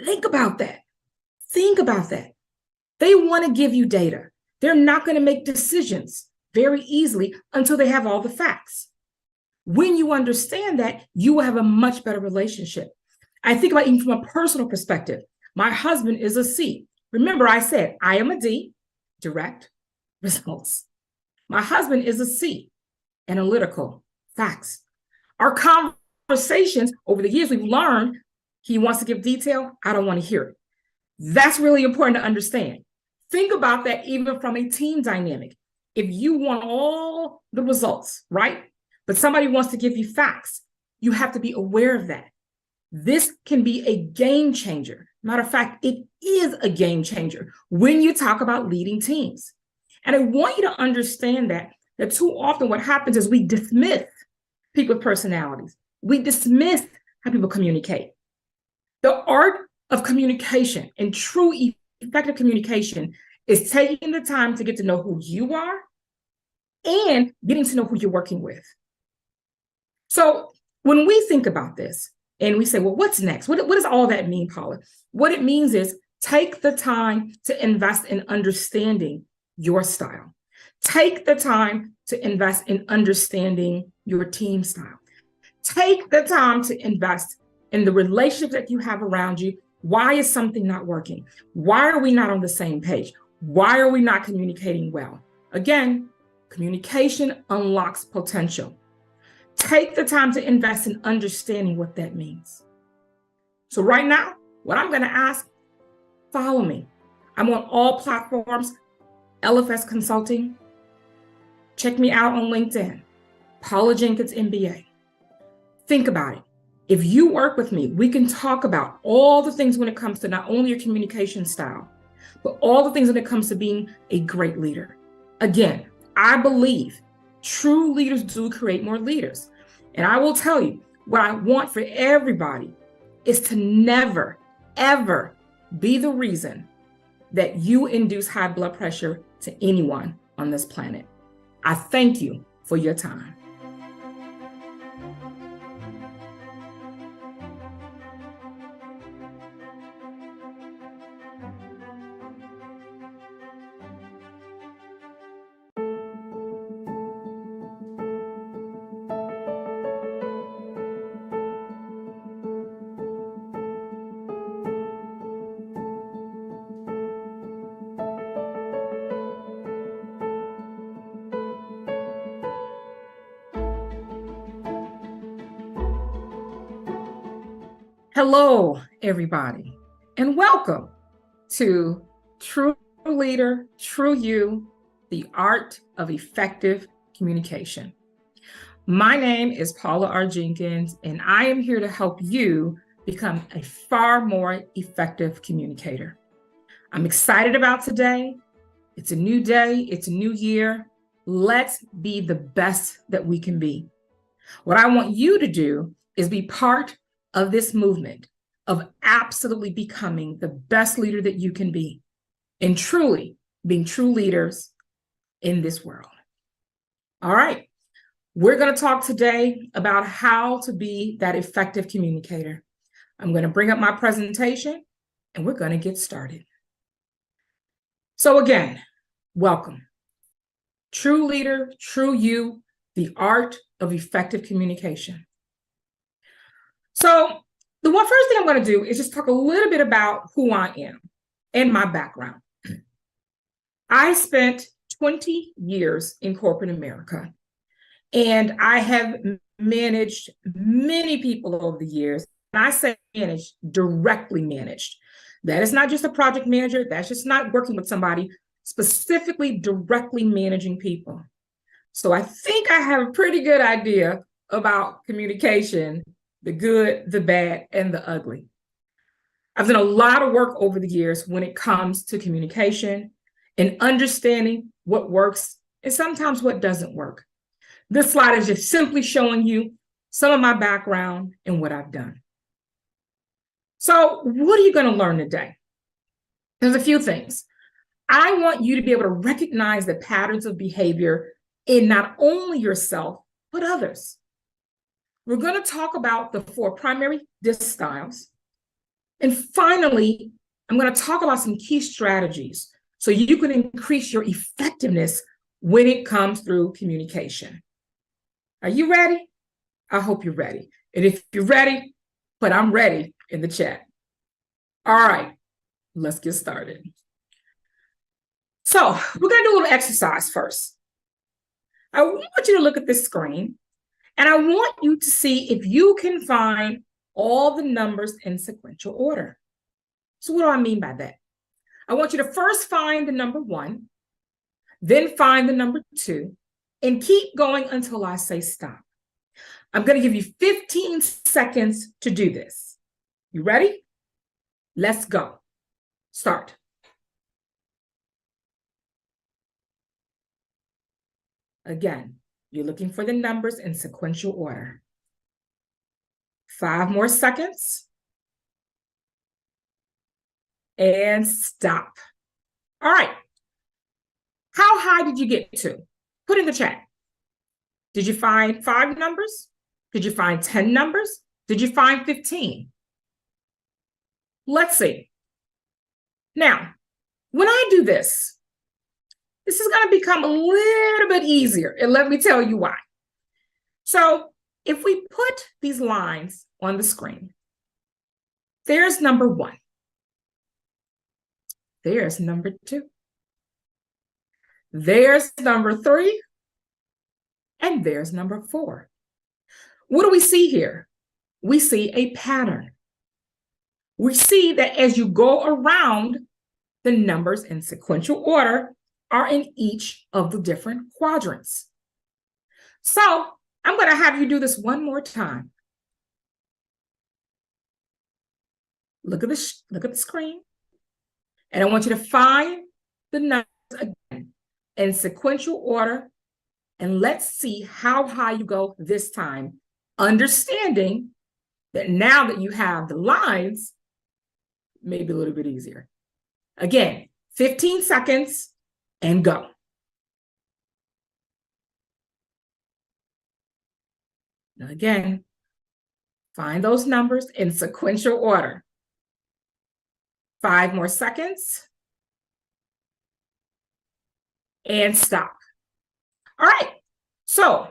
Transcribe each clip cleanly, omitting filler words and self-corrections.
Think about that. Think about that. They want to give you data. They're not going to make decisions very easily until they have all the facts. When you understand that, you will have a much better relationship. I think about even from a personal perspective. My husband is a C. Remember, I said I am a D, direct results. My husband is a C, analytical, facts. Our conversations over the years, we've learned he wants to give detail. I don't want to hear it. That's really important to understand. Think about that even from a team dynamic. If you want all the results, right? But somebody wants to give you facts, you have to be aware of that. This can be a game changer. Matter of fact, it is a game changer when you talk about leading teams. And I want you to understand that too often what happens is we dismiss people's personalities. We dismiss how people communicate. The art of communication and true effective communication is taking the time to get to know who you are and getting to know who you're working with. So when we think about this and we say, well, what's next? What does all that mean, Paula? What it means is take the time to invest in understanding your style. Take the time to invest in understanding your team style. Take the time to invest in the relationships that you have around you. Why is something not working? Why are we not on the same page? Why are we not communicating well? Again, communication unlocks potential. Take the time to invest in understanding what that means. So right now, what I'm going to ask, follow me. I'm on all platforms, LFS Consulting. Check me out on LinkedIn, Paula Jenkins MBA. Think about it. If you work with me, we can talk about all the things when it comes to not only your communication style, but all the things when it comes to being a great leader. Again, I believe true leaders do create more leaders. And I will tell you, what I want for everybody is to never, ever be the reason that you induce high blood pressure to anyone on this planet. I thank you for your time. Hello, everybody, and welcome to True Leader, True You, the Art of Effective Communication. My name is Paula R. Jenkins, and I am here to help you become a far more effective communicator. I'm excited about today. It's a new day. It's a new year. Let's be the best that we can be. What I want you to do is be part of this movement of absolutely becoming the best leader that you can be and truly being true leaders in this world. All right. We're going to talk today about how to be that effective communicator. I'm going to bring up my presentation and we're going to get started. So again, welcome. True leader, true you, the art of effective communication. So the first thing I'm going to do is just talk a little bit about who I am and my background. I spent 20 years in corporate America, and I have managed many people over the years. And I say managed, directly managed. That is not just a project manager. That's just not working with somebody, specifically directly managing people. So I think I have a pretty good idea about communication, the good, the bad, and the ugly. I've done a lot of work over the years when it comes to communication and understanding what works and sometimes what doesn't work. This slide is just simply showing you some of my background and what I've done. So what are you going to learn today? There's a few things. I want you to be able to recognize the patterns of behavior in not only yourself, but others. We're going to talk about the 4 primary DISC styles. And finally, I'm going to talk about some key strategies so you can increase your effectiveness when it comes through communication. Are you ready? I hope you're ready. And if you're ready, put "I'm ready" in the chat. All right, let's get started. So we're going to do a little exercise first. I want you to look at this screen, and I want you to see if you can find all the numbers in sequential order. So what do I mean by that? I want you to first find the number 1, then find the number 2, and keep going until I say stop. I'm going to give you 15 seconds to do this. You ready? Let's go. Start. Again, you're looking for the numbers in sequential order. 5 more seconds. And stop. All right. How high did you get to? Put in the chat. Did you find 5 numbers? Did you find 10 numbers? Did you find 15? Let's see. Now, when I do this is going to become a little bit easier, and let me tell you why. So if we put these lines on the screen, there's number 1. There's number 2. There's number 3. And there's number 4. What do we see here? We see a pattern. We see that as you go around, the numbers in sequential order are in each of the different quadrants. So I'm going to have you do this one more time. Look at the screen. And I want you to find the numbers again in sequential order. And let's see how high you go this time, understanding that now that you have the lines, maybe a little bit easier. Again, 15 seconds and go. Now again, find those numbers in sequential order. 5 more seconds. And stop. All right. So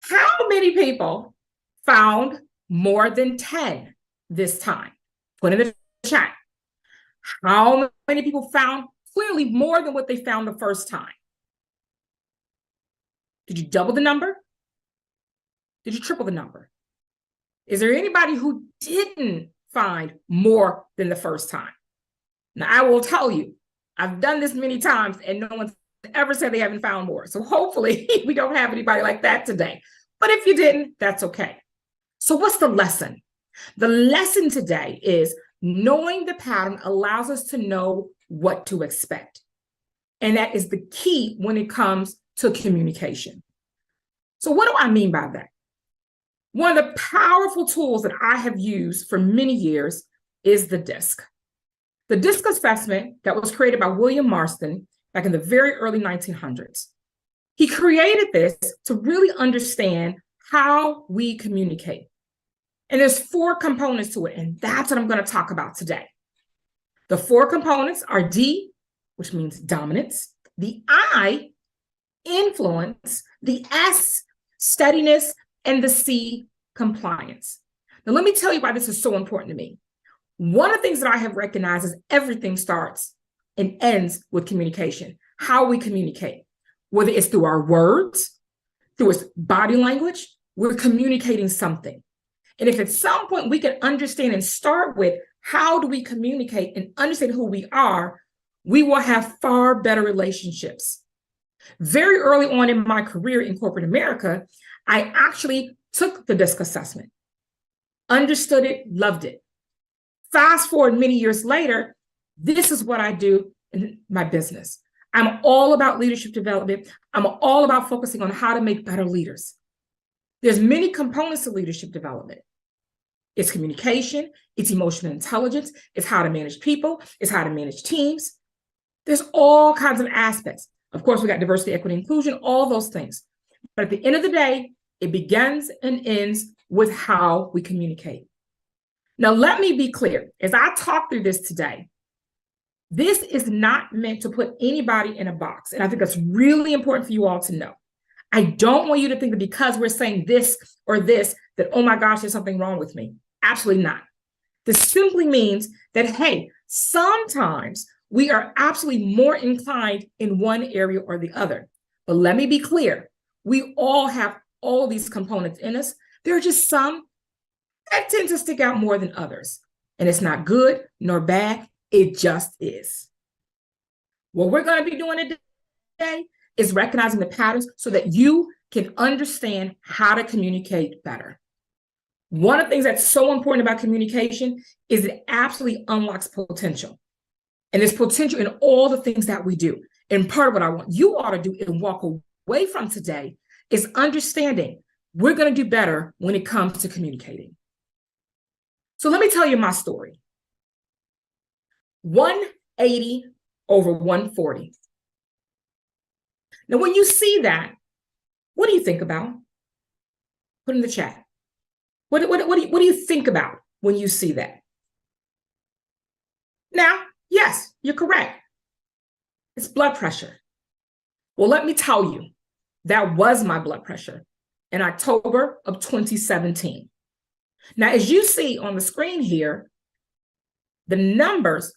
how many people found more than 10 this time? Put in the chat. How many people found clearly more than what they found the first time? Did you double the number? Did you triple the number? Is there anybody who didn't find more than the first time? Now, I will tell you, I've done this many times and no one's ever said they haven't found more. So hopefully we don't have anybody like that today. But if you didn't, that's okay. So what's the lesson? The lesson today is knowing the pattern allows us to know what to expect. And that is the key when it comes to communication. So what do I mean by that? One of the powerful tools that I have used for many years is the DISC. The DISC assessment that was created by William Marston back in the very early 1900s. He created this to really understand how we communicate. And there's 4 components to it, and that's what I'm going to talk about today. The 4 components are D, which means dominance, the I, influence, the S, steadiness, and the C, compliance. Now, let me tell you why this is so important to me. One of the things that I have recognized is everything starts and ends with communication, how we communicate, whether it's through our words, through its body language, we're communicating something. And if at some point we can understand and start with how do we communicate and understand who we are, we will have far better relationships. Very early on in my career in corporate America, I actually took the DISC assessment, understood it, loved it. Fast forward many years later, this is what I do in my business. I'm all about leadership development. I'm all about focusing on how to make better leaders. There's many components to leadership development. It's communication, it's emotional intelligence, it's how to manage people, it's how to manage teams. There's all kinds of aspects. Of course, we got diversity, equity, inclusion, all those things. But at the end of the day, it begins and ends with how we communicate. Now, let me be clear. As I talk through this today, this is not meant to put anybody in a box. And I think that's really important for you all to know. I don't want you to think that because we're saying this or this, that, oh my gosh, there's something wrong with me. Absolutely not. This simply means that, hey, sometimes we are absolutely more inclined in one area or the other. But let me be clear. We all have all these components in us. There are just some that tend to stick out more than others. And it's not good nor bad. It just is. What we're going to be doing today is recognizing the patterns so that you can understand how to communicate better. One of the things that's so important about communication is it absolutely unlocks potential. And there's potential in all the things that we do. And part of what I want you all to do and walk away from today is understanding we're going to do better when it comes to communicating. So let me tell you my story. 180 over 140. Now, when you see that, what do you think about? Put in the chat. What do you think about when you see that? Now, yes, you're correct. It's blood pressure. Well, let me tell you, that was my blood pressure in October of 2017. Now, as you see on the screen here, the numbers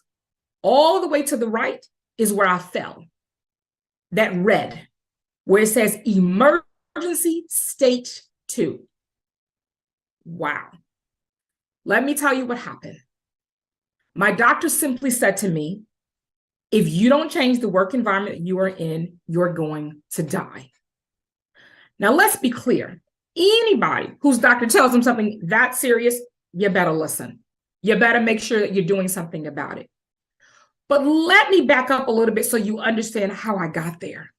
all the way to the right is where I fell. That red, where it says emergency stage 2. Wow. Let me tell you what happened. My doctor simply said to me, if you don't change the work environment that you are in, you're going to die. Now, let's be clear. Anybody whose doctor tells them something that serious, you better listen. You better make sure that you're doing something about it. But let me back up a little bit so you understand how I got there.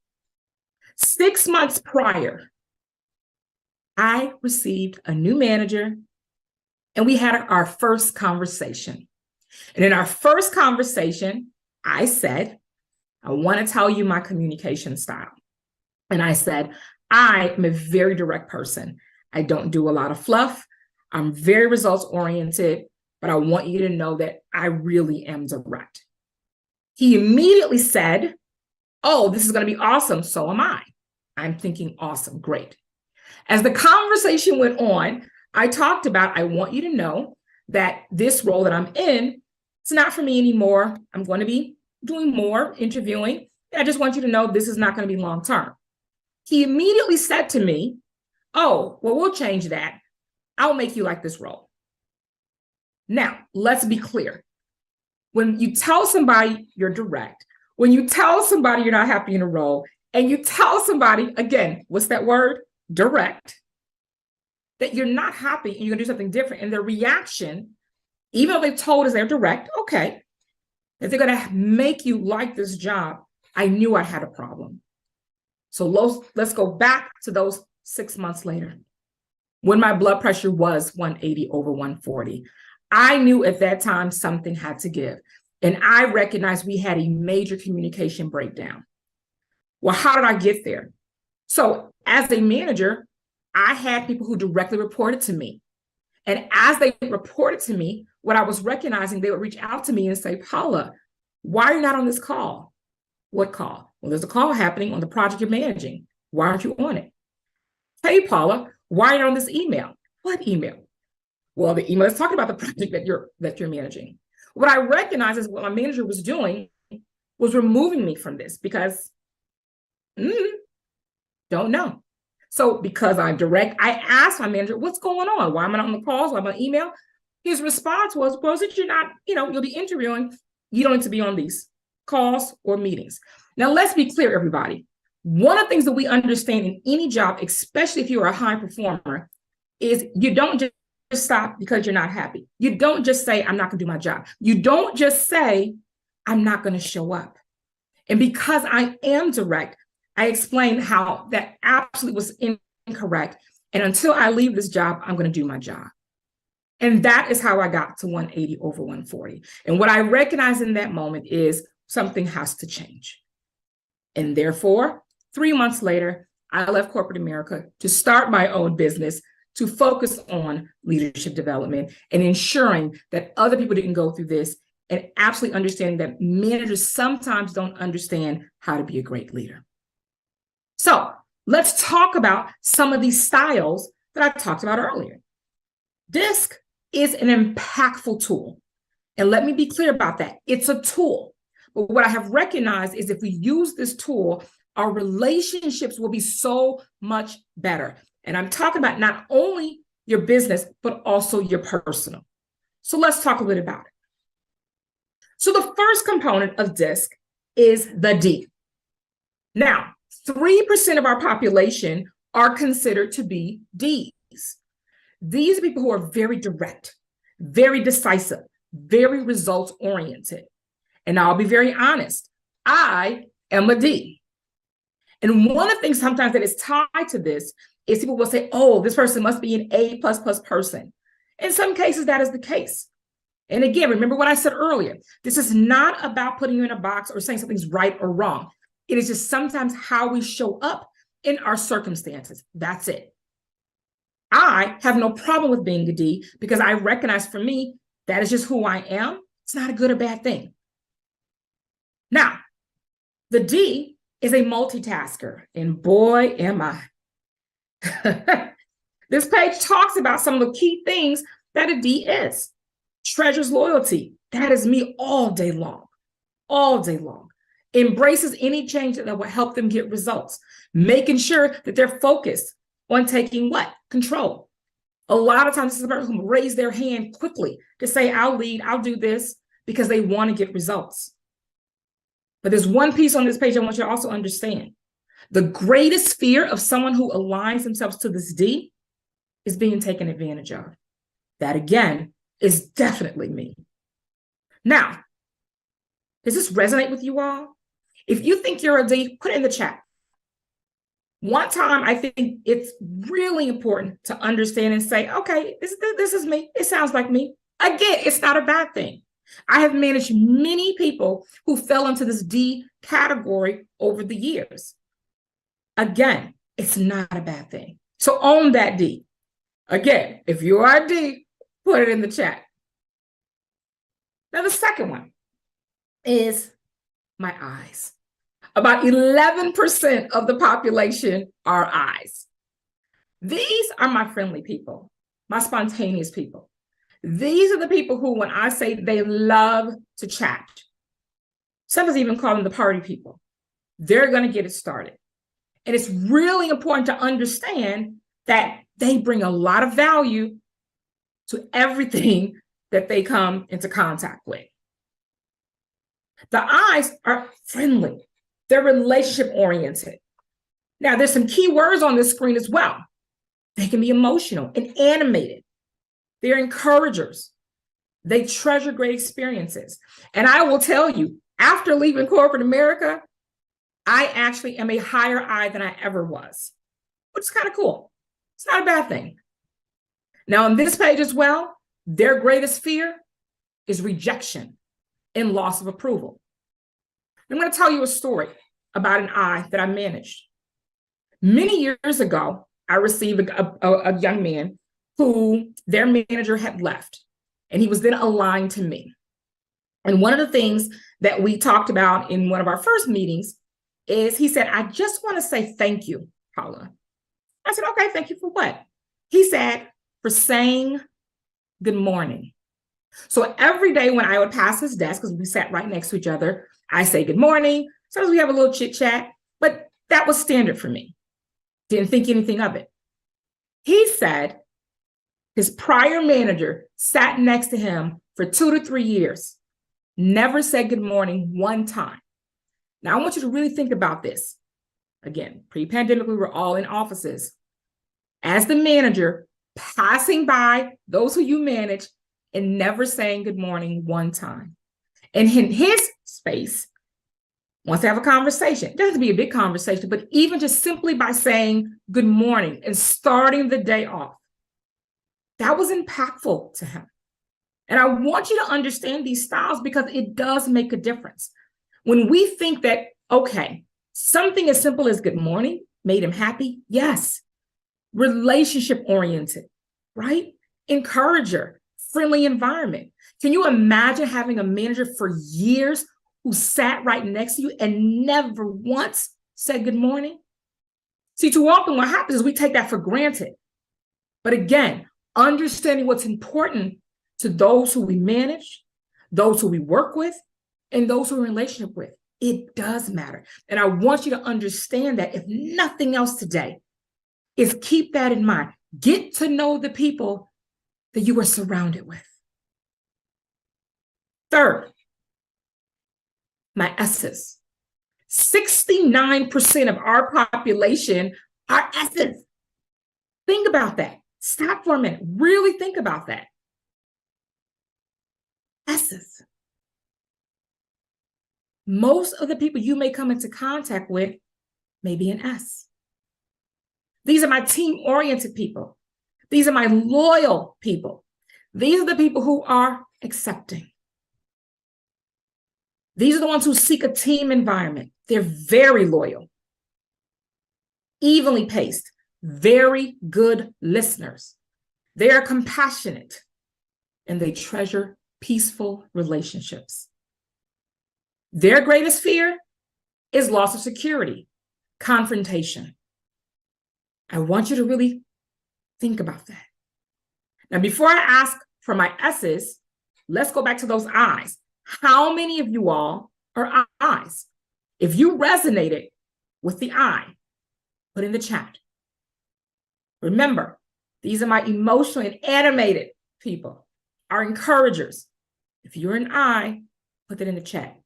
6 months prior, I received a new manager and we had our first conversation. And in our first conversation, I said, I want to tell you my communication style. And I said, I am a very direct person. I don't do a lot of fluff. I'm very results oriented, but I want you to know that I really am direct. He immediately said, oh, this is going to be awesome. So am I. I'm thinking, awesome, great. As the conversation went on, I talked about, I want you to know that this role that I'm in, it's not for me anymore. I'm going to be doing more interviewing. And I just want you to know this is not going to be long term. He immediately said to me, oh, well, we'll change that. I'll make you like this role. Now, let's be clear. When you tell somebody you're direct, when you tell somebody you're not happy in a role, and you tell somebody, again, what's that word? Direct, that you're not happy and you're gonna do something different. And their reaction, even though they told us they're direct, okay, if they're gonna make you like this job, I knew I had a problem. So let's go back to those 6 months later when my blood pressure was 180 over 140. I knew at that time something had to give. And I recognized we had a major communication breakdown. Well, how did I get there? So as a manager, I had people who directly reported to me. And as they reported to me, what I was recognizing, they would reach out to me and say, Paula, why are you not on this call? What call? Well, there's a call happening on the project you're managing. Why aren't you on it? Hey, Paula, why are you on this email? What email? Well, the email is talking about the project that you're managing. What I recognized is what my manager was doing was removing me from this because don't know. So because I'm direct, I asked my manager, what's going on? Why am I not on the calls? Why am I on email? His response was, well, since you're not, you'll be interviewing, you don't need to be on these calls or meetings. Now, let's be clear, everybody. One of the things that we understand in any job, especially if you're a high performer, is you don't just stop because you're not happy. You don't just say, I'm not gonna do my job. You don't just say, I'm not gonna show up. And because I am direct, I explained how that absolutely was incorrect. And until I leave this job, I'm gonna do my job. And that is how I got to 180 over 140. And what I recognize in that moment is something has to change. And therefore, 3 months later, I left corporate America to start my own business to focus on leadership development and ensuring that other people didn't go through this, and absolutely understanding that managers sometimes don't understand how to be a great leader. So let's talk about some of these styles that I talked about earlier. DISC is an impactful tool. And let me be clear about that. It's a tool. But what I have recognized is if we use this tool, our relationships will be so much better. And I'm talking about not only your business, but also your personal. So let's talk a little about it. So the first component of DISC is the D. Now, 3% of our population are considered to be Ds. These are people who are very direct, very decisive, very results oriented. And I'll be very honest, I am a D. And one of the things sometimes that is tied to this is people will say, oh, this person must be an A++ person. In some cases, that is the case. And again, remember what I said earlier, this is not about putting you in a box or saying something's right or wrong. It is just sometimes how we show up in our circumstances. That's it. I have no problem with being a D because I recognize for me, that is just who I am. It's not a good or bad thing. Now, the D is a multitasker, and boy, am I. This page talks about some of the key things that a D is. Treasures loyalty. That is me all day long, all day long. Embraces any change that will help them get results, making sure that they're focused on taking what? Control. A lot of times, this is a person who raise their hand quickly to say, I'll lead, I'll do this, because they want to get results. But there's one piece on this page I want you to also understand. The greatest fear of someone who aligns themselves to this D is being taken advantage of. That, again, is definitely me. Now, does this resonate with you all? If you think you're a D, put it in the chat. One time, I think it's really important to understand and say, okay, this is me. It sounds like me. Again, it's not a bad thing. I have managed many people who fell into this D category over the years. Again, it's not a bad thing. So own that D. Again, if you are a D, put it in the chat. Now, the second one is my eyes. About 11% of the population are eyes. These are my friendly people, my spontaneous people. These are the people who, when I say they love to chat, some of us even call them the party people. They're going to get it started. And it's really important to understand that they bring a lot of value to everything that they come into contact with. The eyes are friendly. They're relationship oriented. Now, there's some key words on this screen as well. They can be emotional and animated. They're encouragers. They treasure great experiences. And I will tell you, after leaving corporate America, I actually am a higher I than I ever was, which is kind of cool. It's not a bad thing. Now, on this page as well, their greatest fear is rejection and loss of approval. I'm going to tell you a story about an I that I managed. Many years ago, I received a young man who their manager had left, and he was then aligned to me. And one of the things that we talked about in one of our first meetings is he said, I just want to say thank you, Paula. I said, okay, thank you for what? He said, for saying good morning. So every day when I would pass his desk, because we sat right next to each other, I say good morning. Sometimes we have a little chit chat, but that was standard for me. Didn't think anything of it. He said his prior manager sat next to him for 2 to 3 years, never said good morning one time. Now, I want you to really think about this. Again, pre-pandemic, we were all in offices. As the manager, passing by those who you manage and never saying good morning one time. And in his space, wants to have a conversation. It doesn't have to be a big conversation, but even just simply by saying good morning and starting the day off, that was impactful to him. And I want you to understand these styles because it does make a difference. When we think that, okay, something as simple as good morning made him happy, yes. relationship oriented, right? Encourager, friendly environment. Can you imagine having a manager for years who sat right next to you and never once said good morning? See, too often what happens is we take that for granted. But again, understanding what's important to those who we manage, those who we work with, and those who we're in relationship with, it does matter. And I want you to understand that, if nothing else today, is keep that in mind. Get to know the people that you are surrounded with. Third, my S's. 69% of our population are S's. Think about that. Stop for a minute. Really think about that. S's. Most of the people you may come into contact with may be an S. These are my team-oriented people. These are my loyal people. These are the people who are accepting. These are the ones who seek a team environment. They're very loyal, evenly paced, very good listeners. They are compassionate, and they treasure peaceful relationships. Their greatest fear is loss of security, confrontation. I want you to really think about that. Now, before I ask for my S's, let's go back to those I's. How many of you all are I's? If you resonated with the I, put in the chat. Remember, these are my emotional and animated people, our encouragers. If you're an I, put it in the chat.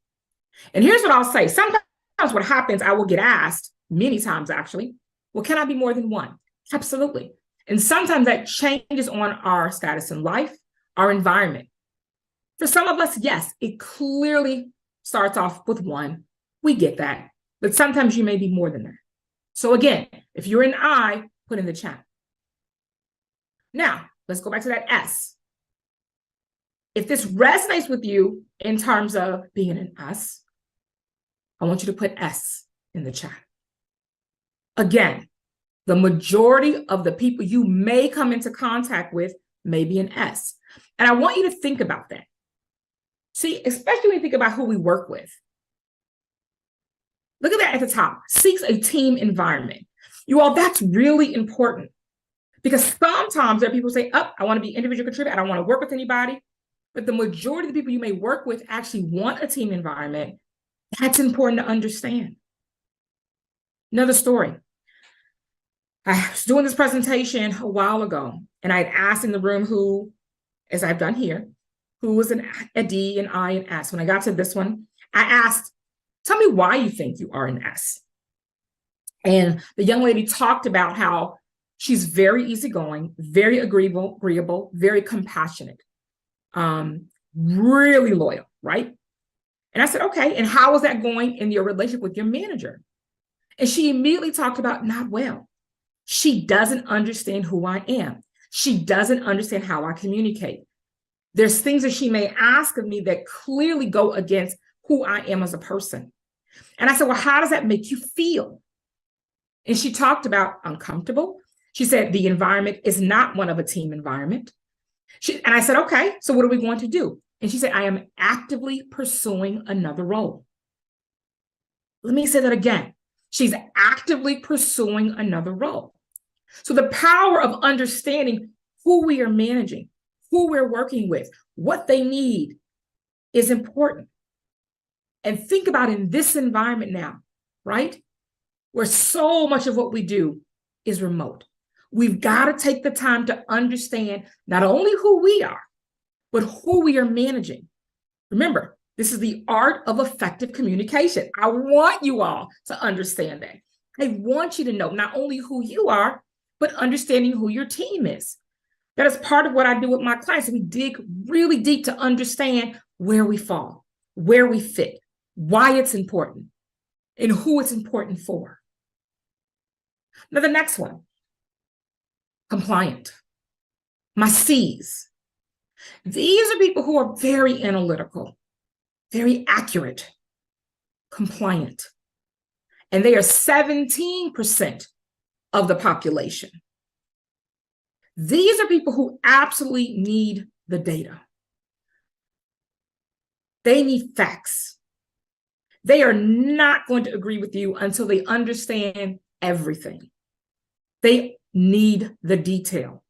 And here's what I'll say. Sometimes what happens, I will get asked, many times actually, well, can I be more than one? Absolutely. And sometimes that changes on our status in life, our environment. For some of us, yes, it clearly starts off with one. We get that. But sometimes you may be more than that. So again, if you're an I, put in the chat. Now, let's go back to that S. If this resonates with you in terms of being an S, I want you to put S in the chat. Again, the majority of the people you may come into contact with may be an S. And I want you to think about that. See, especially when you think about who we work with. Look at that at the top. Seeks a team environment. You all, that's really important. Because sometimes there are people who say, oh, I want to be individual contributor. I don't want to work with anybody. But the majority of the people you may work with actually want a team environment. That's important to understand. Another story. I was doing this presentation a while ago, and I had asked in the room who, as I've done here, who was a D, an I, an S. When I got to this one, I asked, tell me why you think you are an S. And the young lady talked about how she's very easygoing, very agreeable, very compassionate, really loyal, right? And I said, okay, and how is that going in your relationship with your manager? And she immediately talked about not well. She doesn't understand who I am. She doesn't understand how I communicate. There's things that she may ask of me that clearly go against who I am as a person. And I said, well, how does that make you feel? And she talked about uncomfortable. She said the environment is not one of a team environment. And I said, okay, so what are we going to do? And she said, I am actively pursuing another role. Let me say that again. She's actively pursuing another role. So the power of understanding who we are managing, who we're working with, what they need is important. And think about in this environment now, right? Where so much of what we do is remote. We've got to take the time to understand not only who we are, but who we are managing. Remember, this is the art of effective communication. I want you all to understand that. I want you to know not only who you are, but understanding who your team is. That is part of what I do with my clients. We dig really deep to understand where we fall, where we fit, why it's important, and who it's important for. Now, the next one, compliant. My C's. These are people who are very analytical, very accurate, compliant. And they are 17% of the population. These are people who absolutely need the data. They need facts. They are not going to agree with you until they understand everything. They need the detail.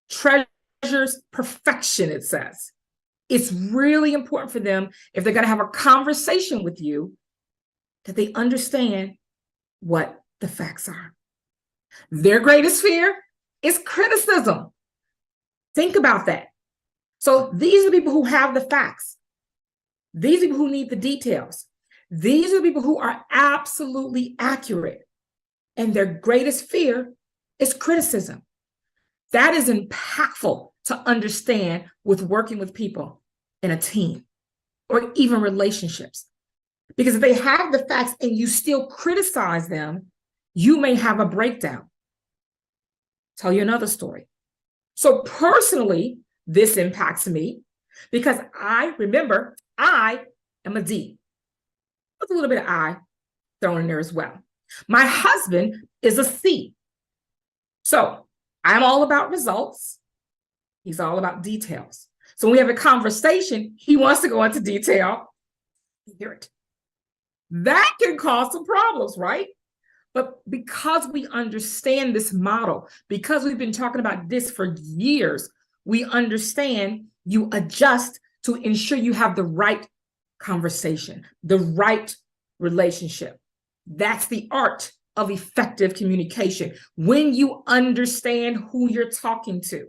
Treasures perfection, it says. It's really important for them, if they're going to have a conversation with you, that they understand what the facts are. Their greatest fear is criticism. Think about that. So these are the people who have the facts. These are people who need the details. These are the people who are absolutely accurate. And their greatest fear is criticism. That is impactful to understand with working with people in a team or even relationships. Because if they have the facts and you still criticize them, you may have a breakdown. Tell you another story. So personally, this impacts me because I am a D with a little bit of I thrown in there as well. My husband is a C. So I'm all about results. He's all about details. So when we have a conversation, he wants to go into detail. Hear it. That can cause some problems, right? But because we understand this model, because we've been talking about this for years, we understand you adjust to ensure you have the right conversation, the right relationship. That's the art of effective communication. When you understand who you're talking to.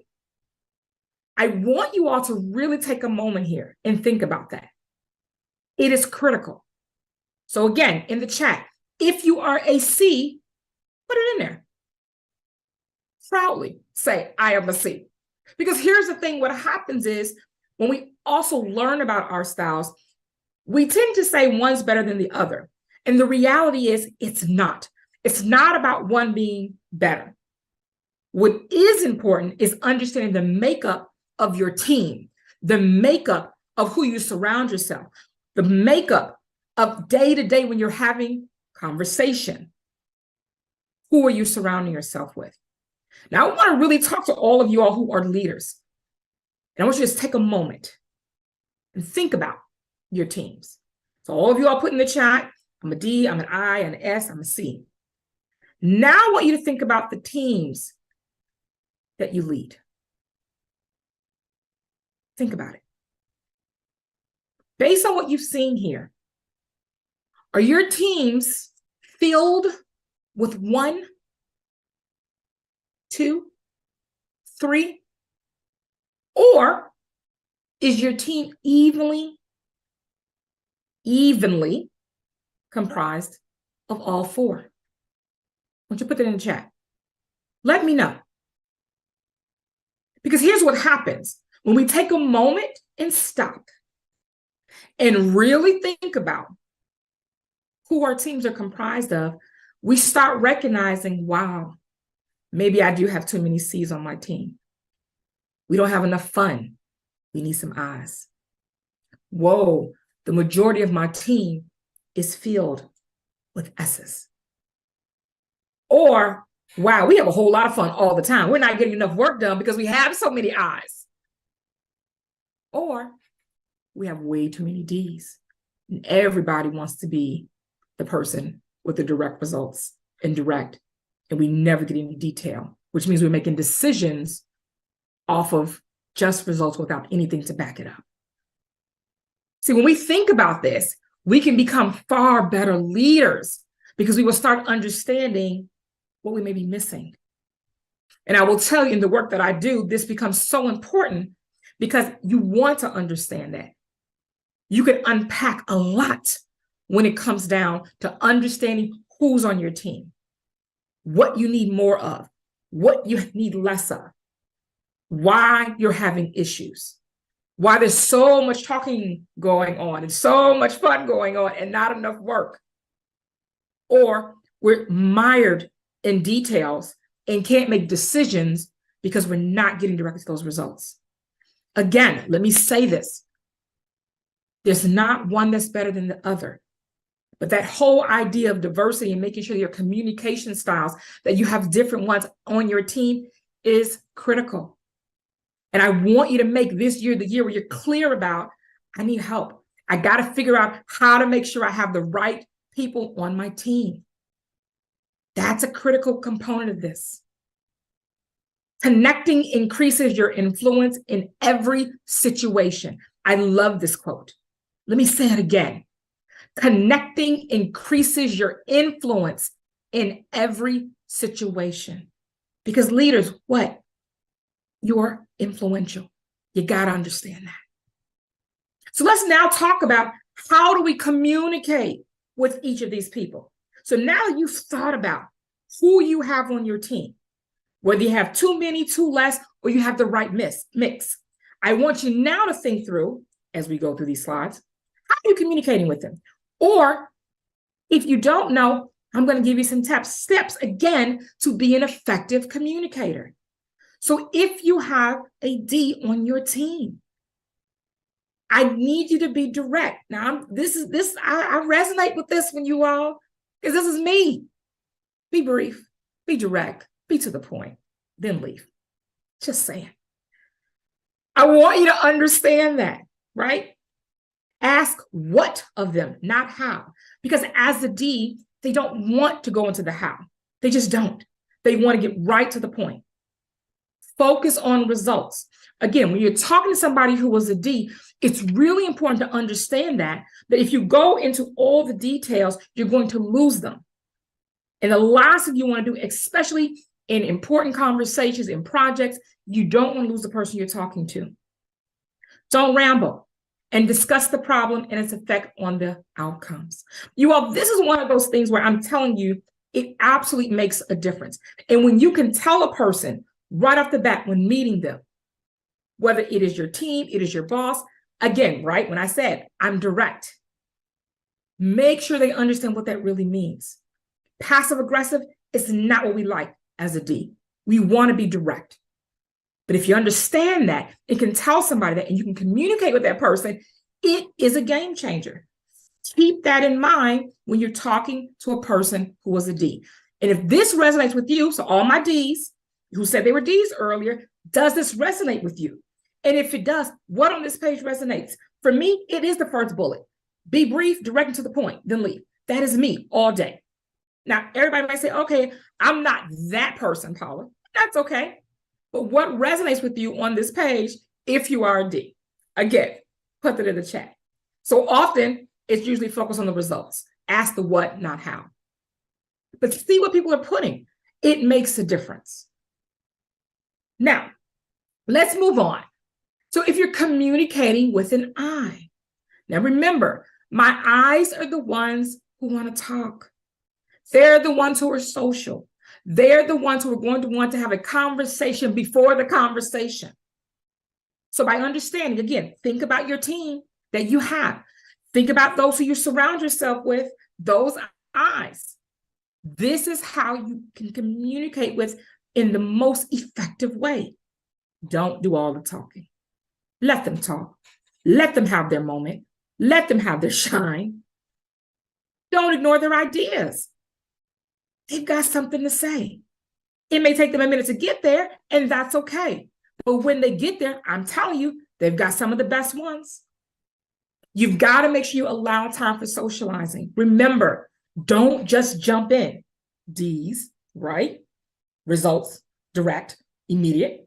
I want you all to really take a moment here and think about that. It is critical. So again, in the chat, if you are a C, put it in there. Proudly say, I am a C. Because here's the thing, what happens is when we also learn about our styles, we tend to say one's better than the other. And the reality is it's not. It's not about one being better. What is important is understanding the makeup of your team, the makeup of who you surround yourself, the makeup of day to day when you're having conversation. Who are you surrounding yourself with? Now, I want to really talk to all of you all who are leaders. And I want you to just take a moment and think about your teams. So all of you all put in the chat, I'm a D, I'm an I, an S, I'm a C. Now I want you to think about the teams that you lead. Think about it. Based on what you've seen here, are your teams filled with 1, 2, 3? Or is your team evenly comprised of all 4? Why don't you put that in the chat? Let me know. Because here's what happens. When we take a moment and stop and really think about who our teams are comprised of, we start recognizing, wow, maybe I do have too many C's on my team. We don't have enough fun. We need some I's. Whoa, the majority of my team is filled with S's. Or, wow, we have a whole lot of fun all the time. We're not getting enough work done because we have so many I's. Or we have way too many D's. And everybody wants to be the person with the direct results and we never get any detail, which means we're making decisions off of just results without anything to back it up. See, when we think about this, we can become far better leaders because we will start understanding what we may be missing. And I will tell you, in the work that I do, this becomes so important because you want to understand that. You can unpack a lot when it comes down to understanding who's on your team, what you need more of, what you need less of, why you're having issues, why there's so much talking going on and so much fun going on and not enough work. Or we're mired in details and can't make decisions because we're not getting directly to those results. Again, let me say this. There's not one that's better than the other. But that whole idea of diversity and making sure your communication styles, that you have different ones on your team, is critical. And I want you to make this year the year where you're clear about, I need help. I got to figure out how to make sure I have the right people on my team. That's a critical component of this. Connecting increases your influence in every situation. I love this quote. Let me say it again. Connecting increases your influence in every situation. Because leaders, what? You're influential. You got to understand that. So let's now talk about how do we communicate with each of these people. So now you've thought about who you have on your team, whether you have too many, too less, or you have the right mix. I want you now to think through, as we go through these slides, how are you communicating with them? Or if you don't know, I'm going to give you some steps again to be an effective communicator. So if you have a D on your team, I need you to be direct. Now, I resonate with this one, you all, because this is me. Be brief, be direct, be to the point, then leave. Just saying. I want you to understand that, right? Ask what of them, not how. Because as a D, they don't want to go into the how. They just don't. They want to get right to the point. Focus on results. Again, when you're talking to somebody who was a D, it's really important to understand that if you go into all the details, you're going to lose them. And the last thing you want to do, especially in important conversations, in projects, you don't want to lose the person you're talking to. Don't ramble and discuss the problem and its effect on the outcomes. You all, this is one of those things where I'm telling you, it absolutely makes a difference. And when you can tell a person right off the bat when meeting them, whether it is your team, it is your boss, again, right? When I said I'm direct, make sure they understand what that really means. Passive aggressive is not what we like as a D. We want to be direct. But if you understand that, it can tell somebody that, and you can communicate with that person, it is a game changer. Keep that in mind when you're talking to a person who was a D. And if this resonates with you, so all my Ds who said they were Ds earlier, does this resonate with you? And if it does, what on this page resonates? For me, it is the first bullet. Be brief, direct and to the point, then leave. That is me all day. Now, everybody might say, okay, I'm not that person, Paula. That's okay. But what resonates with you on this page if you are a D? Again, put that in the chat. So often, it's usually focused on the results. Ask the what, not how. But see what people are putting. It makes a difference. Now, let's move on. So if you're communicating with an I, now remember, my eyes are the ones who want to talk. They're the ones who are social. They're the ones who are going to want to have a conversation before the conversation. So by understanding, again, think about your team that you have. Think about those who you surround yourself with, those eyes. This is how you can communicate with in the most effective way. Don't do all the talking. Let them talk. Let them have their moment. Let them have their shine. Don't ignore their ideas. They've got something to say. It may take them a minute to get there, and that's okay. But when they get there, I'm telling you, they've got some of the best ones. You've got to make sure you allow time for socializing. Remember, don't just jump in. D's, right? Results, direct, immediate.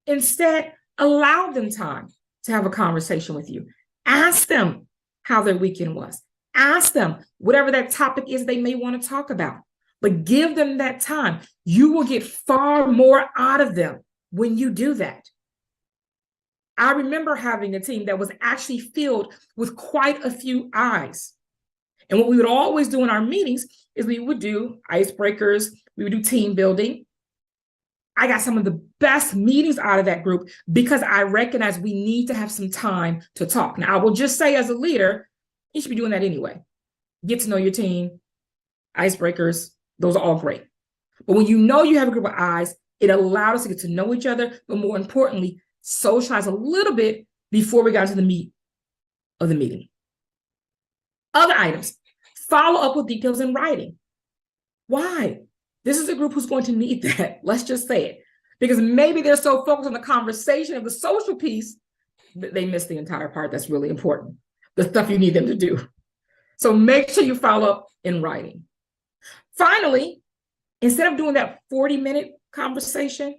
Instead, allow them time to have a conversation with you. Ask them how their weekend was. Ask them whatever that topic is they may want to talk about. But give them that time. You will get far more out of them when you do that. I remember having a team that was actually filled with quite a few I's. And what we would always do in our meetings is we would do icebreakers, we would do team building. I got some of the best meetings out of that group because I recognize we need to have some time to talk. Now, I will just say as a leader, you should be doing that anyway. Get to know your team, icebreakers, those are all great. But when you know you have a group of eyes, it allowed us to get to know each other, but more importantly, socialize a little bit before we got to the meat of the meeting. Other items, Follow up with details in writing. Why? This is a group who's going to need that. Let's just say it. Because maybe they're so focused on the conversation of the social piece that they miss the entire part that's really important, the stuff you need them to do. So make sure you follow up in writing. Finally, instead of doing that 40-minute conversation,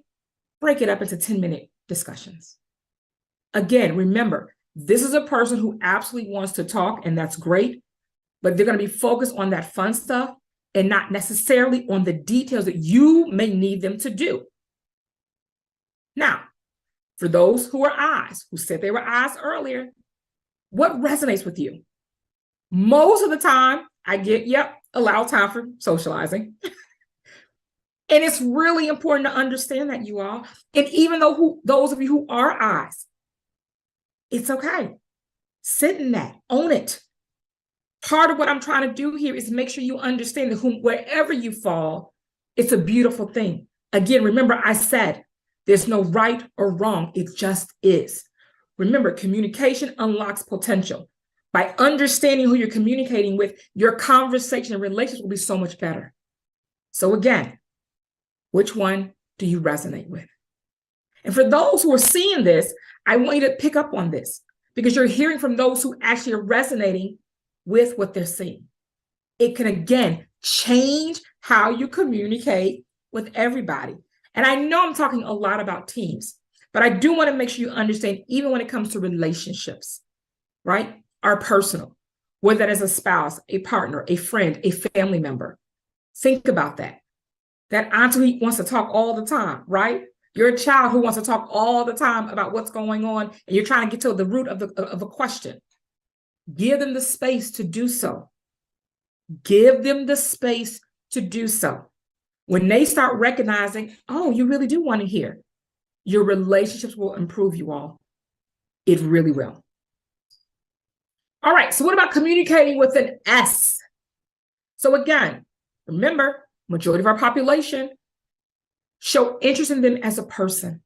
break it up into 10-minute discussions. Again, remember, this is a person who absolutely wants to talk, and that's great, but they're going to be focused on that fun stuff and not necessarily on the details that you may need them to do. Now, for those who are I's, who said they were I's earlier, what resonates with you? Most of the time, I get, allow time for socializing. And it's really important to understand that, you all. And even though those of you who are I's, it's okay. Sit in that, own it. Part of what I'm trying to do here is make sure you understand that wherever you fall, it's a beautiful thing. Again, remember I said, there's no right or wrong. It just is. Remember, communication unlocks potential. By understanding who you're communicating with, your conversation and relationships will be so much better. So again, which one do you resonate with? And for those who are seeing this, I want you to pick up on this because you're hearing from those who actually are resonating with what they're seeing. It can, again, change how you communicate with everybody. And I know I'm talking a lot about teams, but I do want to make sure you understand, even when it comes to relationships, right? Are personal, whether that is a spouse, a partner, a friend, a family member. Think about that. That auntie wants to talk all the time, right? You're a child who wants to talk all the time about what's going on, and you're trying to get to the root of a question. Give them the space to do so. Give them the space to do so. When they start recognizing, oh, you really do want to hear, your relationships will improve, you all. It really will. All right, so what about communicating with an S? So again, remember, majority of our population show interest in them as a person.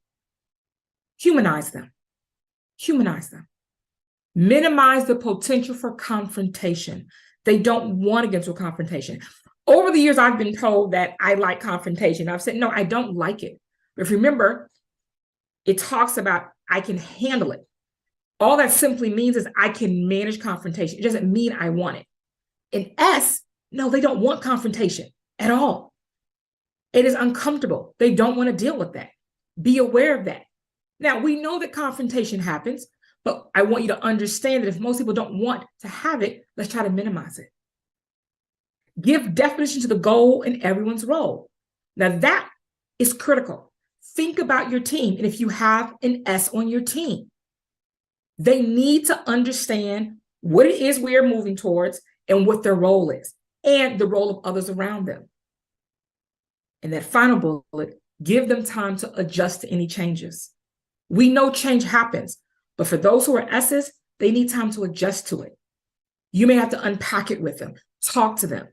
Humanize them. Humanize them. Minimize the potential for confrontation. They don't want to get into a confrontation. Over the years, I've been told that I like confrontation. I've said, no, I don't like it. But if you remember, it talks about I can handle it. All that simply means is I can manage confrontation. It doesn't mean I want it. In S, no, they don't want confrontation at all. It is uncomfortable. They don't want to deal with that. Be aware of that. Now, we know that confrontation happens, but I want you to understand that if most people don't want to have it, let's try to minimize it. Give definition to the goal and everyone's role. Now, that is critical. Think about your team. And if you have an S on your team, they need to understand what it is we are moving towards and what their role is and the role of others around them. And that final bullet, give them time to adjust to any changes. We know change happens, but for those who are S's, they need time to adjust to it. You may have to unpack it with them, talk to them.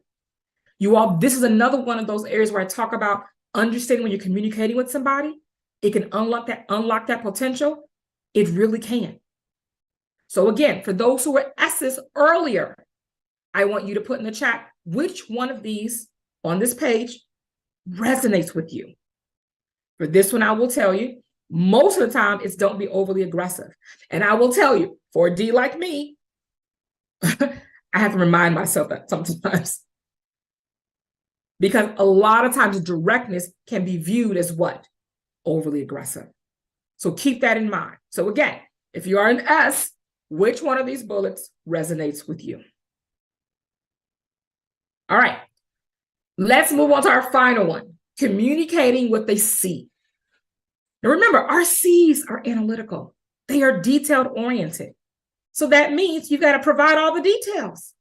You all, this is another one of those areas where I talk about understanding when you're communicating with somebody, it can unlock that potential. It really can. So again, for those who were S's earlier, I want you to put in the chat which one of these on this page resonates with you. For this one, I will tell you, most of the time, it's don't be overly aggressive. And I will tell you, for a D like me, I have to remind myself that sometimes. Because a lot of times directness can be viewed as what? Overly aggressive. So keep that in mind. So again, if you are an S, which one of these bullets resonates with you? All right, let's move on to our final one, communicating what they see. Now remember, our C's are analytical. They are detailed oriented. So that means you've got to provide all the details.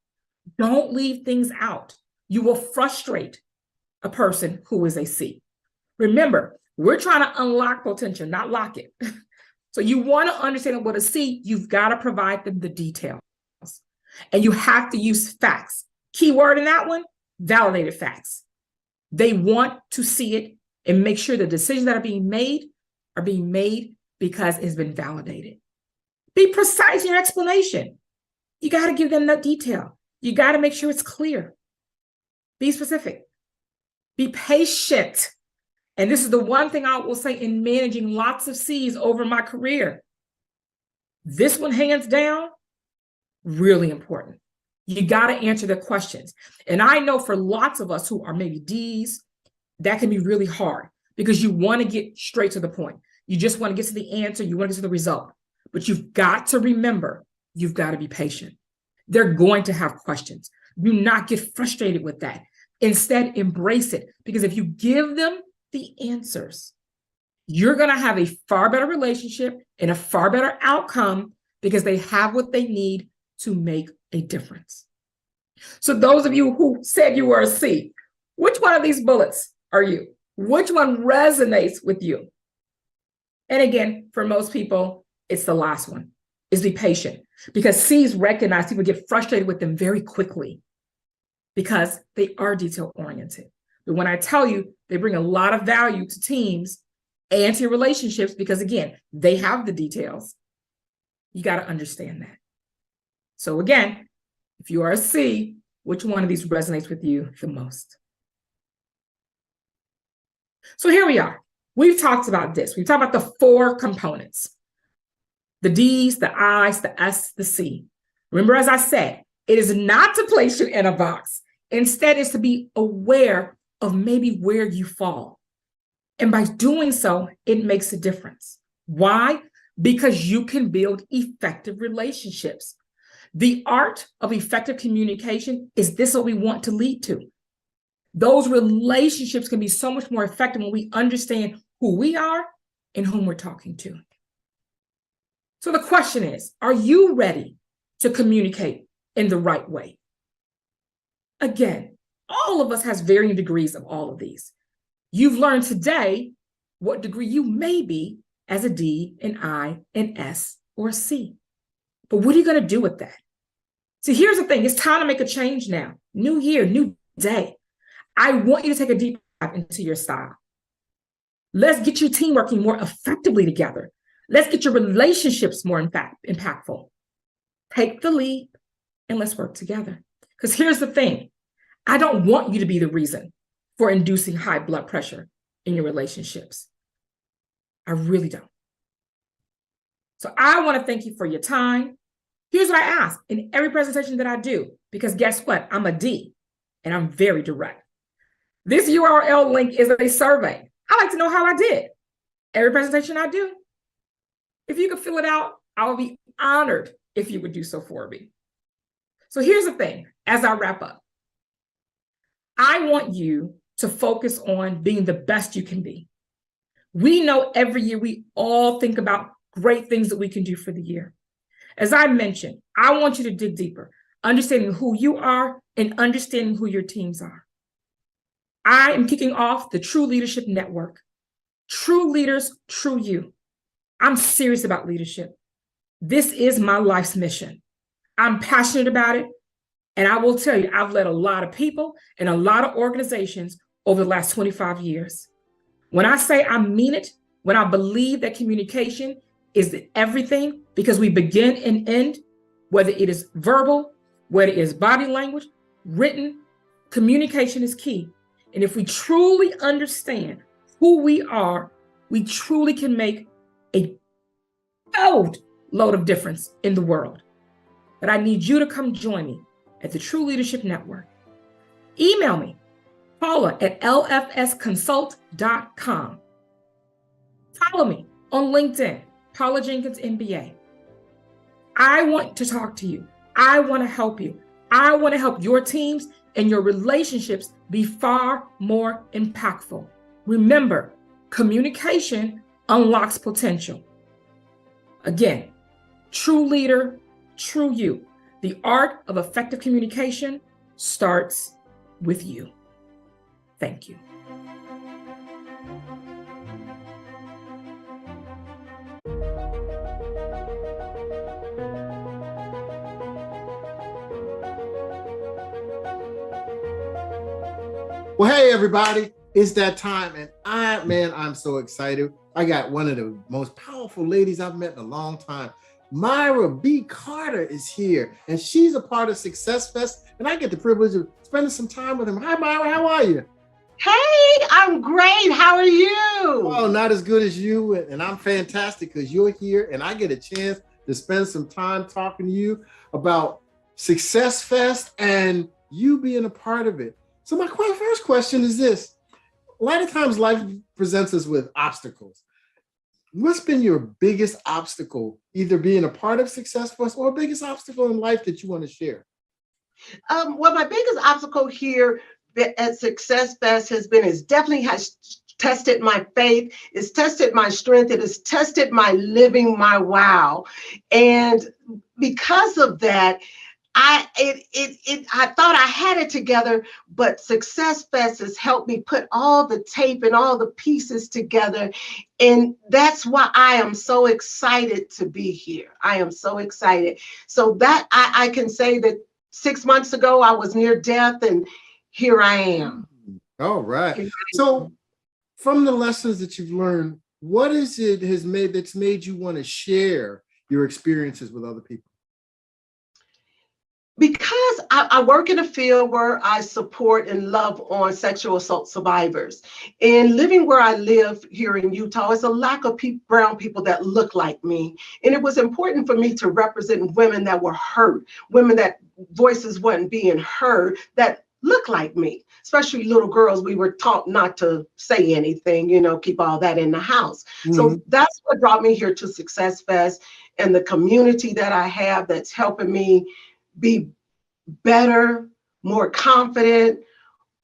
Don't leave things out. You will frustrate a person who is a C. Remember, we're trying to unlock potential, not lock it. So you want to understand what a C, you've got to provide them the details. And you have to use facts. Key word in that one, validated facts. They want to see it and make sure the decisions that are being made because it's been validated. Be precise in your explanation. You got to give them that detail. You got to make sure it's clear. Be specific. Be patient. And this is the one thing I will say in managing lots of C's over my career. This one, hands down, really important. You got to answer the questions. And I know for lots of us who are maybe D's, that can be really hard because you want to get straight to the point. You just want to get to the answer. You want to get to the result. But you've got to remember, you've got to be patient. They're going to have questions. Do not get frustrated with that. Instead, embrace it. Because if you give them the answers, you're going to have a far better relationship and a far better outcome because they have what they need to make a difference. So those of you who said you were a C, which one of these bullets are you? Which one resonates with you? And again, for most people, it's the last one, is be patient. Because C's recognize people get frustrated with them very quickly because they are detail-oriented. But when I tell you, they bring a lot of value to teams and to relationships because, again, they have the details. You got to understand that. So again, if you are a C, which one of these resonates with you the most? So here we are. We've talked about this. We've talked about the 4 components. The D's, the I's, the S, the C. Remember, as I said, it is not to place you in a box. Instead, it's to be aware of maybe where you fall. And by doing so, it makes a difference. Why? Because you can build effective relationships. The art of effective communication is this what we want to lead to. Those relationships can be so much more effective when we understand who we are and whom we're talking to. So the question is, are you ready to communicate in the right way? Again, all of us has varying degrees of all of these. You've learned today what degree you may be as a D, an I, an S, or a C. But what are you going to do with that? See, here's the thing. It's time to make a change now. New year, new day. I want you to take a deep dive into your style. Let's get your team working more effectively together. Let's get your relationships more impactful. Take the lead and let's work together. Because here's the thing. I don't want you to be the reason for inducing high blood pressure in your relationships. I really don't. So I want to thank you for your time. Here's what I ask in every presentation that I do, because guess what? I'm a D and I'm very direct. This URL link is a survey. I like to know how I did. Every presentation I do. If you could fill it out, I would be honored if you would do so for me. So here's the thing, as I wrap up. I want you to focus on being the best you can be. We know every year we all think about great things that we can do for the year. As I mentioned, I want you to dig deeper, understanding who you are and understanding who your teams are. I am kicking off the True Leadership Network. True leaders, true you. I'm serious about leadership. This is my life's mission. I'm passionate about it. And I will tell you, I've led a lot of people and a lot of organizations over the last 25 years. When I say I mean it, when I believe that communication is everything, because we begin and end, whether it is verbal, whether it is body language, written, communication is key. And if we truly understand who we are, we truly can make a boatload of difference in the world. But I need you to come join me at the True Leadership Network. Email me, Paula at lfsconsult.com. Follow me on LinkedIn, Paula Jenkins MBA. I want to talk to you. I want to help you. I want to help your teams and your relationships be far more impactful. Remember, communication unlocks potential. Again, true leader, true you. The art of effective communication starts with you. Thank you. Well, hey, everybody, it's that time. And I'm so excited. I got one of the most powerful ladies I've met in a long time. Myra B. Carter is here, and she's a part of SuccessFest, and I get the privilege of spending some time with him. Hi, Myra. How are you? Hey, I'm great. How are you? Oh, not as good as you, and I'm fantastic because you're here, and I get a chance to spend some time talking to you about SuccessFest and you being a part of it. So my first question is this. A lot of times life presents us with obstacles. What's been your biggest obstacle, either being a part of SuccessFest or biggest obstacle in life that you want to share? Well, my biggest obstacle here at SuccessFest has tested my faith, it's tested my strength, it has tested my living my wow. And because of that, I thought I had it together, but SuccessFest has helped me put all the tape and all the pieces together. And that's why I am so excited to be here. I am so excited. So that I can say that 6 months ago, I was near death, and here I am. All right. So from the lessons that you've learned, what is it that's made you want to share your experiences with other people? Because I work in a field where I support and love on sexual assault survivors. And living where I live here in Utah, it's a lack of brown people that look like me. And it was important for me to represent women that were hurt, women that voices weren't being heard, that look like me, especially little girls. We were taught not to say anything, keep all that in the house. Mm-hmm. So that's what brought me here to SuccessFest, and the community that I have that's helping me be better, more confident.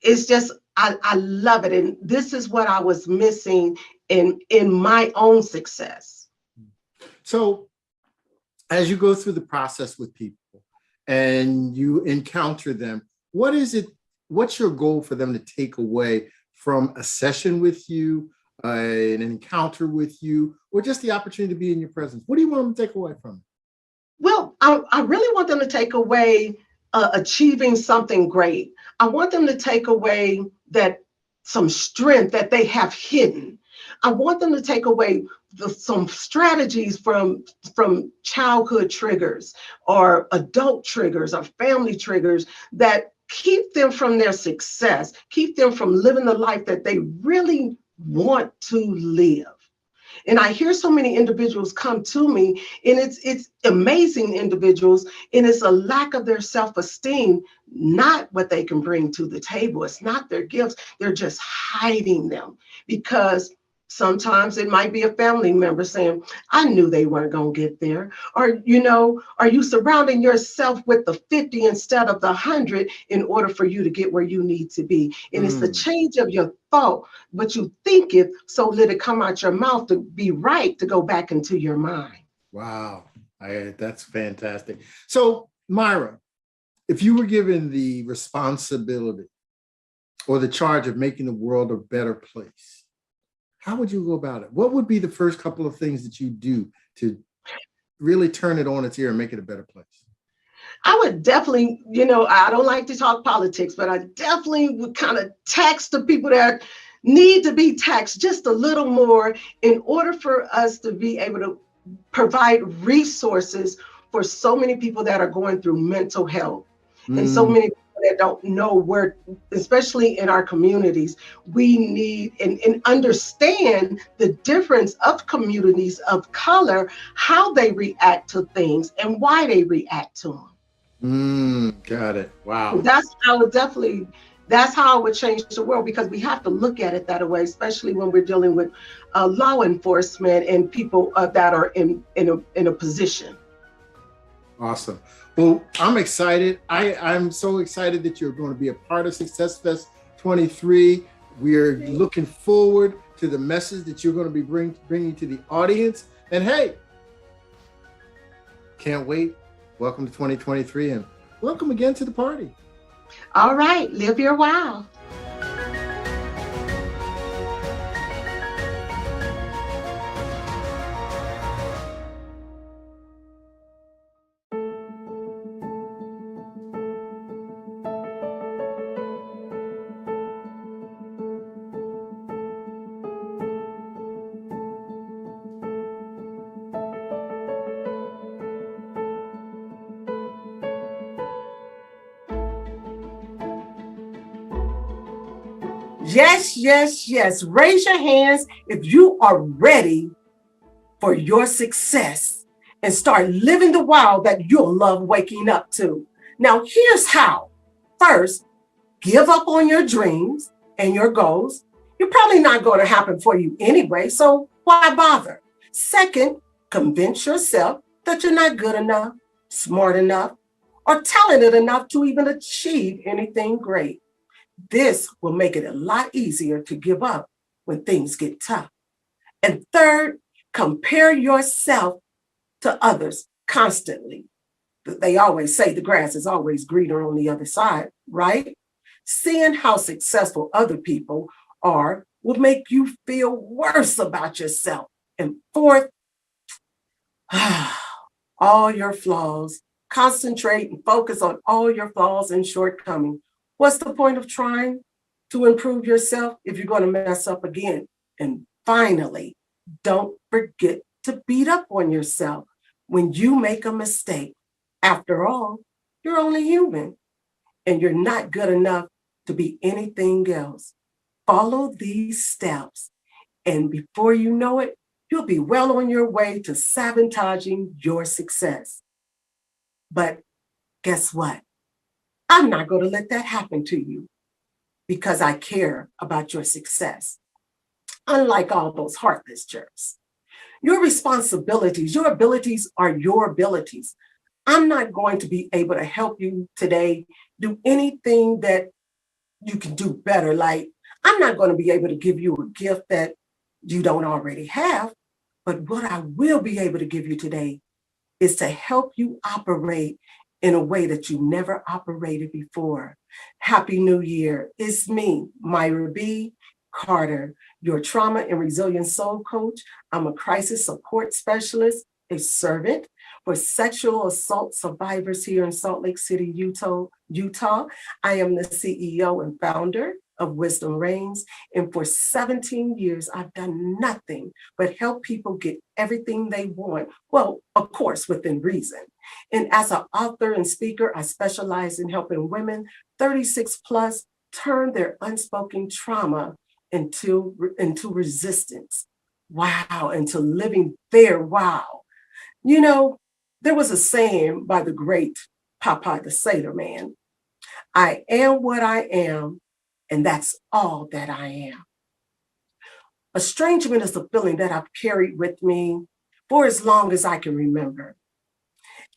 It's just, I love it. And this is what I was missing in my own success. So as you go through the process with people and you encounter them, what's your goal for them to take away from a session with you, an encounter with you, or just the opportunity to be in your presence? What do you want them to take away from it? Well, I really want them to take away achieving something great. I want them to take away that some strength that they have hidden. I want them to take away some strategies from childhood triggers or adult triggers or family triggers that keep them from their success, keep them from living the life that they really want to live. And I hear so many individuals come to me, and it's amazing individuals, and it's a lack of their self-esteem, not what they can bring to the table. It's not their gifts. They're just hiding them, because sometimes it might be a family member saying, I knew they weren't going to get there. Or, are you surrounding yourself with the 50 instead of the 100 in order for you to get where you need to be? And it's the change of your thought, but you think it, so let it come out your mouth to be right, to go back into your mind. Wow, that's fantastic. So, Myra, if you were given the responsibility or the charge of making the world a better place, how would you go about it? What would be the first couple of things that you do to really turn it on its ear and make it a better place? I would definitely, I don't like to talk politics, but I definitely would kind of tax the people that need to be taxed just a little more in order for us to be able to provide resources for so many people that are going through mental health and so many people that don't know where, especially in our communities, we need and understand the difference of communities of color, how they react to things and why they react to them. Got it. Wow. That's how I would change the world, because we have to look at it that way, especially when we're dealing with law enforcement and people that are in a position. Awesome. Well, I'm excited. I'm so excited that you're going to be a part of SuccessFest 23. We're looking forward to the message that you're going to be bringing to the audience. And hey, can't wait. Welcome to 2023, and welcome again to the party. All right, live your wow. Yes, yes, yes. Raise your hands if you are ready for your success and start living the wow that you'll love waking up to. Now, here's how. First, give up on your dreams and your goals. You're probably not going to happen for you anyway, so why bother? Second, convince yourself that you're not good enough, smart enough, or talented enough to even achieve anything great. This will make it a lot easier to give up when things get tough. And third, compare yourself to others constantly. They always say the grass is always greener on the other side, right? Seeing how successful other people are will make you feel worse about yourself. And fourth, all your flaws. Concentrate and focus on all your flaws and shortcomings. What's the point of trying to improve yourself if you're going to mess up again? And finally, don't forget to beat up on yourself when you make a mistake. After all, you're only human and you're not good enough to be anything else. Follow these steps, and before you know it, you'll be well on your way to sabotaging your success. But guess what? I'm not going to let that happen to you because I care about your success. Unlike all those heartless jerks, your responsibilities, your abilities are your abilities. I'm not going to be able to help you today do anything that you can do better. Like, I'm not going to be able to give you a gift that you don't already have. But what I will be able to give you today is to help you operate in a way that you never operated before. Happy New Year. It's me, Myra B. Carter, your trauma and resilience soul coach. I'm a crisis support specialist, a servant for sexual assault survivors here in Salt Lake City, Utah. I am the CEO and founder of Wisdom Reigns. And for 17 years, I've done nothing but help people get everything they want. Well, of course, within reason. And as an author and speaker, I specialize in helping women 36 plus turn their unspoken trauma into resistance. Wow, into living their wow. You know, there was a saying by the great Papa the Sailor Man, I am what I am, and that's all that I am. Estrangement is a feeling that I've carried with me for as long as I can remember.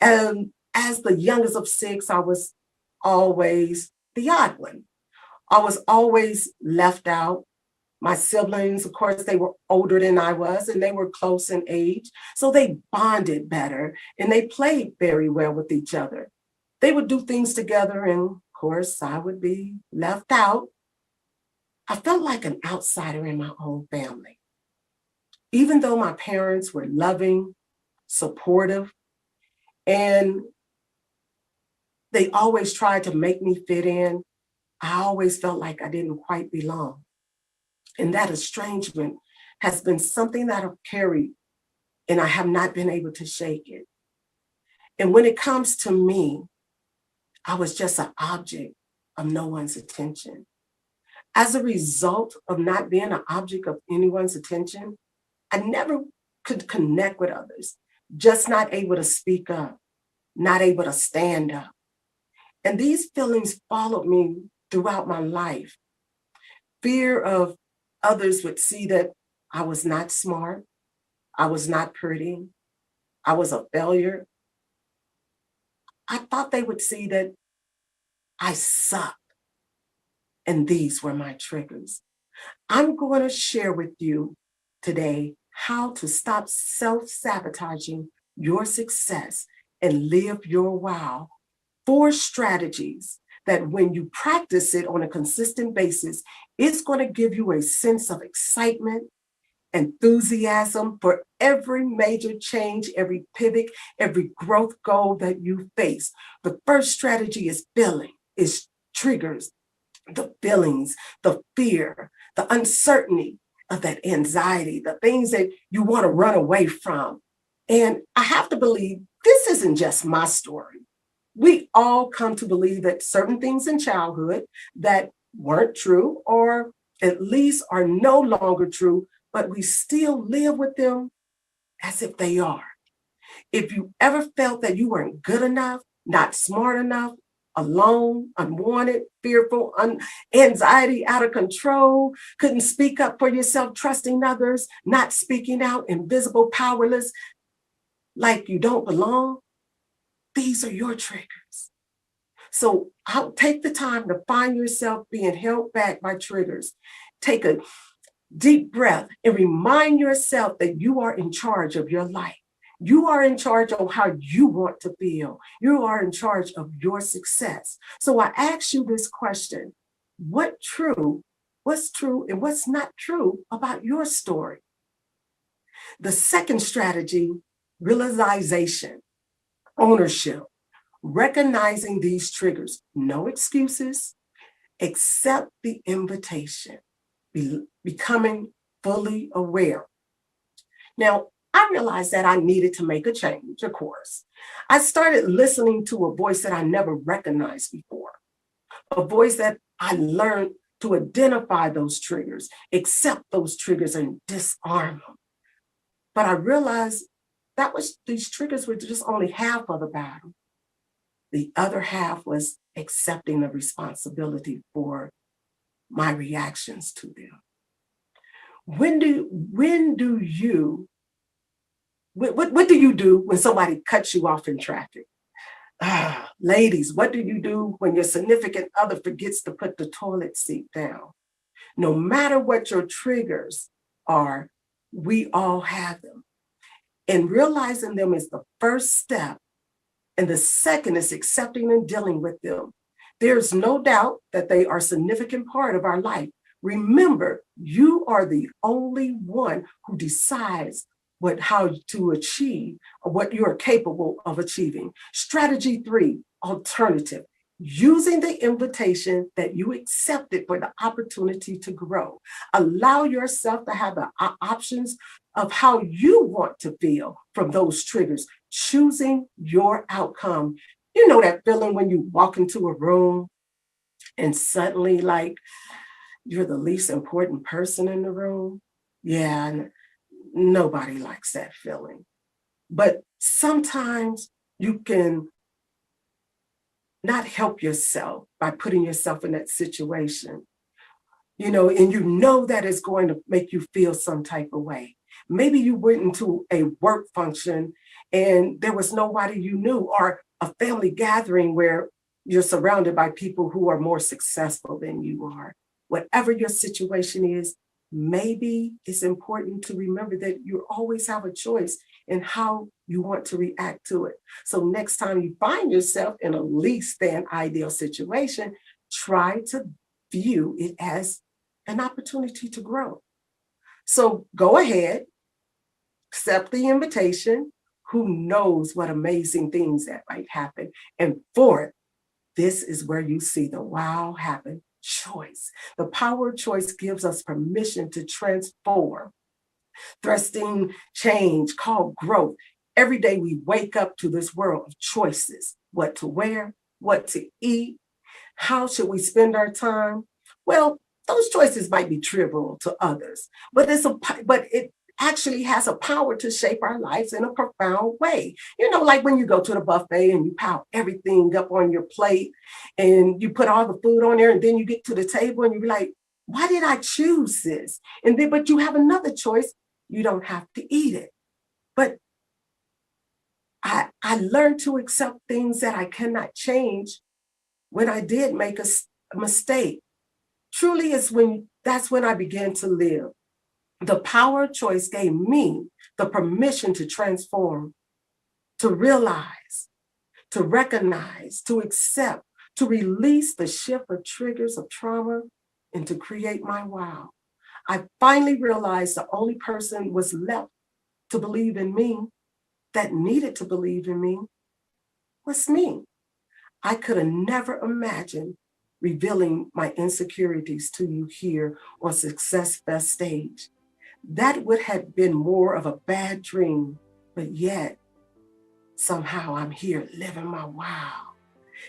And as the youngest of six, I was always the odd one. I was always left out. My siblings, of course, they were older than I was and they were close in age. So they bonded better and they played very well with each other. They would do things together and of course I would be left out. I felt like an outsider in my own family. Even though my parents were loving, supportive, and they always tried to make me fit in, I always felt like I didn't quite belong. And that estrangement has been something that I've carried and I have not been able to shake it. And when it comes to me, I was just an object of no one's attention. As a result of not being an object of anyone's attention, I never could connect with others, just not able to speak up, not able to stand up. And these feelings followed me throughout my life. Fear of others would see that I was not smart, I was not pretty, I was a failure. I thought they would see that I sucked, and these were my triggers. I'm going to share with you today how to stop self-sabotaging your success and live your wow. 4 strategies that when you practice it on a consistent basis, it's going to give you a sense of excitement, enthusiasm for every major change, every pivot, every growth goal that you face. The first strategy is feeling, is triggers, the feelings, the fear, the uncertainty of that anxiety, the things that you want to run away from. And I have to believe this isn't just my story. We all come to believe that certain things in childhood that weren't true or at least are no longer true, but we still live with them as if they are. If you ever felt that you weren't good enough, not smart enough, alone, unwanted, fearful, anxiety out of control, couldn't speak up for yourself, trusting others, not speaking out, invisible, powerless, like you don't belong, these are your triggers. So I'll take the time to find yourself being held back by triggers. Take a deep breath and remind yourself that you are in charge of your life. You are in charge of how you want to feel. You are in charge of your success. So I ask you this question: what's true and what's not true about your story? The second strategy, realization, ownership, recognizing these triggers, no excuses, accept the invitation, becoming fully aware. Now, I realized that I needed to make a change, of course. I started listening to a voice that I never recognized before, a voice that I learned to identify those triggers, accept those triggers, and disarm them. But I realized these triggers were just only half of the battle. The other half was accepting the responsibility for my reactions to them. What do you do when somebody cuts you off in traffic? Ladies, what do you do when your significant other forgets to put the toilet seat down? No matter what your triggers are, we all have them. And realizing them is the first step. And the second is accepting and dealing with them. There's no doubt that they are a significant part of our life. Remember, you are the only one who decides how to achieve or what you are capable of achieving. Strategy 3, alternative. Using the invitation that you accepted for the opportunity to grow. Allow yourself to have the options of how you want to feel from those triggers, choosing your outcome. You know that feeling when you walk into a room and suddenly like you're the least important person in the room? Yeah, nobody likes that feeling. But sometimes you can not help yourself by putting yourself in that situation, and you know that it's going to make you feel some type of way. Maybe you went into a work function and there was nobody you knew, or a family gathering where you're surrounded by people who are more successful than you are. Whatever your situation is, maybe it's important to remember that you always have a choice in how you want to react to it. So next time you find yourself in a less than ideal situation, try to view it as an opportunity to grow. So go ahead, accept the invitation. Who knows what amazing things that might happen? And fourth, this is where you see the wow happen. Choice. The power of choice gives us permission to transform, thrusting change called growth. Every day we wake up to this world of choices: what to wear, what to eat, how should we spend our time? Well, those choices might be trivial to others, but it actually has a power to shape our lives in a profound way. Like when you go to the buffet and you pile everything up on your plate and you put all the food on there, and then you get to the table and you're like, why did I choose this? But you have another choice. You don't have to eat it. But I learned to accept things that I cannot change when I did make a mistake. Truly, that's when I began to live. The power of choice gave me the permission to transform, to realize, to recognize, to accept, to release the shift of triggers of trauma, and to create my wow. I finally realized the only person was left to believe in me, that needed to believe in me, was me. I could have never imagined revealing my insecurities to you here on SuccessFest stage. That would have been more of a bad dream, but yet somehow I'm here living my wow.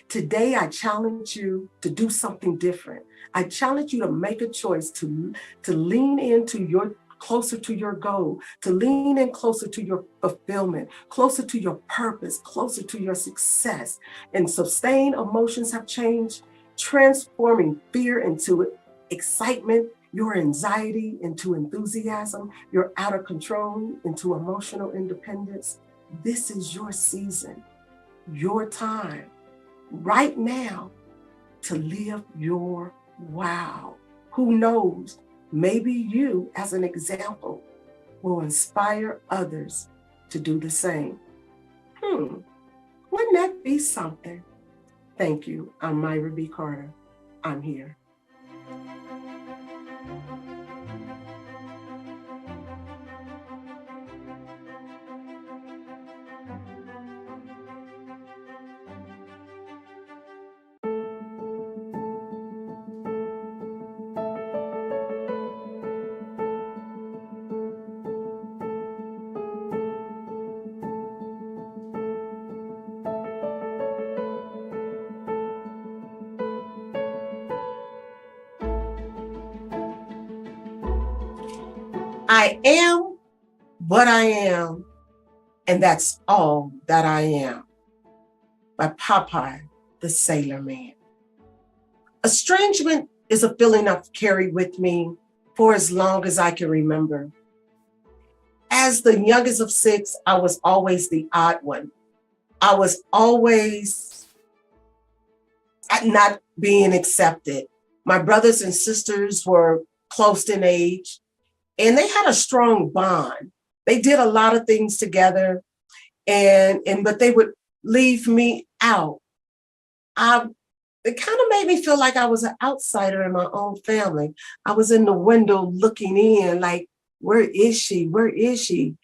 Today, I challenge you to do something different. I challenge you to make a choice to lean into closer to your goal, to lean in closer to your fulfillment, closer to your purpose, closer to your success. And sustained emotions have changed, transforming fear into excitement, your anxiety into enthusiasm, your out of control into emotional independence. This is your season, your time, right now, to live your wow. Who knows? Maybe you, as an example, will inspire others to do the same. Wouldn't that be something? Thank you. I'm Myra B. Carter. I'm here. I am what I am, and that's all that I am. By Popeye, the Sailor Man. Estrangement is a feeling I've carried with me for as long as I can remember. As the youngest of six, I was always the odd one. I was always not being accepted. My brothers and sisters were close in age, and they had a strong bond. They did a lot of things together, but they would leave me out. It kind of made me feel like I was an outsider in my own family. I was in the window looking in, like, where is she? Where is she?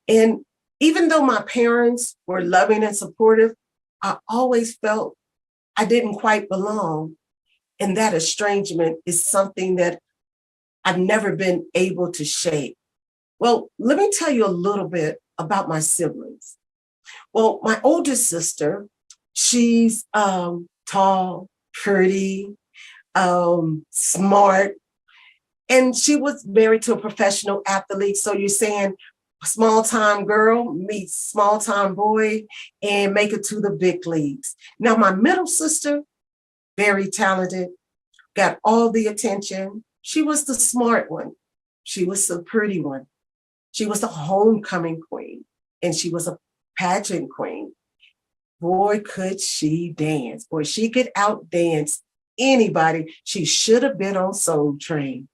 And even though my parents were loving and supportive, I always felt I didn't quite belong. And that estrangement is something that I've never been able to shake. Well, let me tell you a little bit about my siblings. Well, my oldest sister, she's tall, pretty, smart, and she was married to a professional athlete. So you're saying small-time girl meets small-time boy and make it to the big leagues. Now, my middle sister, very talented, got all the attention. She was the smart one. She was the pretty one. She was the homecoming queen, and she was a pageant queen. Boy, could she dance. Boy, she could outdance anybody. She should have been on Soul Train.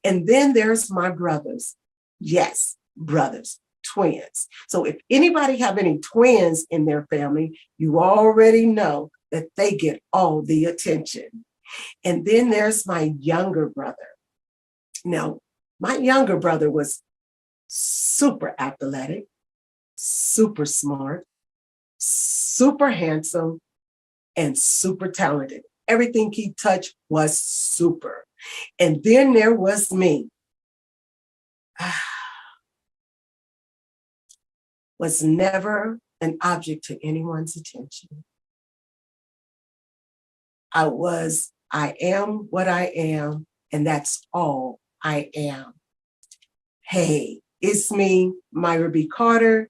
And then there's my brothers. Yes, brothers, twins. So if anybody have any twins in their family, you already know that they get all the attention. And then there's my younger brother. Now, my younger brother was super athletic, super smart, super handsome, and super talented. Everything he touched was super. And then there was me. Was never an object to anyone's attention. I am what I am, and that's all I am. Hey, it's me, Myra B. Carter.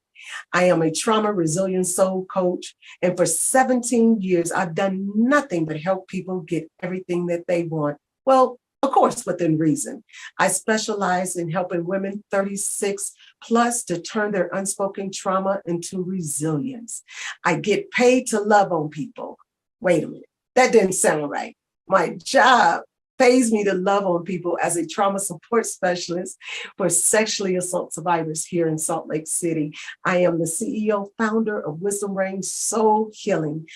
I am a trauma resilient soul coach, and for 17 years, I've done nothing but help people get everything that they want. Well, of course, within reason. I specialize in helping women 36 plus to turn their unspoken trauma into resilience. I get paid to love on people. Wait a minute, that didn't sound right. My job pays me to love on people as a trauma support specialist for sexually assault survivors here in Salt Lake City. I am the CEO, founder of Wisdom Rain Soul Healing.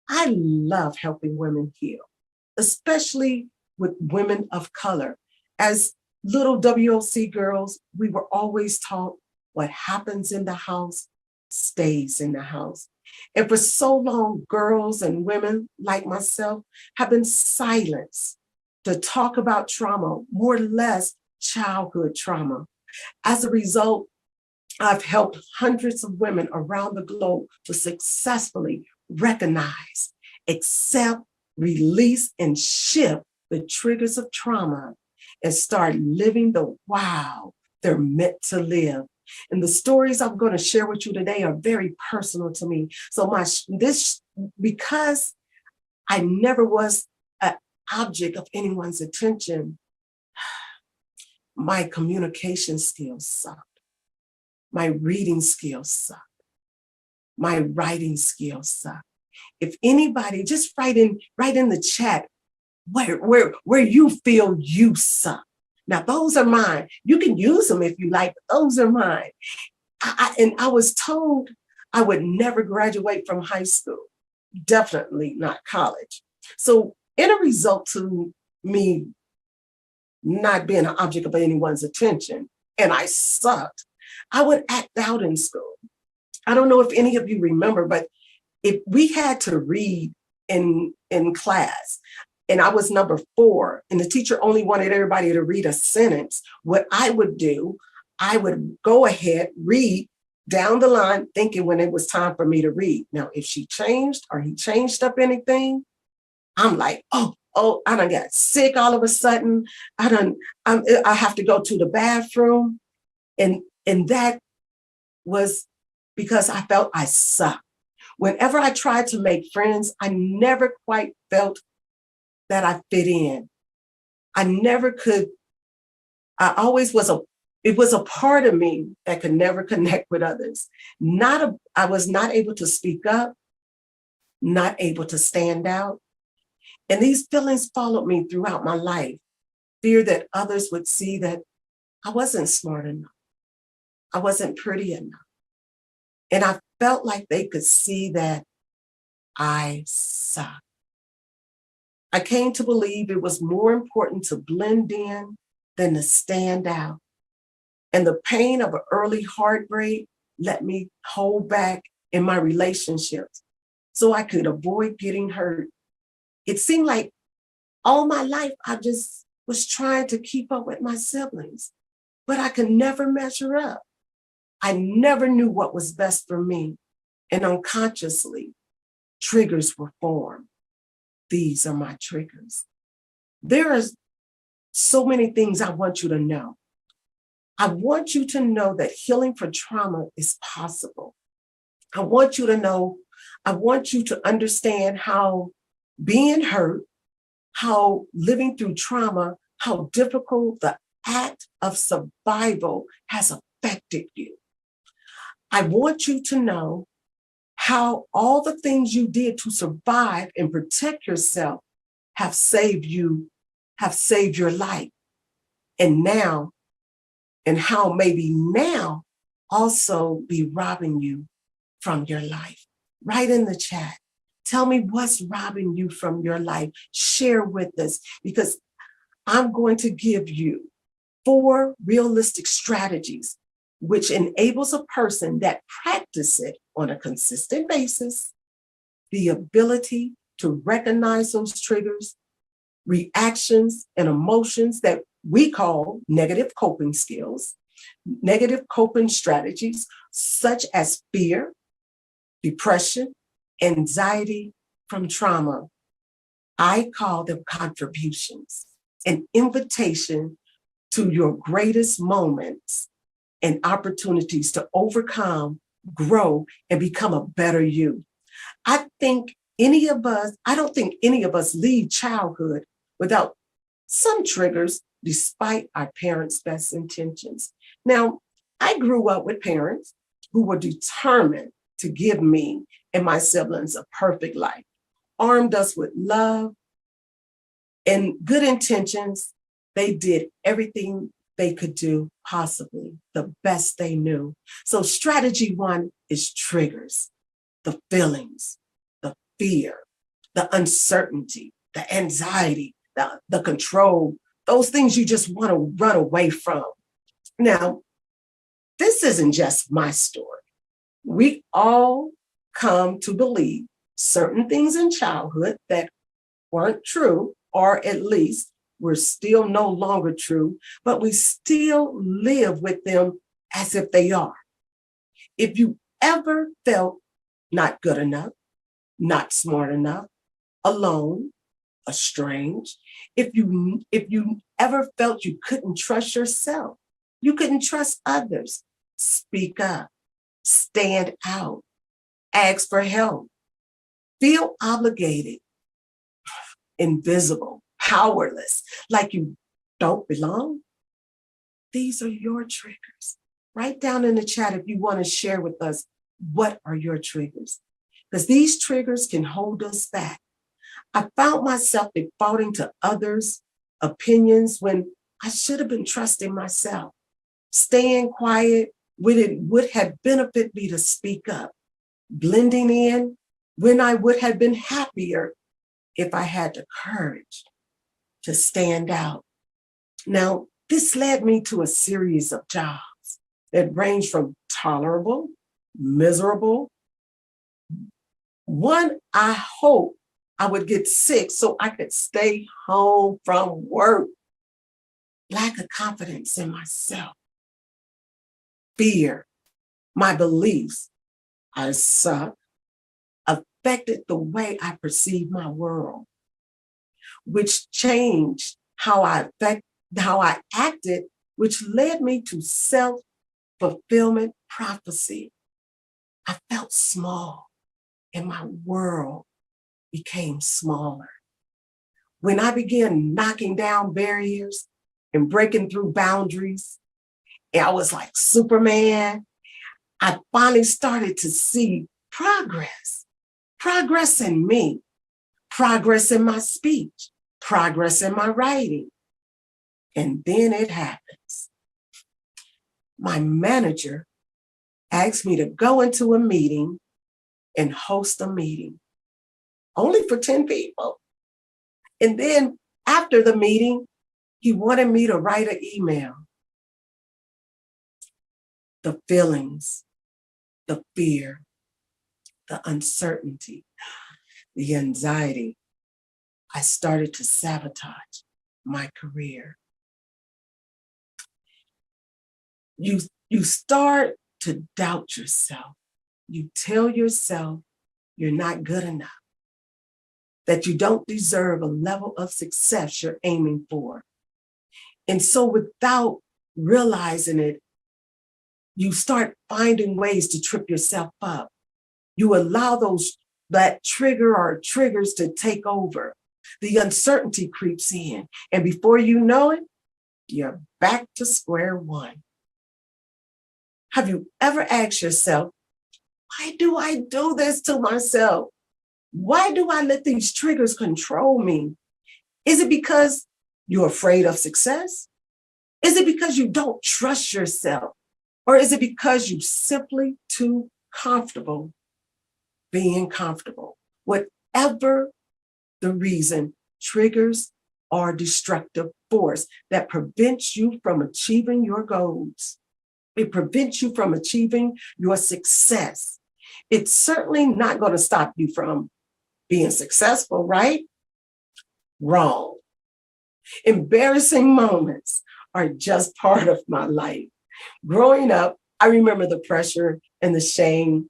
I love helping women heal, especially with women of color. As little WOC girls, we were always taught what happens in the house stays in the house. And for so long, girls and women like myself have been silenced to talk about trauma, more or less childhood trauma. As a result, I've helped hundreds of women around the globe to successfully recognize accept, release, and shift the triggers of trauma and start living the wow they're meant to live. And the stories I'm going to share with you today are very personal to me. So because I never was an object of anyone's attention, my communication skills sucked. My reading skills sucked. My writing skills sucked. If anybody, just write in the chat where you feel you suck. Now, those are mine. You can use them if you like, but those are mine. And I was told I would never graduate from high school, definitely not college. So in a result to me not being an object of anyone's attention, and I sucked, I would act out in school. I don't know if any of you remember, but if we had to read in class, and I was number 4, and the teacher only wanted everybody to read a sentence, what I would do, I would go ahead, read down the line, thinking when it was time for me to read. Now, if she changed or he changed up anything, I'm like, oh, I done got sick all of a sudden. I have to go to the bathroom. And that was because I felt I sucked. Whenever I tried to make friends, I never quite felt that I fit in. I never could. It was a part of me that could never connect with others. I was not able to speak up, not able to stand out. And these feelings followed me throughout my life. Fear that others would see that I wasn't smart enough. I wasn't pretty enough. And I felt like they could see that I sucked. I came to believe it was more important to blend in than to stand out. And the pain of an early heartbreak let me hold back in my relationships so I could avoid getting hurt. It seemed like all my life I just was trying to keep up with my siblings, but I could never measure up. I never knew what was best for me, and unconsciously, triggers were formed. These are my triggers. There are so many things I want you to know. I want you to know that healing from trauma is possible. I want you to understand how being hurt, how living through trauma, how difficult the act of survival has affected you. I want you to know how all the things you did to survive and protect yourself have saved your life. And how maybe now also be robbing you from your life. Write in the chat. Tell me what's robbing you from your life. Share with us, because I'm going to give you 4 realistic strategies which enables a person that practice it on a consistent basis the ability to recognize those triggers, reactions, and emotions that we call negative coping skills, negative coping strategies, such as fear, depression, anxiety from trauma. I call them contributions, an invitation to your greatest moments and opportunities to overcome, grow, and become a better you. I don't think any of us leave childhood without some triggers, despite our parents' best intentions. Now, I grew up with parents who were determined to give me and my siblings a perfect life, armed us with love and good intentions. They did everything they could do possibly, the best they knew. So strategy 1 is triggers, the feelings, the fear, the uncertainty, the anxiety, the control, those things you just want to run away from. Now, this isn't just my story. We all come to believe certain things in childhood that weren't true, or at least were still no longer true, but we still live with them as if they are. If you ever felt not good enough, not smart enough, alone, estranged, if you ever felt you couldn't trust yourself, you couldn't trust others, speak up, stand out, ask for help, feel obligated, invisible, powerless, like you don't belong. These are your triggers. Write down in the chat if you want to share with us, what are your triggers? Because these triggers can hold us back. I found myself defaulting to others' opinions when I should have been trusting myself. Staying quiet when it would have benefited me to speak up. Blending in when I would have been happier if I had the courage to stand out. Now, this led me to a series of jobs that range from tolerable, miserable. One, I hope I would get sick so I could stay home from work. Lack of confidence in myself. Fear, my beliefs, I suck, affected the way I perceive my world, which changed how I acted, which led me to self-fulfillment prophecy. I felt small and my world became smaller. When I began knocking down barriers and breaking through boundaries, and I was like Superman, I finally started to see progress in me, progress in my speech, progress in my writing. And then it happens. My manager asked me to go into a meeting and host a meeting, only for 10 people. And then after the meeting, he wanted me to write an email. The feelings, the fear, the uncertainty, the anxiety, I started to sabotage my career. You start to doubt yourself. You tell yourself you're not good enough, that you don't deserve a level of success you're aiming for. And so without realizing it, you start finding ways to trip yourself up. You allow that trigger or triggers to take over. The uncertainty creeps in. And before you know it, you're back to square one. Have you ever asked yourself, why do I do this to myself? Why do I let these triggers control me? Is it because you're afraid of success? Is it because you don't trust yourself? Or is it because you're simply too comfortable being comfortable? Whatever the reason, triggers are a destructive force that prevents you from achieving your goals. It prevents you from achieving your success. It's certainly not going to stop you from being successful, right? Wrong. Embarrassing moments are just part of my life. Growing up, I remember the pressure and the shame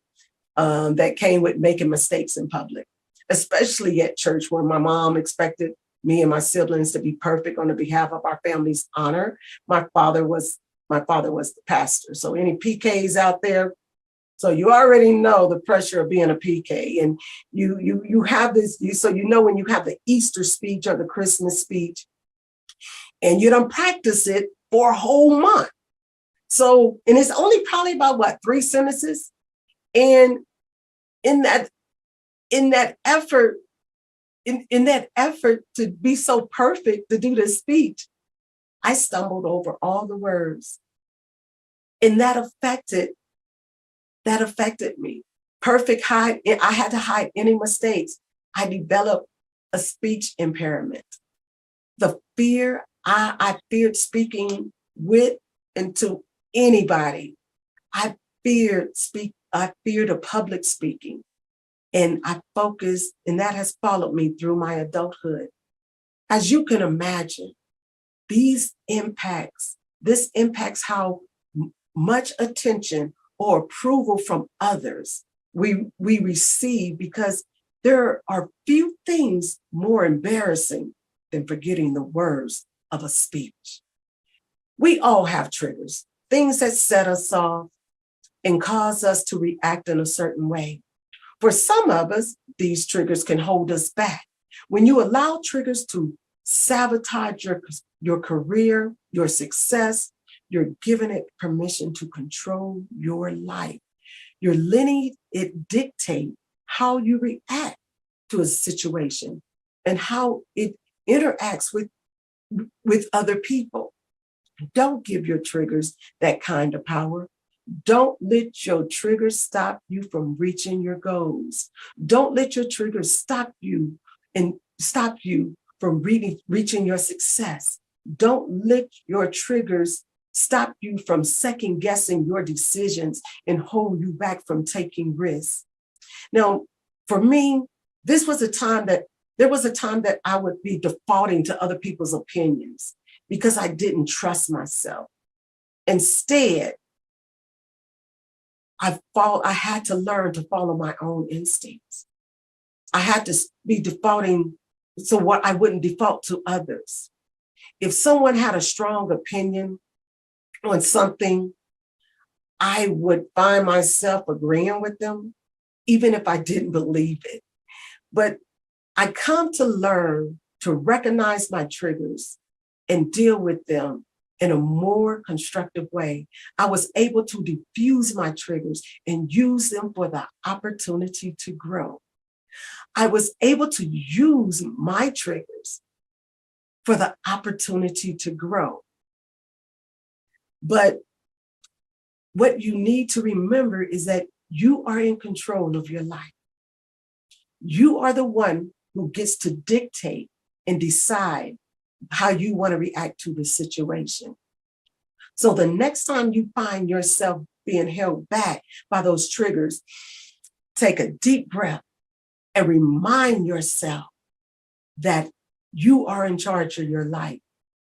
that came with making mistakes in public, especially at church, where my mom expected me and my siblings to be perfect on the behalf of our family's honor. My father was the pastor. So any PKs out there, so you already know the pressure of being a PK, and you have this. So you know when you have the Easter speech or the Christmas speech, and you don't practice it for a whole month. So, and it's only probably about 3 sentences, and in that effort to be so perfect to do this speech, I stumbled over all the words, and that affected me. I had to hide any mistakes. I developed a speech impairment. The fear, I feared speaking with and to anybody. I feared a public speaking. And I focused, and that has followed me through my adulthood. As you can imagine, this impacts how much attention or approval from others we receive, because There are few things more embarrassing than forgetting the words of a speech. We all have triggers, things that set us off and cause us to react in a certain way. For some of us, these triggers can hold us back. When you allow triggers to sabotage your career, your success, you're giving it permission to control your life. You're letting it dictate how you react to a situation and how it interacts with other people. Don't give your triggers that kind of power. Don't let your triggers stop you from reaching your goals. Don't let your triggers stop you from reaching your success. Don't let your triggers stop you from second guessing your decisions and hold you back from taking risks. Now, for me, there was a time that I would be defaulting to other people's opinions because I didn't trust myself. Instead, I had to learn to follow my own instincts. I had to be defaulting so what I wouldn't default to others. If someone had a strong opinion on something, I would find myself agreeing with them, even if I didn't believe it. But I come to learn to recognize my triggers and deal with them in a more constructive way. I was able to diffuse my triggers and use them for the opportunity to grow. I was able to use my triggers for the opportunity to grow. But what you need to remember is that you are in control of your life. You are the one who gets to dictate and decide how you want to react to the situation. So the next time you find yourself being held back by those triggers, take a deep breath and remind yourself that you are in charge of your life.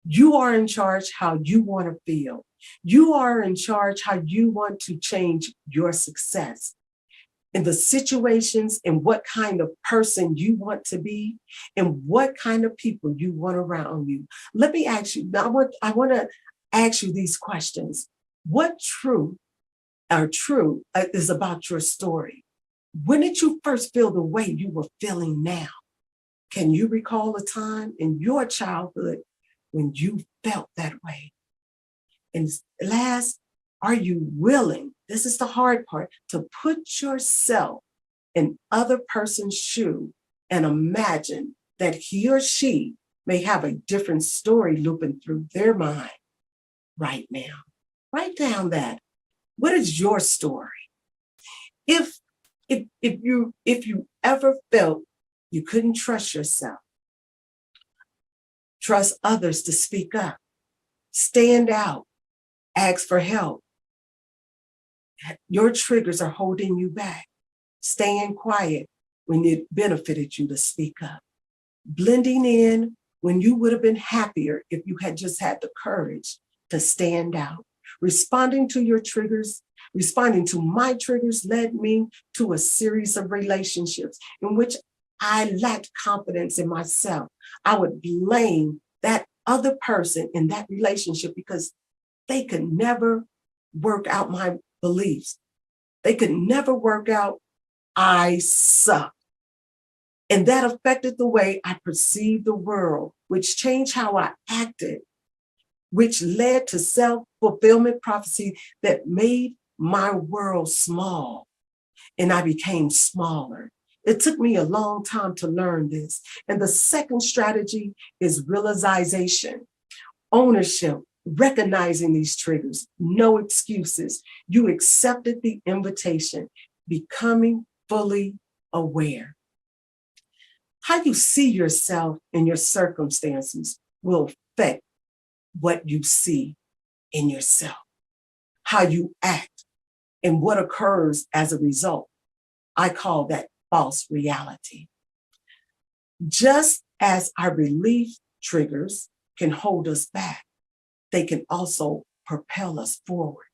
You are in charge how you want to feel. You are in charge how you want to change your success. In the situations and what kind of person you want to be and what kind of people you want around you. Let me ask you, I want to ask you these questions. What true is about your story? When did you first feel the way you were feeling now? Can you recall a time in your childhood when you felt that way? And last, are you willing, this is the hard part, to put yourself in other person's shoe and imagine that he or she may have a different story looping through their mind right now? Write down that. What is your story? If you ever felt you couldn't trust yourself, trust others to speak up, stand out, ask for help. Your triggers are holding you back. Staying quiet when it benefited you to speak up. Blending in when you would have been happier if you had just had the courage to stand out. Responding to my triggers led me to a series of relationships in which I lacked confidence in myself. I would blame that other person in that relationship because they could never work out my beliefs. They could never work out I suck. And that affected the way I perceived the world, which changed how I acted, which led to self-fulfillment prophecy that made my world small, and I became smaller. It took me a long time to learn this. And the second strategy is realization, ownership, recognizing these triggers, no excuses. You accepted the invitation, becoming fully aware. How you see yourself and your circumstances will affect what you see in yourself, how you act, and what occurs as a result. I call that false reality. Just as our belief triggers can hold us back, they can also propel us forward.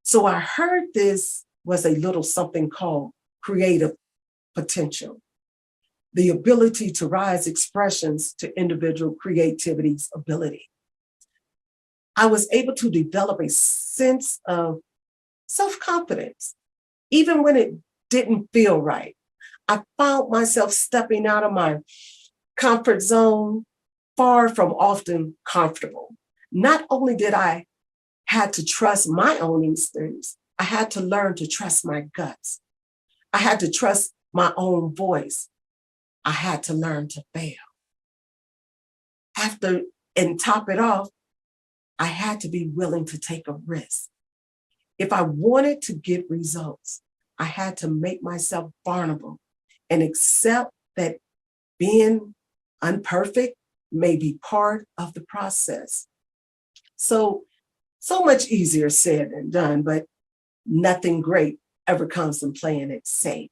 So I heard this was a little something called creative potential. the ability to rise expressions to individual creativity's ability. I was able to develop a sense of self-confidence, even when it didn't feel right. I found myself stepping out of my comfort zone, far from often comfortable. Not only did I had to trust my own instincts, I had to learn to trust my guts. I had to trust my own voice. I had to learn to fail. And top it off, I had to be willing to take a risk. If I wanted to get results, I had to make myself vulnerable and accept that being imperfect may be part of the process. So much easier said than done, but nothing great ever comes from playing it safe.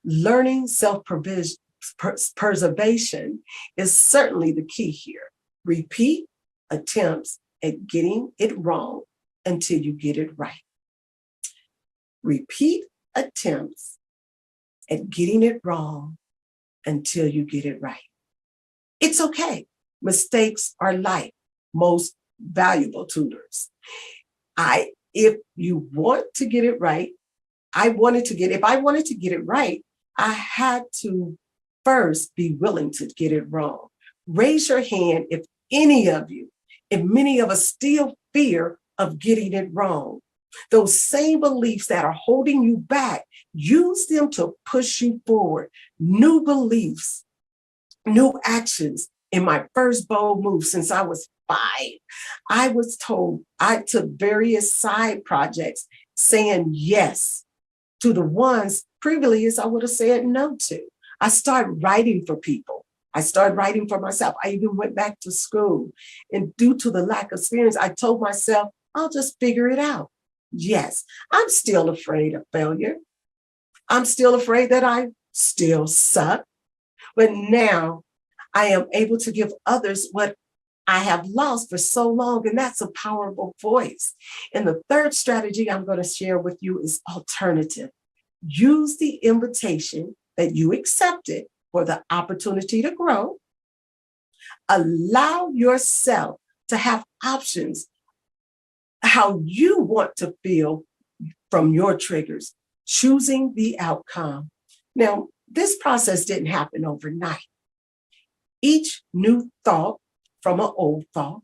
Learning self-preservation is certainly the key here. Repeat attempts at getting it wrong until you get it right. Repeat attempts at getting it wrong until you get it right. It's okay. Mistakes are life, most valuable tutors. If you want to get it right, if I wanted to get it right, I had to first be willing to get it wrong. Raise your hand if many of us still fear of getting it wrong. Those same beliefs that are holding you back, use them to push you forward. New beliefs, new actions. In my first bold move since I was 5, I was told I took various side projects saying yes to the ones previously I would have said no to. I started writing for people. I started writing for myself. I even went back to school. And due to the lack of experience, I told myself, I'll just figure it out. Yes, I'm still afraid of failure. I'm still afraid that I still suck. But now I am able to give others what I have lost for so long, and that's a powerful voice. And the third strategy I'm going to share with you is alternative. Use the invitation that you accepted for the opportunity to grow. Allow yourself to have options, how you want to feel from your triggers, choosing the outcome. Now, this process didn't happen overnight. Each new thought from an old thought,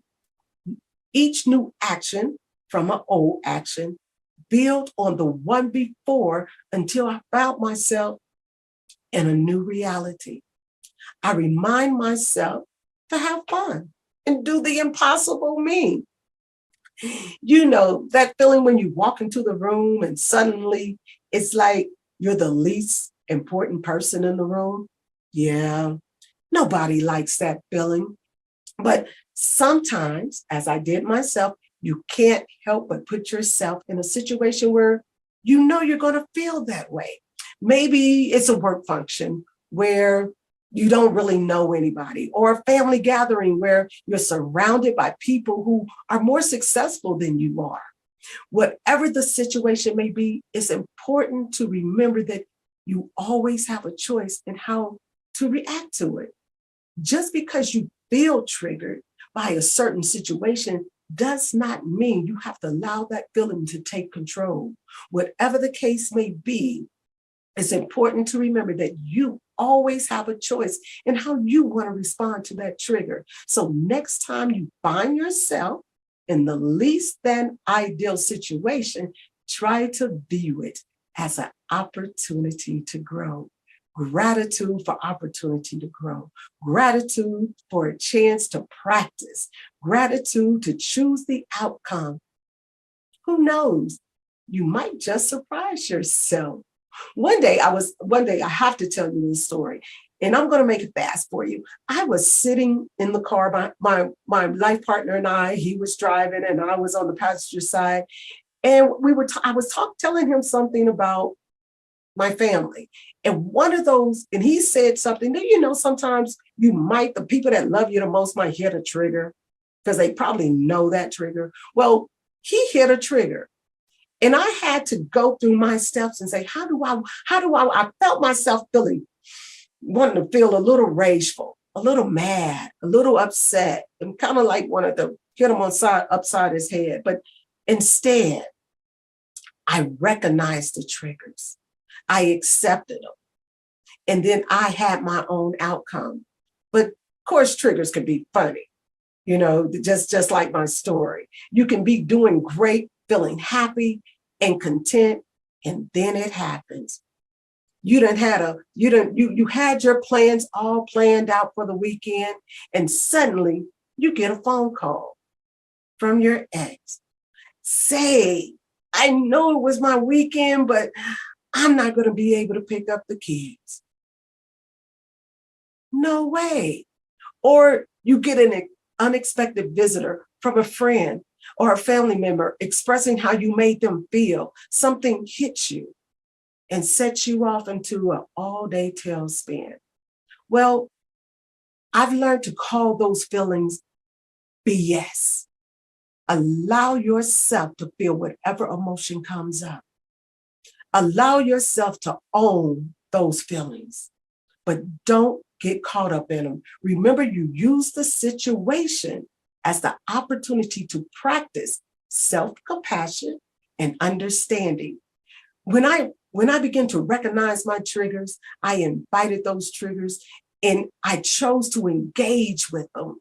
each new action from an old action, build on the one before until I found myself in a new reality. I remind myself to have fun and do the impossible me. You know, that feeling when you walk into the room and suddenly it's like you're the least important person in the room. Yeah, nobody likes that feeling. But sometimes, as I did myself, you can't help but put yourself in a situation where you know you're going to feel that way. Maybe it's a work function where you don't really know anybody, or a family gathering where you're surrounded by people who are more successful than you are. Whatever the situation may be, it's important to remember that you always have a choice in how to react to it. Just because you feel triggered by a certain situation does not mean you have to allow that feeling to take control. Whatever the case may be, it's important to remember that you always have a choice in how you want to respond to that trigger. So next time you find yourself in the least than ideal situation, try to view it as an opportunity to grow. Gratitude for opportunity to grow. Gratitude for a chance to practice. Gratitude to choose the outcome. Who knows? You might just surprise yourself. One day I have to tell you this story, and I'm going to make it fast for you. I was sitting in the car, my life partner and I, he was driving and I was on the passenger side, and I was telling him something about my family. And one of those, and he said something that, you know, sometimes the people that love you the most might hit a trigger because they probably know that trigger. Well, he hit a trigger. And I had to go through my steps and say, I felt myself feeling wanting to feel a little rageful, a little mad, a little upset, and kind of like wanted to hit him upside his head. But instead, I recognized the triggers. I accepted them. And then I had my own outcome. But of course, triggers can be funny, just like my story. You can be doing great, feeling happy and content, and then it happens. You had your plans all planned out for the weekend, and suddenly you get a phone call from your ex. Say, I know it was my weekend, but I'm not going to be able to pick up the kids. No way. Or you get an unexpected visitor from a friend or a family member expressing how you made them feel. Something hits you and sets you off into an all-day tailspin. Well, I've learned to call those feelings BS. Allow yourself to feel whatever emotion comes up. Allow yourself to own those feelings, but don't get caught up in them. Remember, you use the situation as the opportunity to practice self-compassion and understanding. When I began to recognize my triggers, I invited those triggers and I chose to engage with them.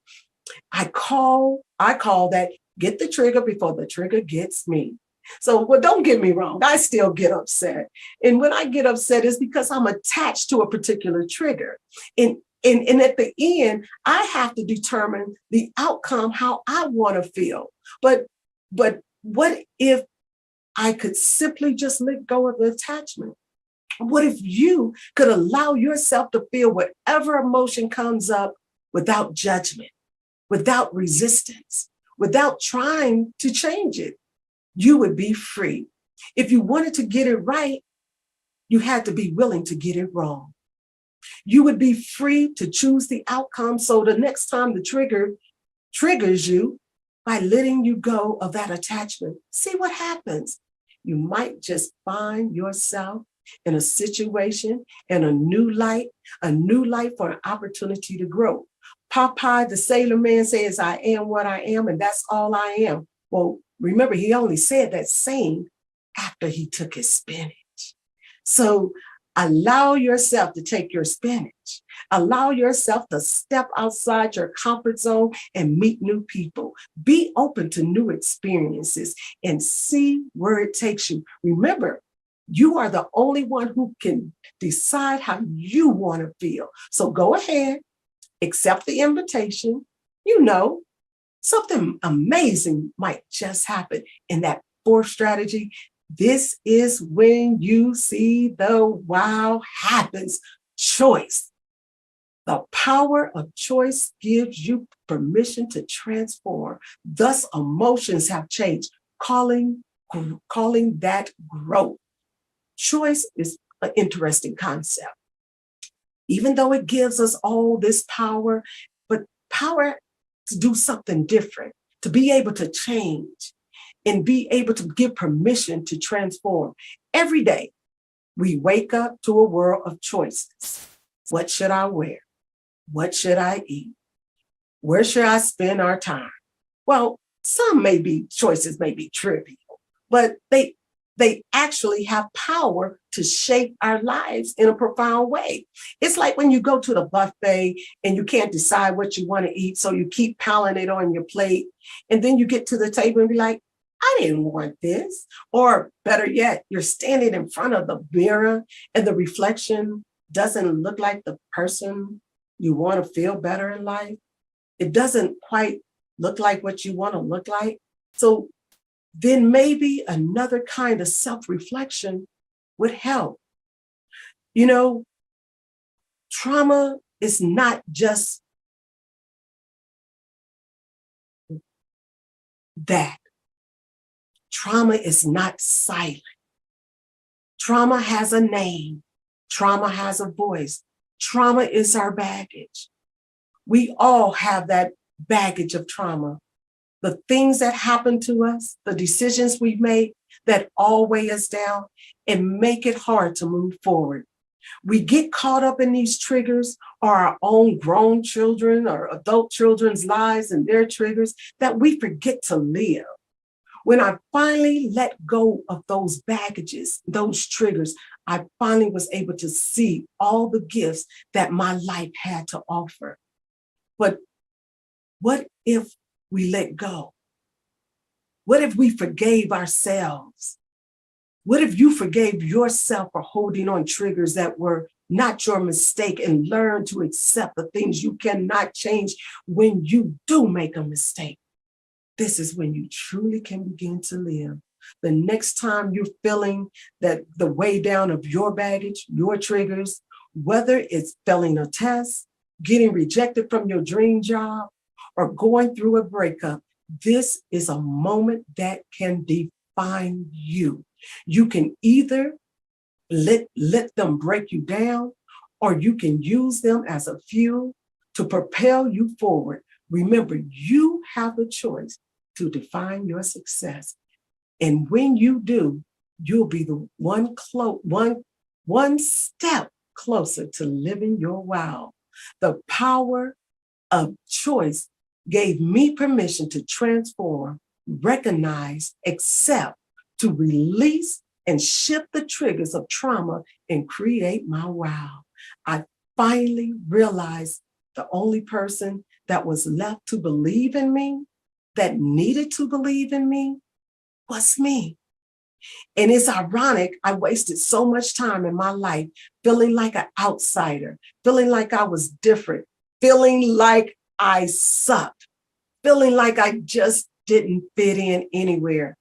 I call that get the trigger before the trigger gets me. So, well, don't get me wrong, I still get upset. And when I get upset, it's because I'm attached to a particular trigger. And at the end, I have to determine the outcome, how I want to feel. But what if I could simply just let go of the attachment? What if you could allow yourself to feel whatever emotion comes up without judgment, without resistance, without trying to change it? You would be free. If you wanted to get it right, you had to be willing to get it wrong. You would be free to choose the outcome. So the next time the trigger triggers you, by letting you go of that attachment, see what happens. You might just find yourself in a situation and a new light for an opportunity to grow. Popeye, the sailor man, says, I am what I am, and that's all I am. Well, remember, he only said that saying after he took his spinach. So allow yourself to take your spinach. Allow yourself to step outside your comfort zone and meet new people. Be open to new experiences and see where it takes you. Remember, you are the only one who can decide how you want to feel. So go ahead, accept the invitation. Something amazing might just happen. In that fourth strategy, this is when you see the wow happens. Choice. The power of choice gives you permission to transform. Thus, emotions have changed, calling that growth. Choice is an interesting concept. Even though it gives us all this power, but power to do something different, to be able to change and be able to give permission to transform. Every day, we wake up to a world of choices. What should I wear? What should I eat? Where should I spend our time? Well, some choices may be trivial, but they actually have power to shape our lives in a profound way. It's like when you go to the buffet and you can't decide what you want to eat, so you keep piling it on your plate. And then you get to the table and be like, I didn't want this. Or better yet, you're standing in front of the mirror and the reflection doesn't look like the person you want to feel better in life. It doesn't quite look like what you want to look like. So then maybe another kind of self-reflection would help. Trauma is not just that. Trauma is not silent. Trauma has a name. Trauma has a voice. Trauma is our baggage. We all have that baggage of trauma. The things that happen to us, the decisions we've made that all weigh us down and make it hard to move forward. We get caught up in these triggers, or our own grown children or adult children's lives and their triggers, that we forget to live. When I finally let go of those baggages, those triggers, I finally was able to see all the gifts that my life had to offer. But what if we let go? What if we forgave ourselves? What if you forgave yourself for holding on triggers that were not your mistake, and learned to accept the things you cannot change when you do make a mistake? This is when you truly can begin to live. The next time you're feeling that the way down of your baggage, your triggers, whether it's failing a test, getting rejected from your dream job, or going through a breakup, this is a moment that can define you. You can either let them break you down, or you can use them as a fuel to propel you forward. Remember, you have a choice to define your success. And when you do, you'll be the one step closer to living your wow. The power of choice gave me permission to transform, recognize, accept, to release and shift the triggers of trauma and create my wow. I finally realized the only person that was left to believe in me, that needed to believe in me, was me. And it's ironic, I wasted so much time in my life feeling like an outsider, feeling like I was different, feeling like I sucked, feeling like I just didn't fit in anywhere.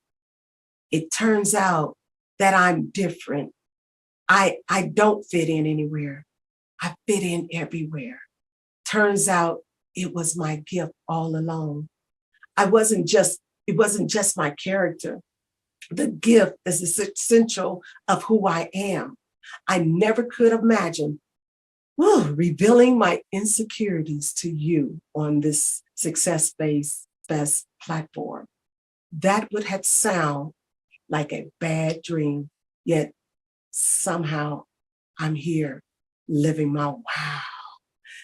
It turns out that I'm different. I don't fit in anywhere. I fit in everywhere. Turns out it was my gift all along. It wasn't just my character. The gift is essential of who I am. I never could imagine revealing my insecurities to you on this SuccessFest platform. That would have sound like a bad dream, yet somehow I'm here living my wow.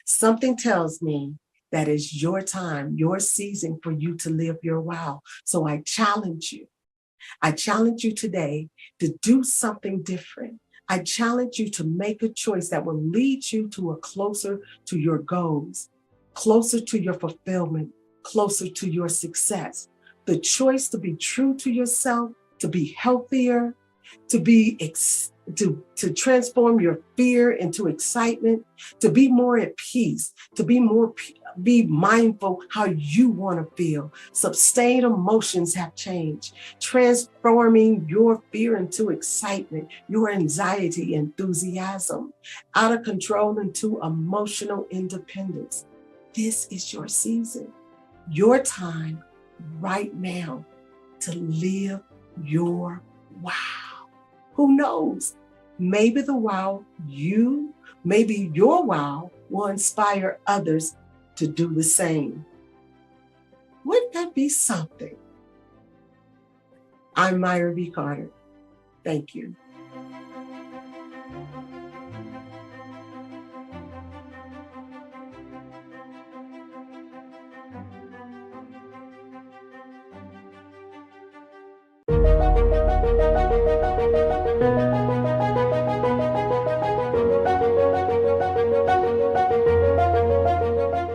Something tells me that it's your time, your season for you to live your wow. So I challenge you. I challenge you today to do something different. I challenge you to make a choice that will lead you to closer to your goals, closer to your fulfillment, closer to your success. The choice to be true to yourself, to be healthier, to transform your fear into excitement, to be more at peace, to be mindful how you want to feel. Sustained emotions have changed, transforming your fear into excitement, your anxiety, enthusiasm, out of control into emotional independence. This is your season, your time right now to live your wow. Who knows? Maybe maybe your wow will inspire others to do the same. Wouldn't that be something? I'm Myra B. Carter. Thank you.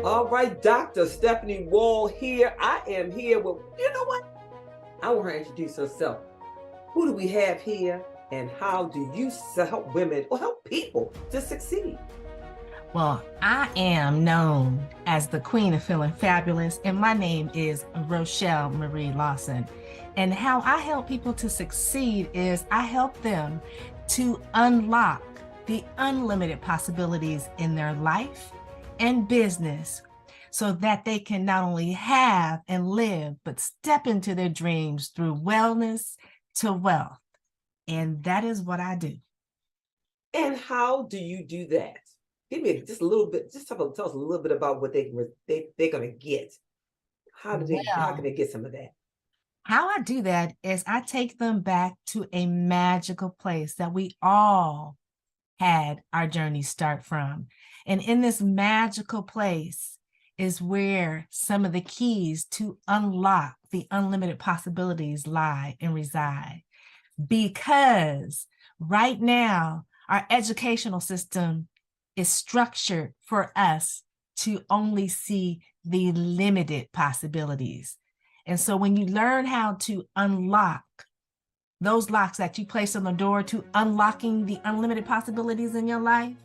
All right, Dr. Stephanie Wall here. I am here with, you know what? I want her to introduce herself. Who do we have here, and how do you help women or help people to succeed? Well, I am known as the Queen of Feeling Fabulous, and my name is Rochelle Marie Lawson. And how I help people to succeed is I help them to unlock the unlimited possibilities in their life and business, so that they can not only have and live, but step into their dreams through wellness to wealth. And that is what I do. And how do you do that? Give me just a little bit, tell us a little bit about what they're going to get. How can they get some of that? How I do that is I take them back to a magical place that we all had our journey start from. And in this magical place is where some of the keys to unlock the unlimited possibilities lie and reside. Because right now, our educational system is structured for us to only see the limited possibilities. And so when you learn how to unlock those locks that you place on the door to unlocking the unlimited possibilities in your life,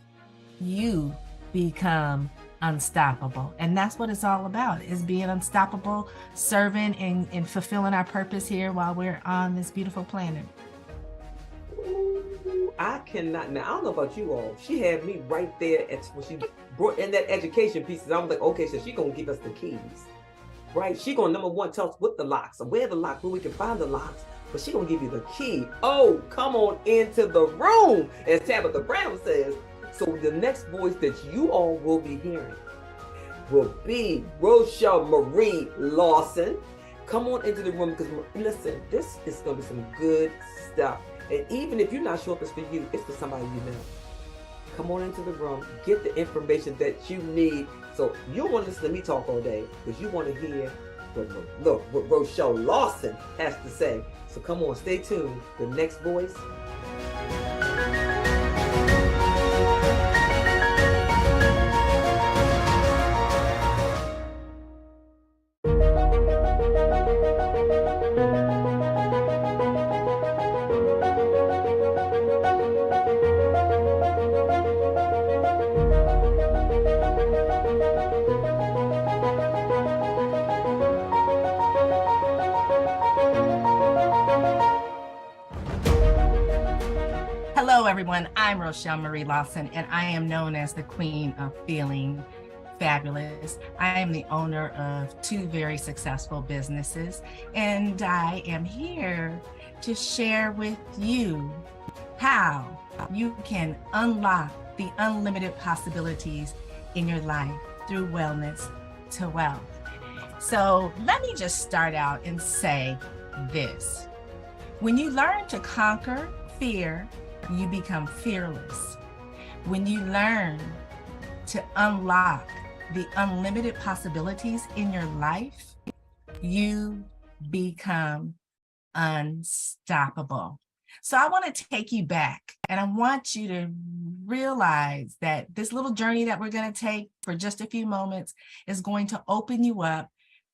you become unstoppable. And that's what it's all about, is being unstoppable, serving and fulfilling our purpose here while we're on this beautiful planet. I cannot. Now, I don't know about you all. She had me right there when she brought in that education piece. I was like, okay, so she's going to give us the keys, right? She's going to, number one, tell us what the locks are, where the locks, where we can find the locks, but she's going to give you the key. Oh, come on into the room, as Tabitha Brown says. So the next voice that you all will be hearing will be Rochelle Marie Lawson. Come on into the room, because listen, this is going to be some good stuff. And even if you're not sure if it's for you, it's for somebody you know. Come on into the room, get the information that you need. So you don't want to listen to me talk all day, because you want to hear what Rochelle Lawson has to say. So come on, stay tuned. The next voice. Hello, everyone. I'm Rochelle Marie Lawson, and I am known as the Queen of Feeling Fabulous. I am the owner of 2 very successful businesses, and I am here to share with you how you can unlock the unlimited possibilities in your life through wellness to wealth. So let me just start out and say this. When you learn to conquer fear, you become fearless. When you learn to unlock the unlimited possibilities in your life, you become unstoppable. So I want to take you back, and I want you to realize that this little journey that we're going to take for just a few moments is going to open you up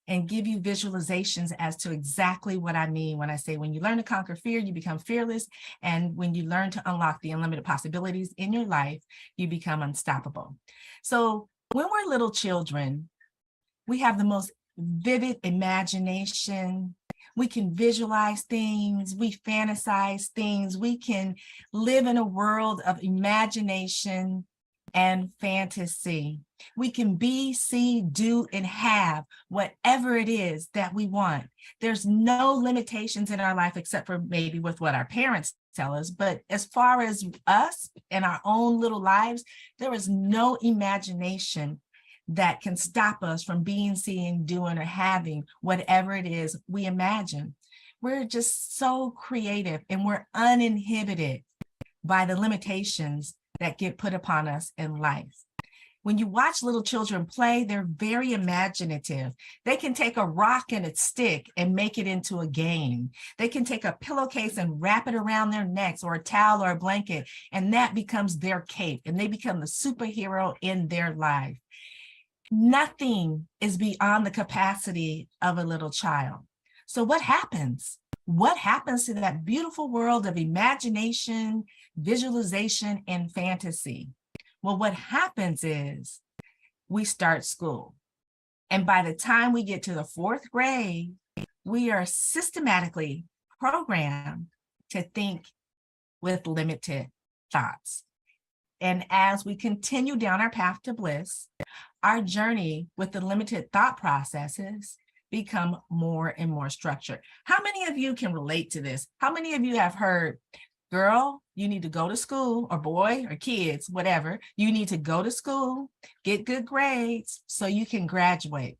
and give you visualizations as to exactly what I mean when I say, when you learn to conquer fear, you become fearless. And when you learn to unlock the unlimited possibilities in your life, you become unstoppable. So when we're little children, we have the most vivid imagination. We can visualize things, we fantasize things, we can live in a world of imagination and fantasy. We can be, see, do, and have whatever it is that we want. There's no limitations in our life except for maybe with what our parents tell us. But as far as us and our own little lives, there is no imagination that can stop us from being, seeing, doing, or having whatever it is we imagine. We're just so creative, and we're uninhibited by the limitations that get put upon us in life. When you watch little children play, they're very imaginative. They can take a rock and a stick and make it into a game. They can take a pillowcase and wrap it around their necks, or a towel or a blanket, and that becomes their cape, and they become the superhero in their life. Nothing is beyond the capacity of a little child. So what happens? What happens to that beautiful world of imagination, visualization, and fantasy? Well, what happens is we start school. And by the time we get to the 4th grade, we are systematically programmed to think with limited thoughts. And as we continue down our path to bliss, our journey with the limited thought processes become more and more structured. How many of you can relate to this? How many of you have heard, girl, you need to go to school, or boy, or kids, whatever, you need to go to school, get good grades so you can graduate.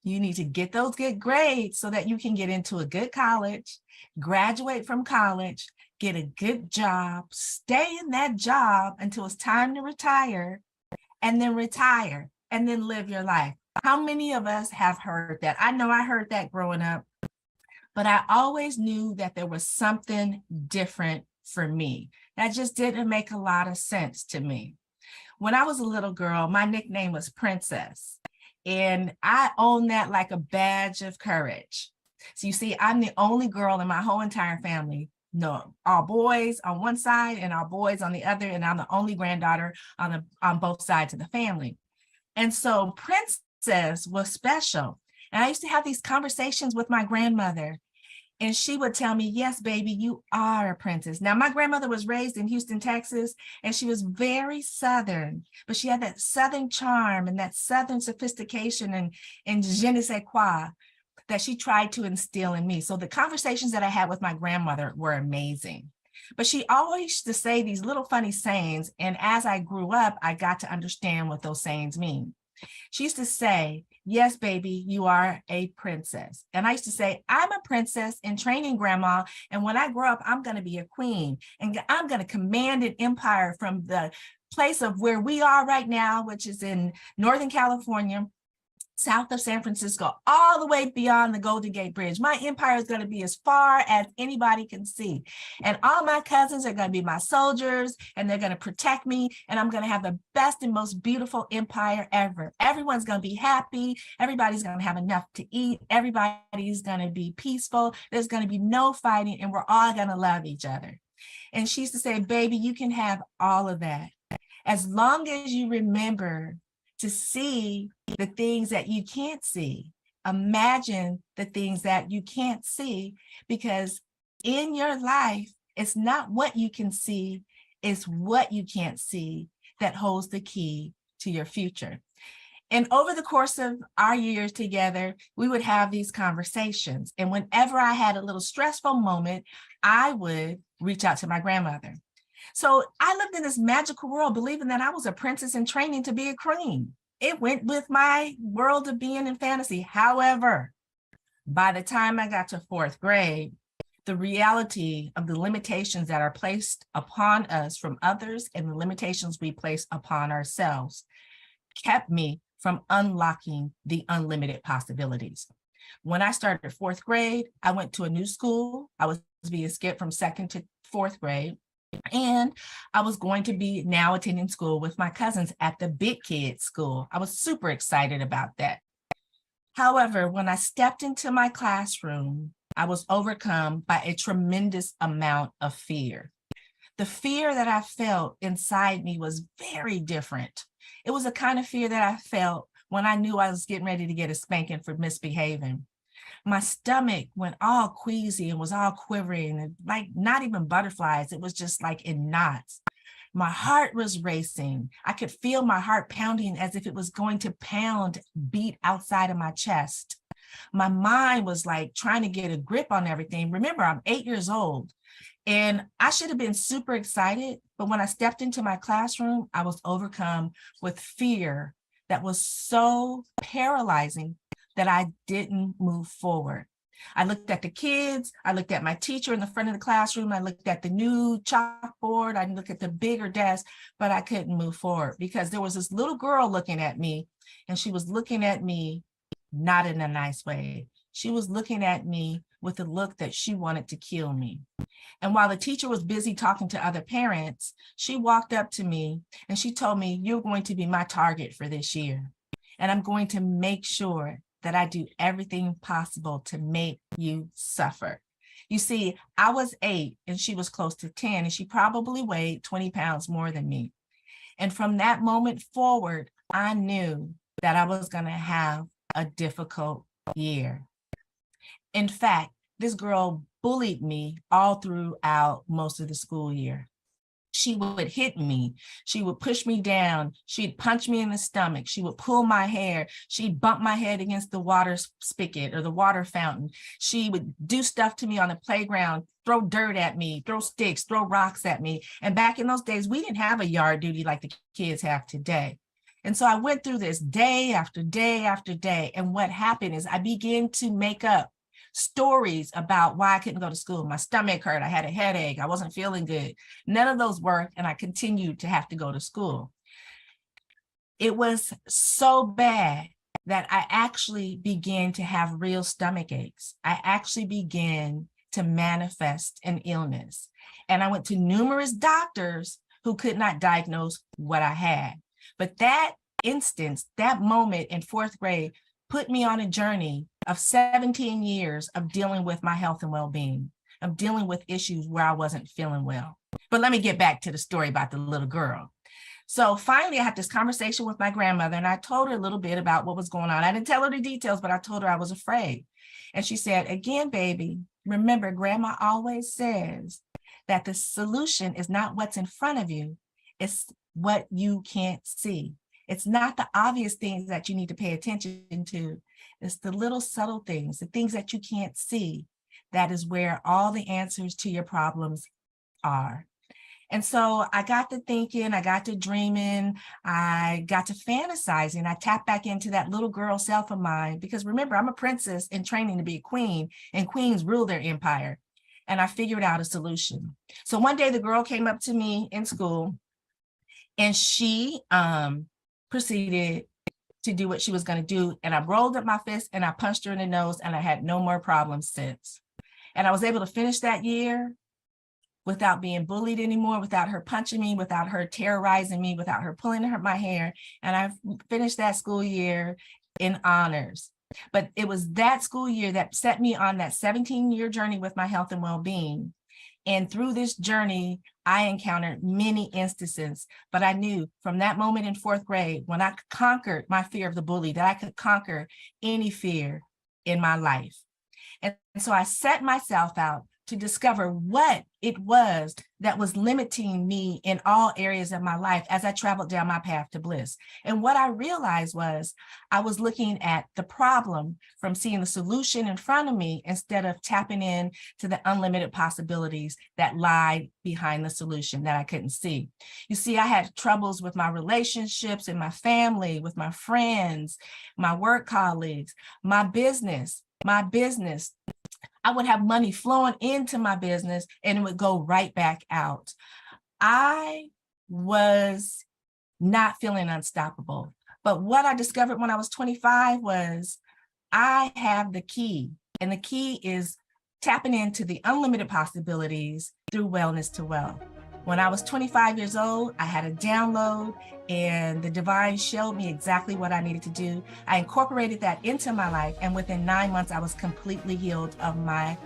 You need to get those good grades so that you can get into a good college, graduate from college, get a good job, stay in that job until it's time to retire, and then live your life. How many of us have heard that? I know I heard that growing up, but I always knew that there was something different for me. That just didn't make a lot of sense to me. When I was a little girl, my nickname was Princess, and I own that like a badge of courage. So you see, I'm the only girl in my whole entire family. No, all boys on one side and all boys on the other, and I'm the only granddaughter on both sides of the family. And so Princess was special. And I used to have these conversations with my grandmother, and she would tell me, yes, baby, you are a princess. Now, my grandmother was raised in Houston, Texas, and she was very Southern, but she had that Southern charm and that Southern sophistication and je ne sais quoi that she tried to instill in me. So the conversations that I had with my grandmother were amazing. But she always used to say these little funny sayings, and as I grew up, I got to understand what those sayings mean. She used to say, yes, baby, you are a princess. And I used to say, I'm a princess in training, Grandma. And when I grow up, I'm going to be a queen. And I'm going to command an empire from the place of where we are right now, which is in Northern California, south of San Francisco, all the way beyond the Golden Gate Bridge. My empire is going to be as far as anybody can see. And all my cousins are going to be my soldiers, and they're going to protect me. And I'm going to have the best and most beautiful empire ever. Everyone's going to be happy. Everybody's going to have enough to eat. Everybody's going to be peaceful. There's going to be no fighting, and we're all going to love each other. And she used to say, baby, you can have all of that, as long as you remember to see the things that you can't see. Imagine the things that you can't see, because in your life, it's not what you can see, it's what you can't see that holds the key to your future. And over the course of our years together, we would have these conversations. And whenever I had a little stressful moment, I would reach out to my grandmother. So I lived in this magical world, believing that I was a princess in training to be a queen. It went with my world of being in fantasy. However, by the time I got to fourth grade, the reality of the limitations that are placed upon us from others and the limitations we place upon ourselves kept me from unlocking the unlimited possibilities. When I started fourth grade, I went to a new school. I was being skipped from second to fourth grade. And I was going to be now attending school with my cousins at the big kids school. I was super excited about that. However, when I stepped into my classroom, I was overcome by a tremendous amount of fear. The fear that I felt inside me was very different. It was a kind of fear that I felt when I knew I was getting ready to get a spanking for misbehaving. My stomach went all queasy and was all quivering, and like not even butterflies. It was just like in knots. My heart was racing. I could feel my heart pounding as if it was going to beat outside of my chest. My mind was like trying to get a grip on everything. Remember, I'm 8 years old, and I should have been super excited. But when I stepped into my classroom, I was overcome with fear that was so paralyzing that I didn't move forward. I looked at the kids, I looked at my teacher in the front of the classroom, I looked at the new chalkboard, I looked at the bigger desk, but I couldn't move forward because there was this little girl looking at me, and she was looking at me not in a nice way. She was looking at me with a look that she wanted to kill me. And while the teacher was busy talking to other parents, she walked up to me and she told me, you're going to be my target for this year. And I'm going to make sure that I do everything possible to make you suffer. You see, I was 8 and she was close to 10, and she probably weighed 20 pounds more than me. And from that moment forward, I knew that I was going to have a difficult year. In fact, this girl bullied me all throughout most of the school year. She would hit me. She would push me down. She'd punch me in the stomach. She would pull my hair. She'd bump my head against the water spigot or the water fountain. She would do stuff to me on the playground, throw dirt at me, throw sticks, throw rocks at me. And back in those days, we didn't have a yard duty like the kids have today. And so I went through this day after day after day. And what happened is I began to make up stories about why I couldn't go to school. My stomach hurt, I had a headache, I wasn't feeling good. None of those worked, and I continued to have to go to school. It was so bad that I actually began to have real stomach aches. I actually began to manifest an illness. And I went to numerous doctors who could not diagnose what I had. But that instance, that moment in fourth grade, put me on a journey of 17 years of dealing with my health and well-being, of dealing with issues where I wasn't feeling well. But let me get back to the story about the little girl. So finally, I had this conversation with my grandmother, and I told her a little bit about what was going on. I didn't tell her the details, but I told her I was afraid. And she said, again, baby, remember, Grandma always says that the solution is not what's in front of you, it's what you can't see. It's not the obvious things that you need to pay attention to. It's the little subtle things, the things that you can't see. That is where all the answers to your problems are. And so I got to thinking, I got to dreaming, I got to fantasizing. I tapped back into that little girl self of mine, because remember, I'm a princess in training to be a queen, and queens rule their empire. And I figured out a solution. So one day the girl came up to me in school, and she proceeded to do what she was going to do. And I rolled up my fist and I punched her in the nose, and I had no more problems since. And I was able to finish that year without being bullied anymore, without her punching me, without her terrorizing me, without her pulling my hair. And I finished that school year in honors. But it was that school year that set me on that 17-year journey with my health and well-being. And through this journey, I encountered many instances, but I knew from that moment in fourth grade, when I conquered my fear of the bully, that I could conquer any fear in my life. And so I set myself out to discover what it was that was limiting me in all areas of my life as I traveled down my path to bliss. And what I realized was I was looking at the problem from seeing the solution in front of me instead of tapping in to the unlimited possibilities that lied behind the solution that I couldn't see. You see, I had troubles with my relationships and my family, with my friends, my work colleagues, my business. I would have money flowing into my business and it would go right back out. I was not feeling unstoppable. But what I discovered when I was 25 was I have the key, and the key is tapping into the unlimited possibilities through wellness to wealth. When I was 25 years old, I had a download, and the divine showed me exactly what I needed to do. I incorporated that into my life, and within 9 months, I was completely healed of my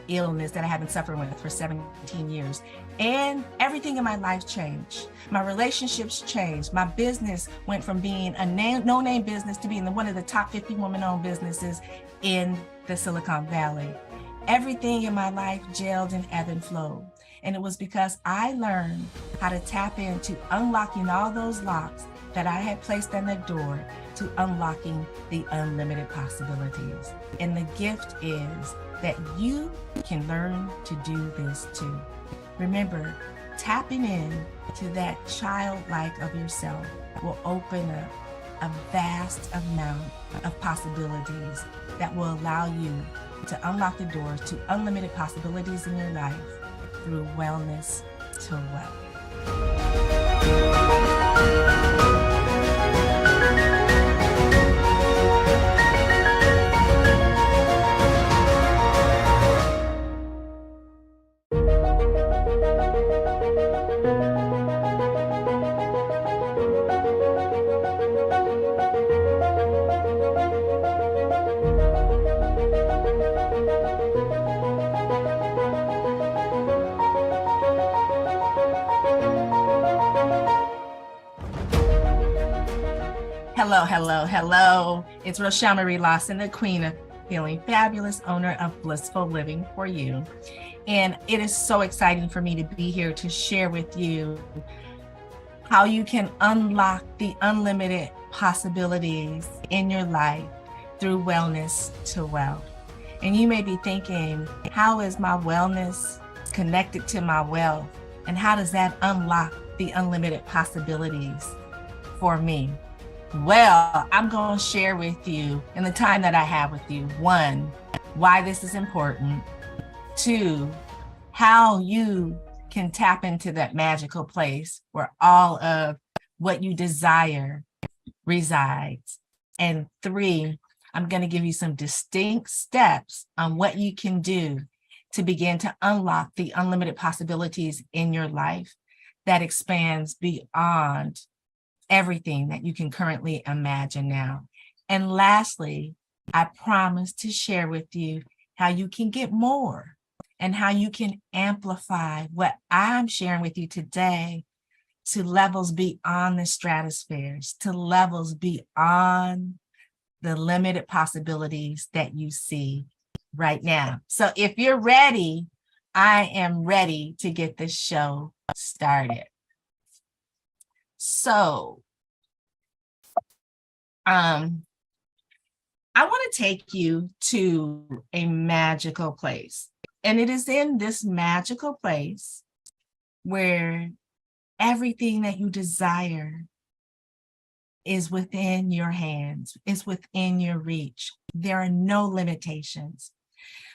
illness that I had been suffering with for 17 years. And everything in my life changed. My relationships changed. My business went from being a no-name business to being one of the top 50 women-owned businesses in the Silicon Valley. Everything in my life gelled and ebbed and flowed. And it was because I learned how to tap into unlocking all those locks that I had placed on the door to unlocking the unlimited possibilities. And the gift is that you can learn to do this too. Remember, tapping in to that childlike of yourself will open up a vast amount of possibilities that will allow you to unlock the doors to unlimited possibilities in your life through wellness to wealth. Hello. It's Rochelle Marie Lawson, the Queen of Feeling Fabulous, owner of Blissful Living for You. And it is so exciting for me to be here to share with you how you can unlock the unlimited possibilities in your life through wellness to wealth. And you may be thinking, how is my wellness connected to my wealth? And how does that unlock the unlimited possibilities for me? Well, I'm going to share with you in the time that I have with you, one, why this is important. 2, how you can tap into that magical place where all of what you desire resides. And 3, I'm going to give you some distinct steps on what you can do to begin to unlock the unlimited possibilities in your life that expands beyond everything that you can currently imagine now. And lastly, I promise to share with you how you can get more and how you can amplify what I'm sharing with you today to levels beyond the stratospheres, to levels beyond the limited possibilities that you see right now. So if you're ready, I am ready to get this show started. So, I want to take you to a magical place. And it is in this magical place where everything that you desire is within your hands, is within your reach. There are no limitations.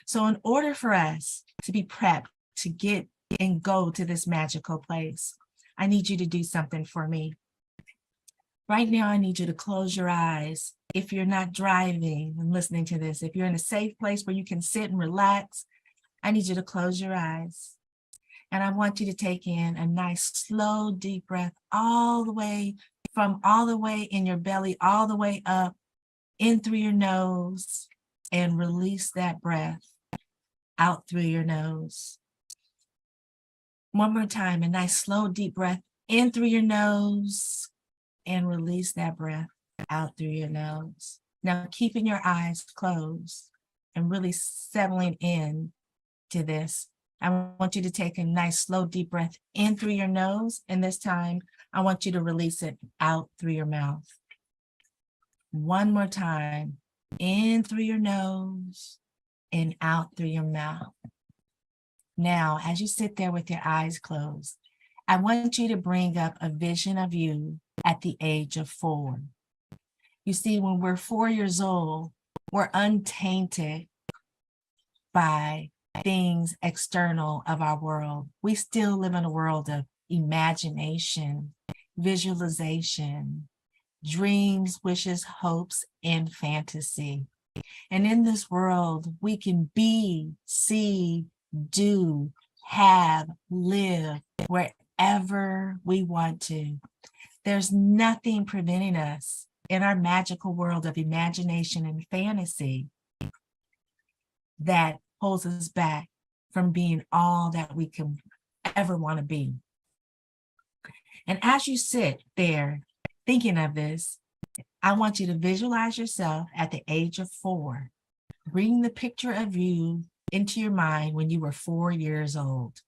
So in order for us to be prepped to get and go to this magical place, I need you to do something for me. Right now, I need you to close your eyes. If you're not driving and listening to this, if you're in a safe place where you can sit and relax, I need you to close your eyes. And I want you to take in a nice, slow, deep breath all the way in your belly, all the way up, in through your nose, and release that breath out through your nose. One more time, a nice, slow, deep breath in through your nose, and release that breath out through your nose. Now, keeping your eyes closed and really settling in to this, I want you to take a nice, slow, deep breath in through your nose. And this time, I want you to release it out through your mouth. One more time, in through your nose and out through your mouth. Now, as you sit there with your eyes closed, I want you to bring up a vision of you at the age of 4. You see, when we're 4 years old, we're untainted by things external of our world. We still live in a world of imagination, visualization, dreams, wishes, hopes, and fantasy. And in this world, we can be, see, do, have, live wherever we want to. There's nothing preventing us in our magical world of imagination and fantasy that holds us back from being all that we can ever want to be. And as you sit there thinking of this, I want you to visualize yourself at the age of 4. Bring the picture of you into your mind when you were 4 years old.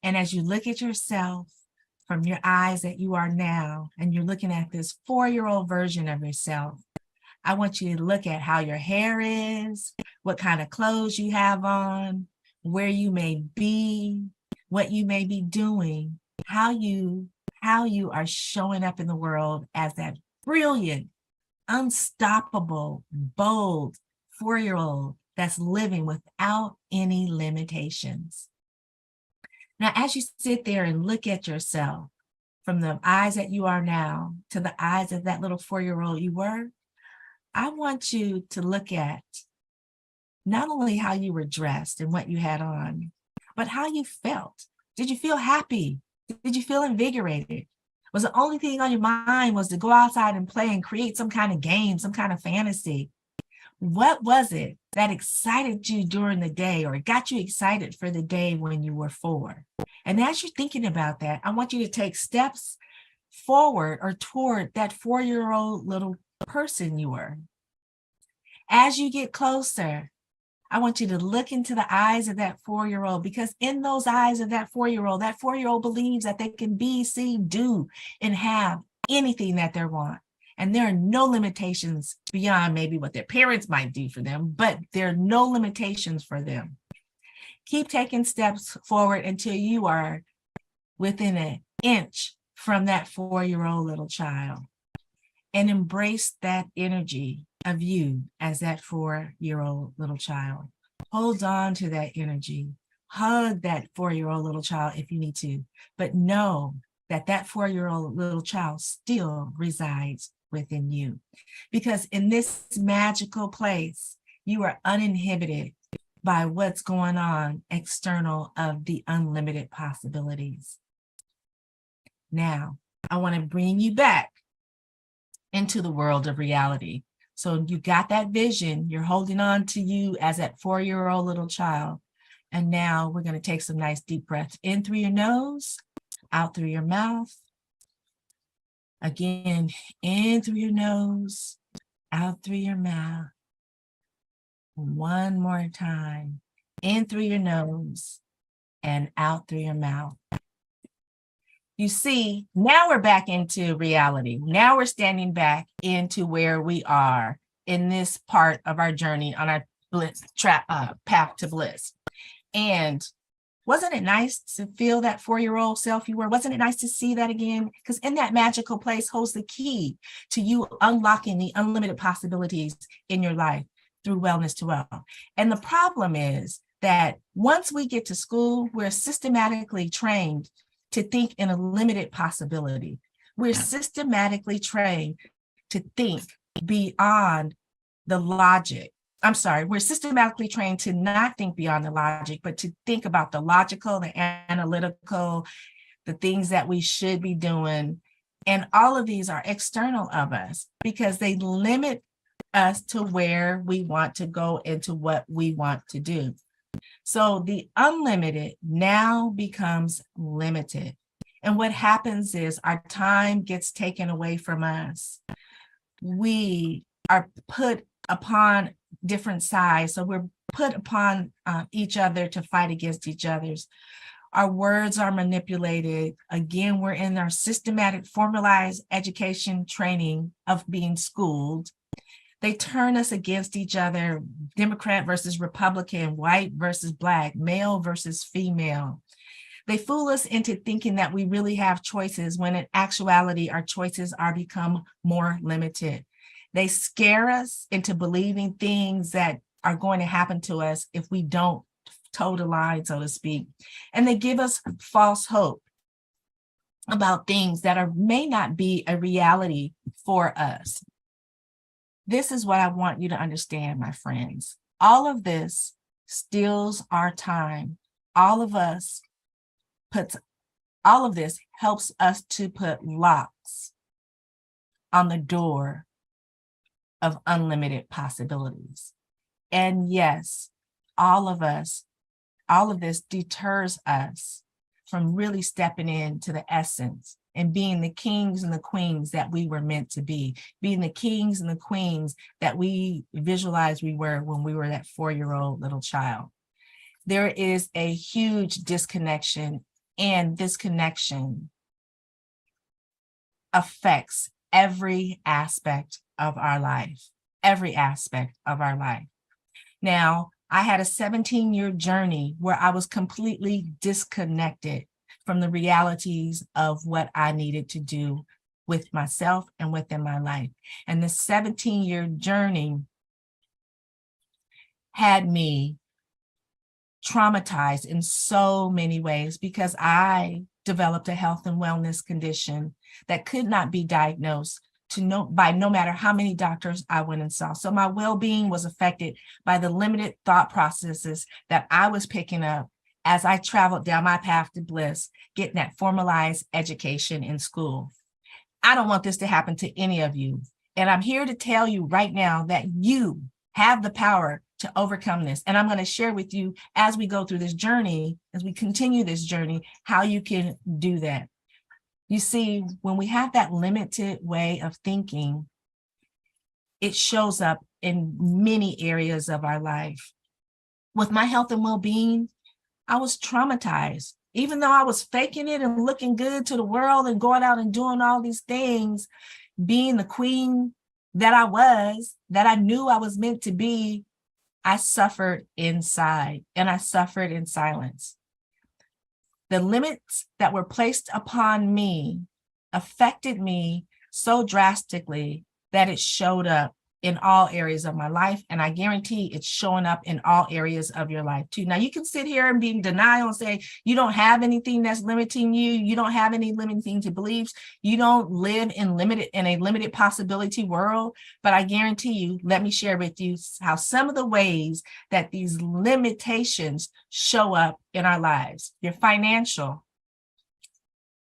And as you look at yourself from your eyes that you are now, and you're looking at this 4-year-old version of yourself, I want you to look at how your hair is, what kind of clothes you have on, where you may be, what you may be doing, how you are showing up in the world as that brilliant, unstoppable, bold 4-year-old that's living without any limitations. Now, as you sit there and look at yourself from the eyes that you are now to the eyes of that little 4-year-old you were, I want you to look at not only how you were dressed and what you had on, but how you felt. Did you feel happy? Did you feel invigorated? Was the only thing on your mind was to go outside and play and create some kind of game, some kind of fantasy? What was it that excited you during the day or got you excited for the day when you were 4? And as you're thinking about that, I want you to take steps forward or toward that 4-year-old little person you were. As you get closer, I want you to look into the eyes of that 4-year-old, because in those eyes of that 4-year-old believes that they can be, see, do, and have anything that they want. And there are no limitations beyond maybe what their parents might do for them, but there are no limitations for them. Keep taking steps forward until you are within an inch from that 4-year-old little child, and embrace that energy of you as that 4-year-old little child. Hold on to that energy. Hug that 4-year-old little child if you need to, but know that that 4-year-old little child still resides within you. Because in this magical place, you are uninhibited by what's going on external of the unlimited possibilities. Now, I want to bring you back into the world of reality. So you got that vision, you're holding on to you as that 4-year-old little child. And now we're going to take some nice deep breaths in through your nose, out through your mouth. Again, in through your nose, out through your mouth. One more time, in through your nose and out through your mouth. You see, now we're back into reality. Now we're standing back into where we are in this part of our journey on our path to bliss. And wasn't it nice to feel that 4-year-old self you were? Wasn't it nice to see that again? Because in that magical place holds the key to you unlocking the unlimited possibilities in your life through Wellness to Wealth. And the problem is that once we get to school, we're systematically trained to think in a limited possibility. We're systematically trained to think beyond the logic. I'm sorry, we're systematically trained to not think beyond the logic, but to think about the logical, the analytical, the things that we should be doing. And all of these are external of us because they limit us to where we want to go and to what we want to do. So the unlimited now becomes limited. And what happens is our time gets taken away from us. We are put upon different sides. So we're put upon each other to fight against each other's. Our words are manipulated. Again, we're in our systematic formalized education training of being schooled. They turn us against each other, Democrat versus Republican, white versus black, male versus female. They fool us into thinking that we really have choices when in actuality, our choices are become more limited. They scare us into believing things that are going to happen to us if we don't toe the line, so to speak. And they give us false hope about things that may not be a reality for us. This is what I want you to understand, my friends. All of this steals our time. All of this helps us to put locks on the door of unlimited possibilities. And yes, all of this deters us from really stepping into the essence and being the kings and the queens that we were meant to be, being the kings and the queens that we visualized we were when we were that 4-year-old little child. There is a huge disconnection, and this connection affects every aspect of our life, every aspect of our life. Now, I had a 17-year journey where I was completely disconnected from the realities of what I needed to do with myself and within my life. And the 17-year journey had me traumatized in so many ways because I developed a health and wellness condition that could not be diagnosed by no matter how many doctors I went and saw. So my well-being was affected by the limited thought processes that I was picking up as I traveled down my path to bliss, getting that formalized education in school. I don't want this to happen to any of you. And I'm here to tell you right now that you have the power to overcome this. And I'm going to share with you as we go through this journey, as we continue this journey, how you can do that. You see, when we have that limited way of thinking, it shows up in many areas of our life. With my health and well-being, I was traumatized. Even though I was faking it and looking good to the world and going out and doing all these things, being the queen that I was, that I knew I was meant to be, I suffered inside and I suffered in silence. The limits that were placed upon me affected me so drastically that it showed up in all areas of my life. And I guarantee it's showing up in all areas of your life too. Now you can sit here and be in denial and say, you don't have anything that's limiting you. You don't have any limiting beliefs. You don't live in a limited possibility world. But I guarantee you, let me share with you how some of the ways that these limitations show up in our lives. Your financial,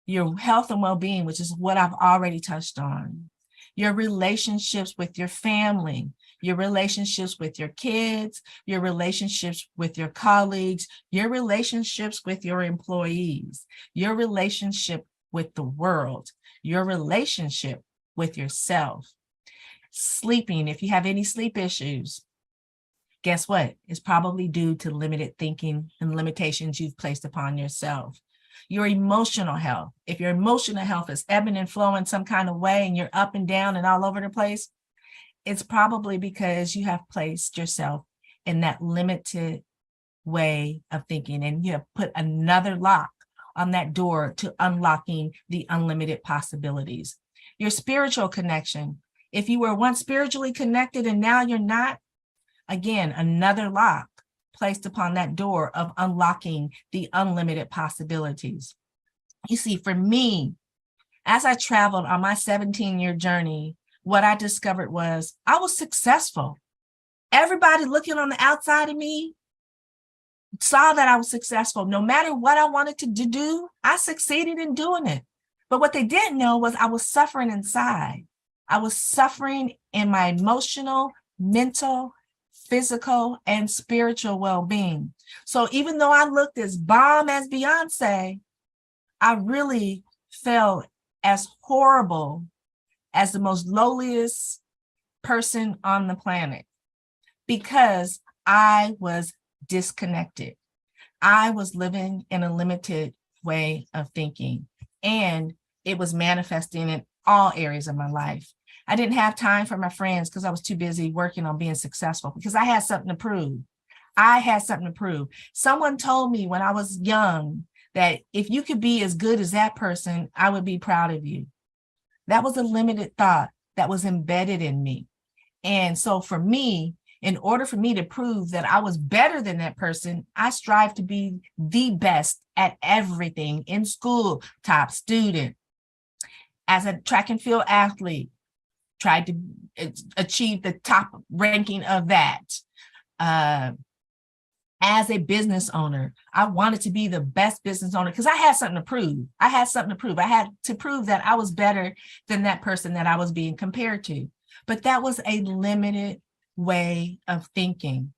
your health and well-being, which is what I've already touched on. Your relationships with your family, your relationships with your kids, your relationships with your colleagues, your relationships with your employees, your relationship with the world, your relationship with yourself. Sleeping, if you have any sleep issues, guess what? It's probably due to limited thinking and limitations you've placed upon yourself. Your emotional health, if your emotional health is ebbing and flowing some kind of way and you're up and down and all over the place, it's probably because you have placed yourself in that limited way of thinking, and you have put another lock on that door to unlocking the unlimited possibilities. Your spiritual connection, if you were once spiritually connected and now you're not, again, another lock placed upon that door of unlocking the unlimited possibilities. You see, for me, as I traveled on my 17-year journey, what I discovered was I was successful. Everybody looking on the outside of me saw that I was successful. No matter what I wanted to do, I succeeded in doing it. But what they didn't know was I was suffering inside. I was suffering in my emotional, mental, physical, and spiritual well-being. So even though I looked as bomb as Beyonce, I really felt as horrible as the most lowliest person on the planet because I was disconnected. I was living in a limited way of thinking, and it was manifesting in all areas of my life. I didn't have time for my friends because I was too busy working on being successful because I had something to prove. I had something to prove. Someone told me when I was young that if you could be as good as that person, I would be proud of you. That was a limited thought that was embedded in me. And so for me, in order for me to prove that I was better than that person, I strived to be the best at everything in school, top student, as a track and field athlete, tried to achieve the top ranking of that. As a business owner, I wanted to be the best business owner because I had something to prove. I had to prove that I was better than that person that I was being compared to. But that was a limited way of thinking.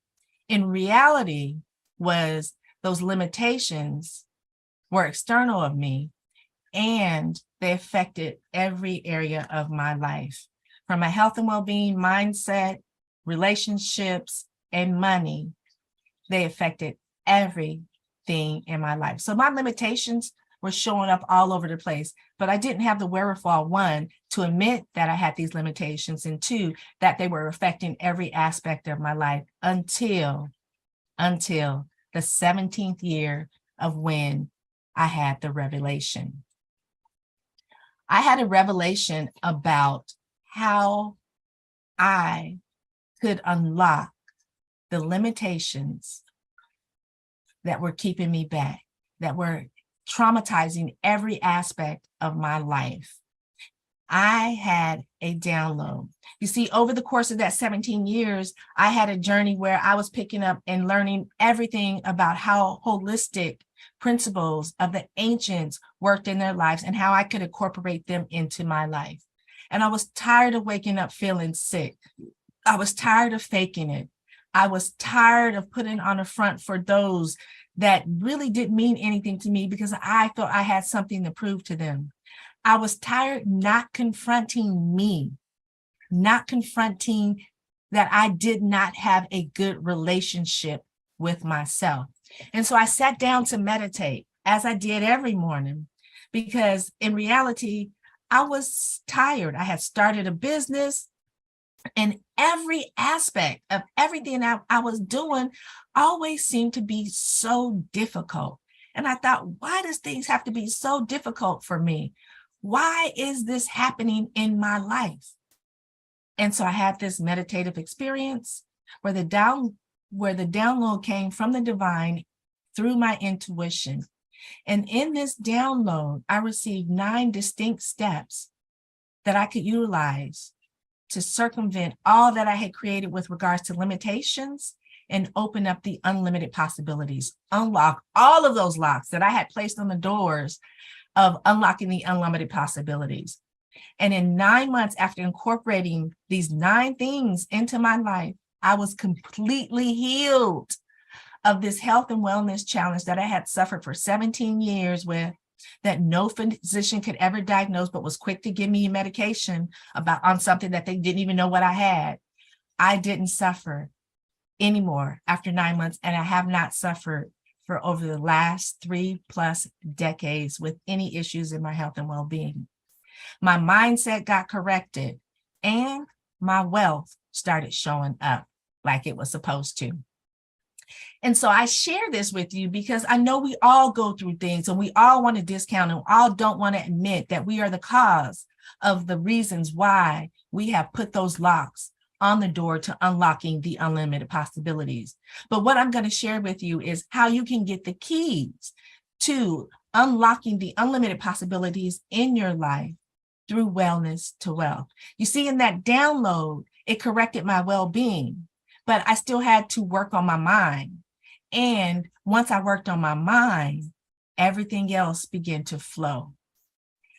In reality, was those limitations were external of me, and they affected every area of my life. From my health and well-being, mindset, relationships, and money, they affected everything in my life. So my limitations were showing up all over the place, but I didn't have the wherewithal, one, to admit that I had these limitations, and two, that they were affecting every aspect of my life until the 17th year of when I had the revelation. I had a revelation about how I could unlock the limitations that were keeping me back, that were traumatizing every aspect of my life. I had a download. You see, over the course of that 17 years, I had a journey where I was picking up and learning everything about how holistic principles of the ancients worked in their lives and how I could incorporate them into my life. And I was tired of waking up feeling sick. I was tired of faking it. I was tired of putting on a front for those that really didn't mean anything to me because I thought I had something to prove to them. I was tired not confronting me, not confronting that I did not have a good relationship with myself. And so I sat down to meditate, as I did every morning, because in reality, I was tired. I had started a business, and every aspect of everything I was doing always seemed to be so difficult. And I thought, why does things have to be so difficult for me? Why is this happening in my life? And so I had this meditative experience where the download came from the divine through my intuition. And in this download, I received 9 distinct steps that I could utilize to circumvent all that I had created with regards to limitations and open up the unlimited possibilities, unlock all of those locks that I had placed on the doors of unlocking the unlimited possibilities. And in 9 months after incorporating these 9 things into my life, I was completely healed of this health and wellness challenge that I had suffered for 17 years with, that no physician could ever diagnose, but was quick to give me medication on something that they didn't even know what I had. I didn't suffer anymore after 9 months, and I have not suffered for over the last 3+ decades with any issues in my health and well-being. My mindset got corrected and my wealth started showing up like it was supposed to. And so I share this with you because I know we all go through things and we all want to discount and all don't want to admit that we are the cause of the reasons why we have put those locks on the door to unlocking the unlimited possibilities. But what I'm going to share with you is how you can get the keys to unlocking the unlimited possibilities in your life through wellness to wealth. You see, in that download, it corrected my well-being, but I still had to work on my mind. And once I worked on my mind, everything else began to flow.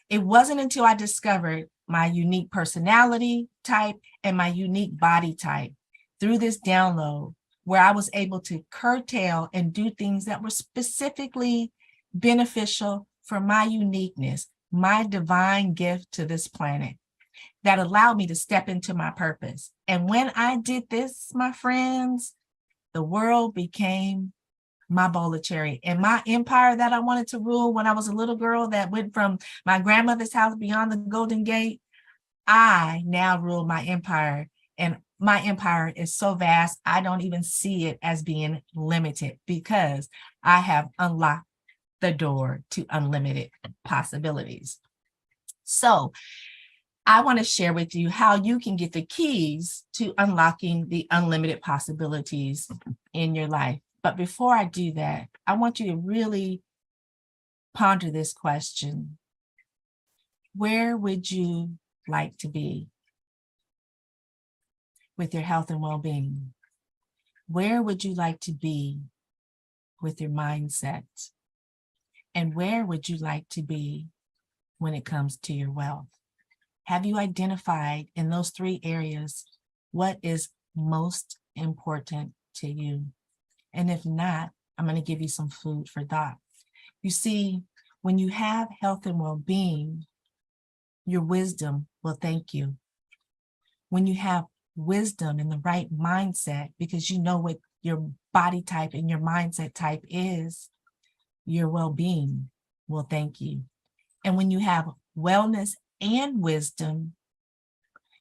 It wasn't until I discovered my unique personality type and my unique body type through this download where I was able to curtail and do things that were specifically beneficial for my uniqueness, my divine gift to this planet, that allowed me to step into my purpose. And when I did this, my friends, the world became my bowl of cherry. And my empire that I wanted to rule when I was a little girl that went from my grandmother's house beyond the Golden Gate, I now rule my empire. And my empire is so vast, I don't even see it as being limited because I have unlocked the door to unlimited possibilities. So I want to share with you how you can get the keys to unlocking the unlimited possibilities in your life. But before I do that, I want you to really ponder this question. Where would you like to be with your health and well-being? Where would you like to be with your mindset? And where would you like to be when it comes to your wealth? Have you identified in those 3 areas what is most important to you? And if not, I'm going to give you some food for thought. You see, when you have health and well-being, your wisdom will thank you. When you have wisdom and the right mindset, because you know what your body type and your mindset type is, your well-being will thank you. And when you have wellness and wisdom,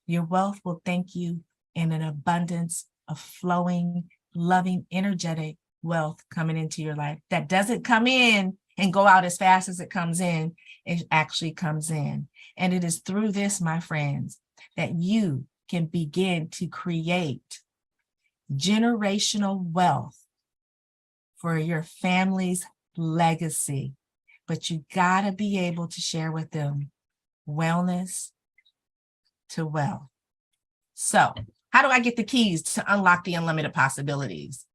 your wealth will thank you in an abundance of flowing, loving, energetic wealth coming into your life that doesn't come in and go out as fast as it comes in. It actually comes in. And it is through this, my friends, that you can begin to create generational wealth for your family's legacy. But you gotta be able to share with them wellness to wealth. So how do I get the keys to unlock the unlimited possibilities?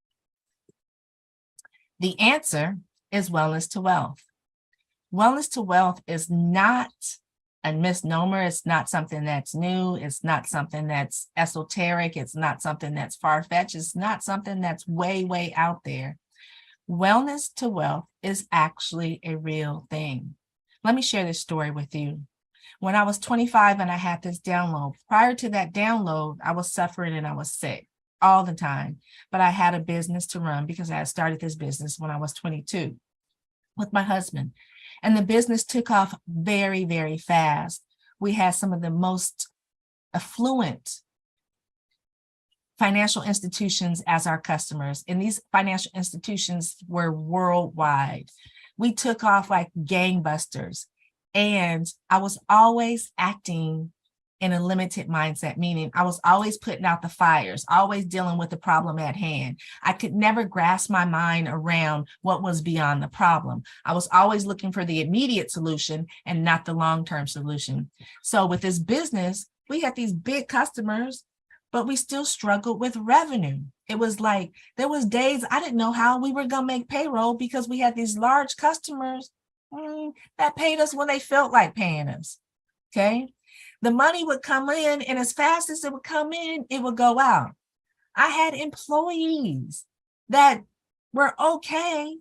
The answer is wellness to wealth. Wellness to wealth is not a misnomer. It's not something that's new. It's not something that's esoteric. It's not something that's far-fetched. It's not something that's way, way out there. Wellness to wealth is actually a real thing. Let me share this story with you. When I was 25 and I had this download, prior to that download, I was suffering and I was sick all the time. But I had a business to run because I had started this business when I was 22 with my husband. And the business took off very, very fast. We had some of the most affluent financial institutions as our customers. And these financial institutions were worldwide. We took off like gangbusters. And I was always acting in a limited mindset, meaning I was always putting out the fires, always dealing with the problem at hand. I could never grasp my mind around what was beyond the problem. I was always looking for the immediate solution and not the long-term solution. So with this business, we had these big customers, but we still struggled with revenue. It was like, there was days I didn't know how we were gonna make payroll because we had these large customers that paid us when they felt like paying us, okay? The money would come in, and as fast as it would come in, it would go out. I had employees that were okay,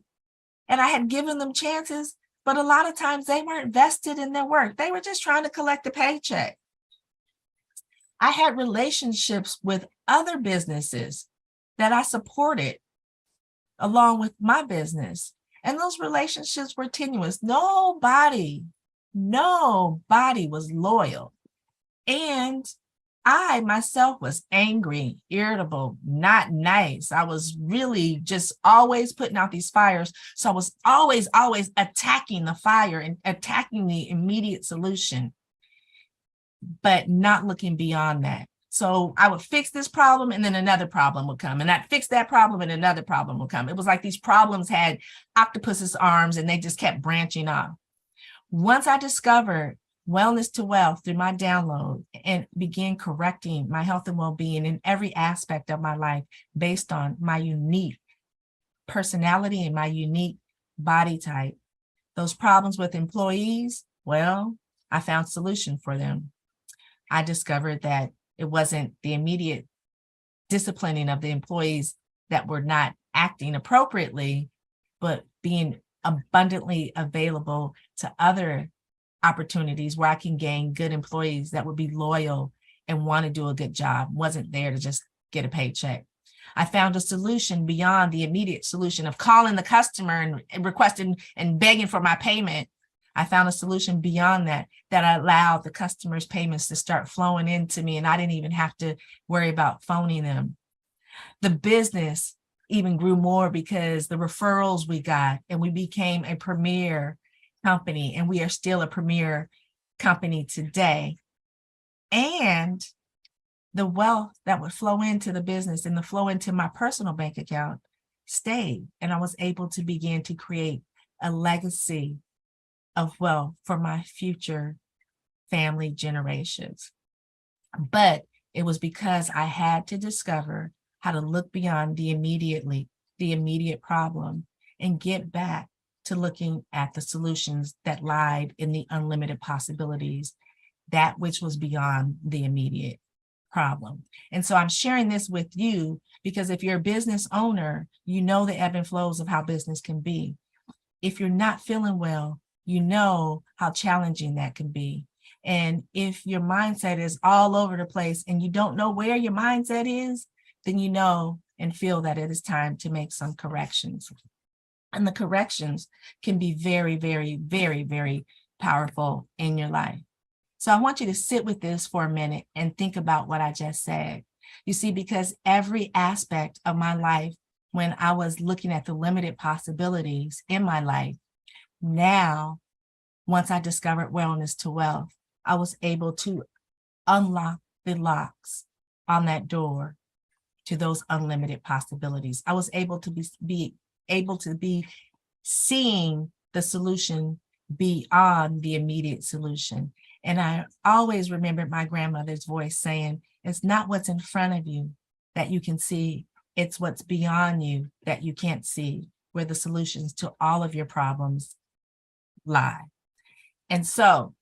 and I had given them chances, but a lot of times they weren't vested in their work. They were just trying to collect a paycheck. I had relationships with other businesses that I supported along with my business, and those relationships were tenuous. Nobody was loyal. And I myself was angry, irritable, not nice. I was really just always putting out these fires. So I was always attacking the fire and attacking the immediate solution, but not looking beyond that. So I would fix this problem, and then another problem would come, and I'd fix that problem, and another problem would come. It was like these problems had octopus's arms, and they just kept branching off. Once I discovered Wellness to Wealth through my download and began correcting my health and well-being in every aspect of my life based on my unique personality and my unique body type, those problems with employees, well, I found solution for them. I discovered that it wasn't the immediate disciplining of the employees that were not acting appropriately, but being abundantly available to other opportunities where I can gain good employees that would be loyal and want to do a good job, wasn't there to just get a paycheck. I found a solution beyond the immediate solution of calling the customer and requesting and begging for my payment. I found a solution beyond that allowed the customer's payments to start flowing into me, and I didn't even have to worry about phoning them. The business even grew more because the referrals we got, and we became a premier company, and we are still a premier company today. And the wealth that would flow into the business and the flow into my personal bank account stayed, and I was able to begin to create a legacy of wealth for my future family generations. But it was because I had to discover how to look beyond the immediate problem and get back to looking at the solutions that lied in the unlimited possibilities, that which was beyond the immediate problem. And so I'm sharing this with you because if you're a business owner, you know the ebb and flows of how business can be. If you're not feeling well, you know how challenging that can be. And if your mindset is all over the place and you don't know where your mindset is, then you know and feel that it is time to make some corrections. And the corrections can be very, very, very, very powerful in your life. So I want you to sit with this for a minute and think about what I just said. You see, because every aspect of my life, when I was looking at the limited possibilities in my life, now, once I discovered Wellness to Wealth, I was able to unlock the locks on that door to those unlimited possibilities. I was able to be seeing the solution beyond the immediate solution. And I always remembered my grandmother's voice saying, it's not what's in front of you that you can see, it's what's beyond you that you can't see, where the solutions to all of your problems lie. And so,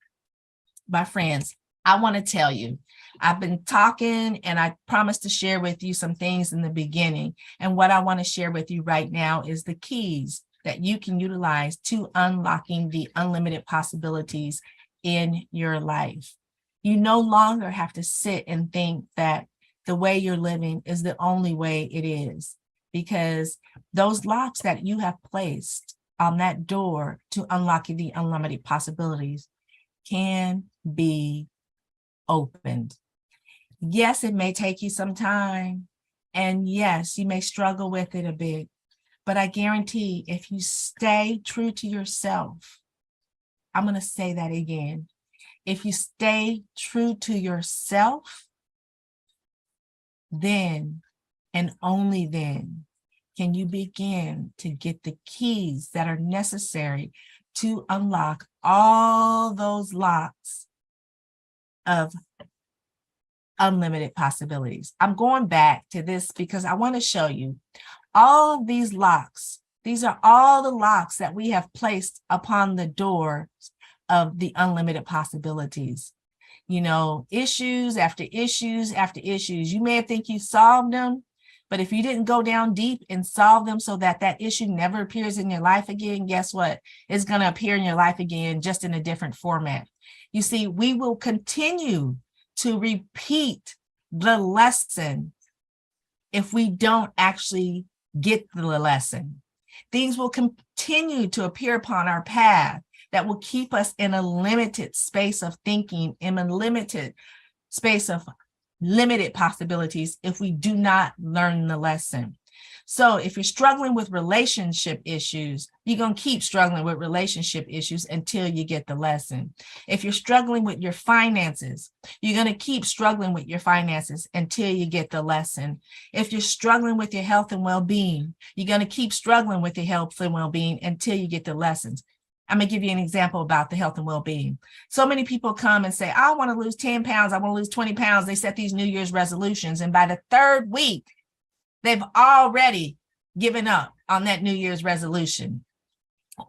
my friends, I want to tell you, I've been talking and I promised to share with you some things in the beginning. And what I want to share with you right now is the keys that you can utilize to unlocking the unlimited possibilities in your life. You no longer have to sit and think that the way you're living is the only way it is, because those locks that you have placed on that door to unlocking the unlimited possibilities can be opened. Yes, it may take you some time, and yes, you may struggle with it a bit, but I guarantee if you stay true to yourself, I'm going to say that again. If you stay true to yourself, then and only then can you begin to get the keys that are necessary to unlock all those locks of unlimited possibilities. I'm going back to this because I want to show you all of these locks. These are all the locks that we have placed upon the doors of the unlimited possibilities. You know, issues after issues after issues. You may think you solved them, but if you didn't go down deep and solve them so that that issue never appears in your life again, guess what? It's going to appear in your life again, just in a different format. You see, we will continue to repeat the lesson if we don't actually get the lesson. Things will continue to appear upon our path that will keep us in a limited space of thinking, in a limited space of limited possibilities if we do not learn the lesson. So if you're struggling with relationship issues, you're going to keep struggling with relationship issues until you get the lesson. If you're struggling with your finances, you're going to keep struggling with your finances until you get the lesson. If you're struggling with your health and well-being, you're going to keep struggling with your health and well-being until you get the lessons. I'm going to give you an example about the health and well-being. So many people come and say, I want to lose 10 pounds. I want to lose 20 pounds. They set these New Year's resolutions. And by the third week, they've already given up on that New Year's resolution,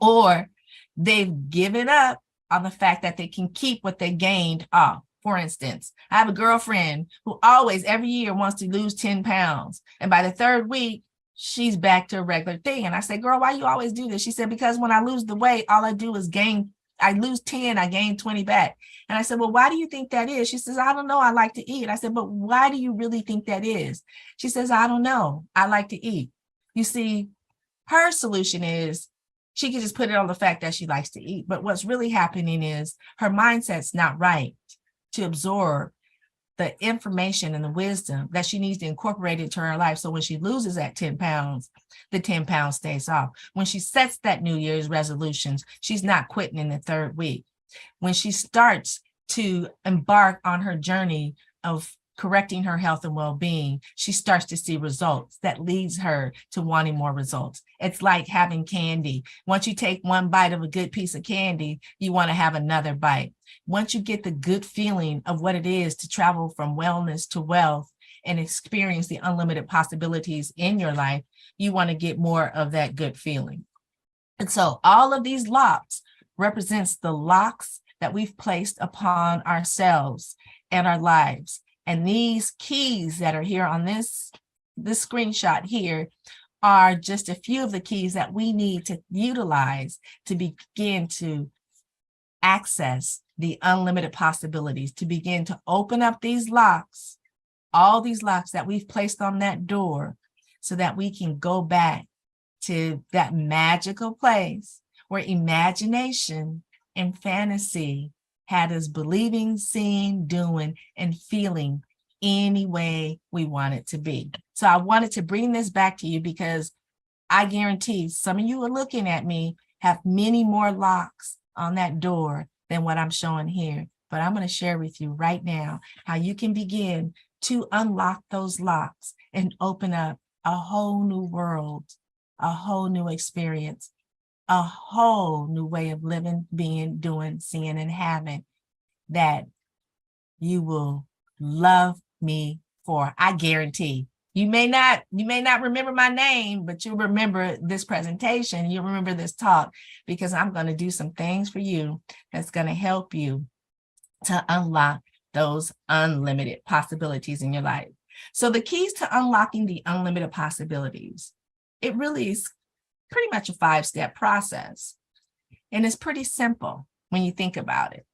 or they've given up on the fact that they can keep what they gained off. For instance, I have a girlfriend who always every year wants to lose 10 pounds. And by the third week, she's back to a regular thing. And I say, girl, why you always do this? She said, because when I lose the weight, all I do is gain. I lose 10, I gain 20 back. And I said, well, why do you think that is? She says, I don't know. I like to eat. I said, but why do you really think that is? She says, I don't know. I like to eat. You see, her solution is she can just put it on the fact that she likes to eat. But what's really happening is her mindset's not right to absorb the information and the wisdom that she needs to incorporate into her life. So when she loses that 10 pounds, the 10 pounds stays off. When she sets that New Year's resolutions, she's not quitting in the third week. When she starts to embark on her journey of correcting her health and well-being, she starts to see results that leads her to wanting more results. It's like having candy. Once you take one bite of a good piece of candy, you want to have another bite. Once you get the good feeling of what it is to travel from wellness to wealth and experience the unlimited possibilities in your life, you want to get more of that good feeling. And so all of these locks represents the locks that we've placed upon ourselves and our lives. And these keys that are here on this screenshot here are just a few of the keys that we need to utilize to begin to access the unlimited possibilities, to begin to open up these locks, all these locks that we've placed on that door, so that we can go back to that magical place where imagination and fantasy had us believing, seeing, doing, and feeling any way we want it to be. So I wanted to bring this back to you because I guarantee some of you are looking at me have many more locks on that door than what I'm showing here. But I'm going to share with you right now how you can begin to unlock those locks and open up a whole new world, a whole new experience, a whole new way of living, being, doing, seeing, and having that you will love me for. I guarantee. You may not remember my name, but you'll remember this presentation. You'll remember this talk, because I'm going to do some things for you that's going to help you to unlock those unlimited possibilities in your life. So the keys to unlocking the unlimited possibilities, it really is pretty much a 5-step process. And it's pretty simple when you think about it.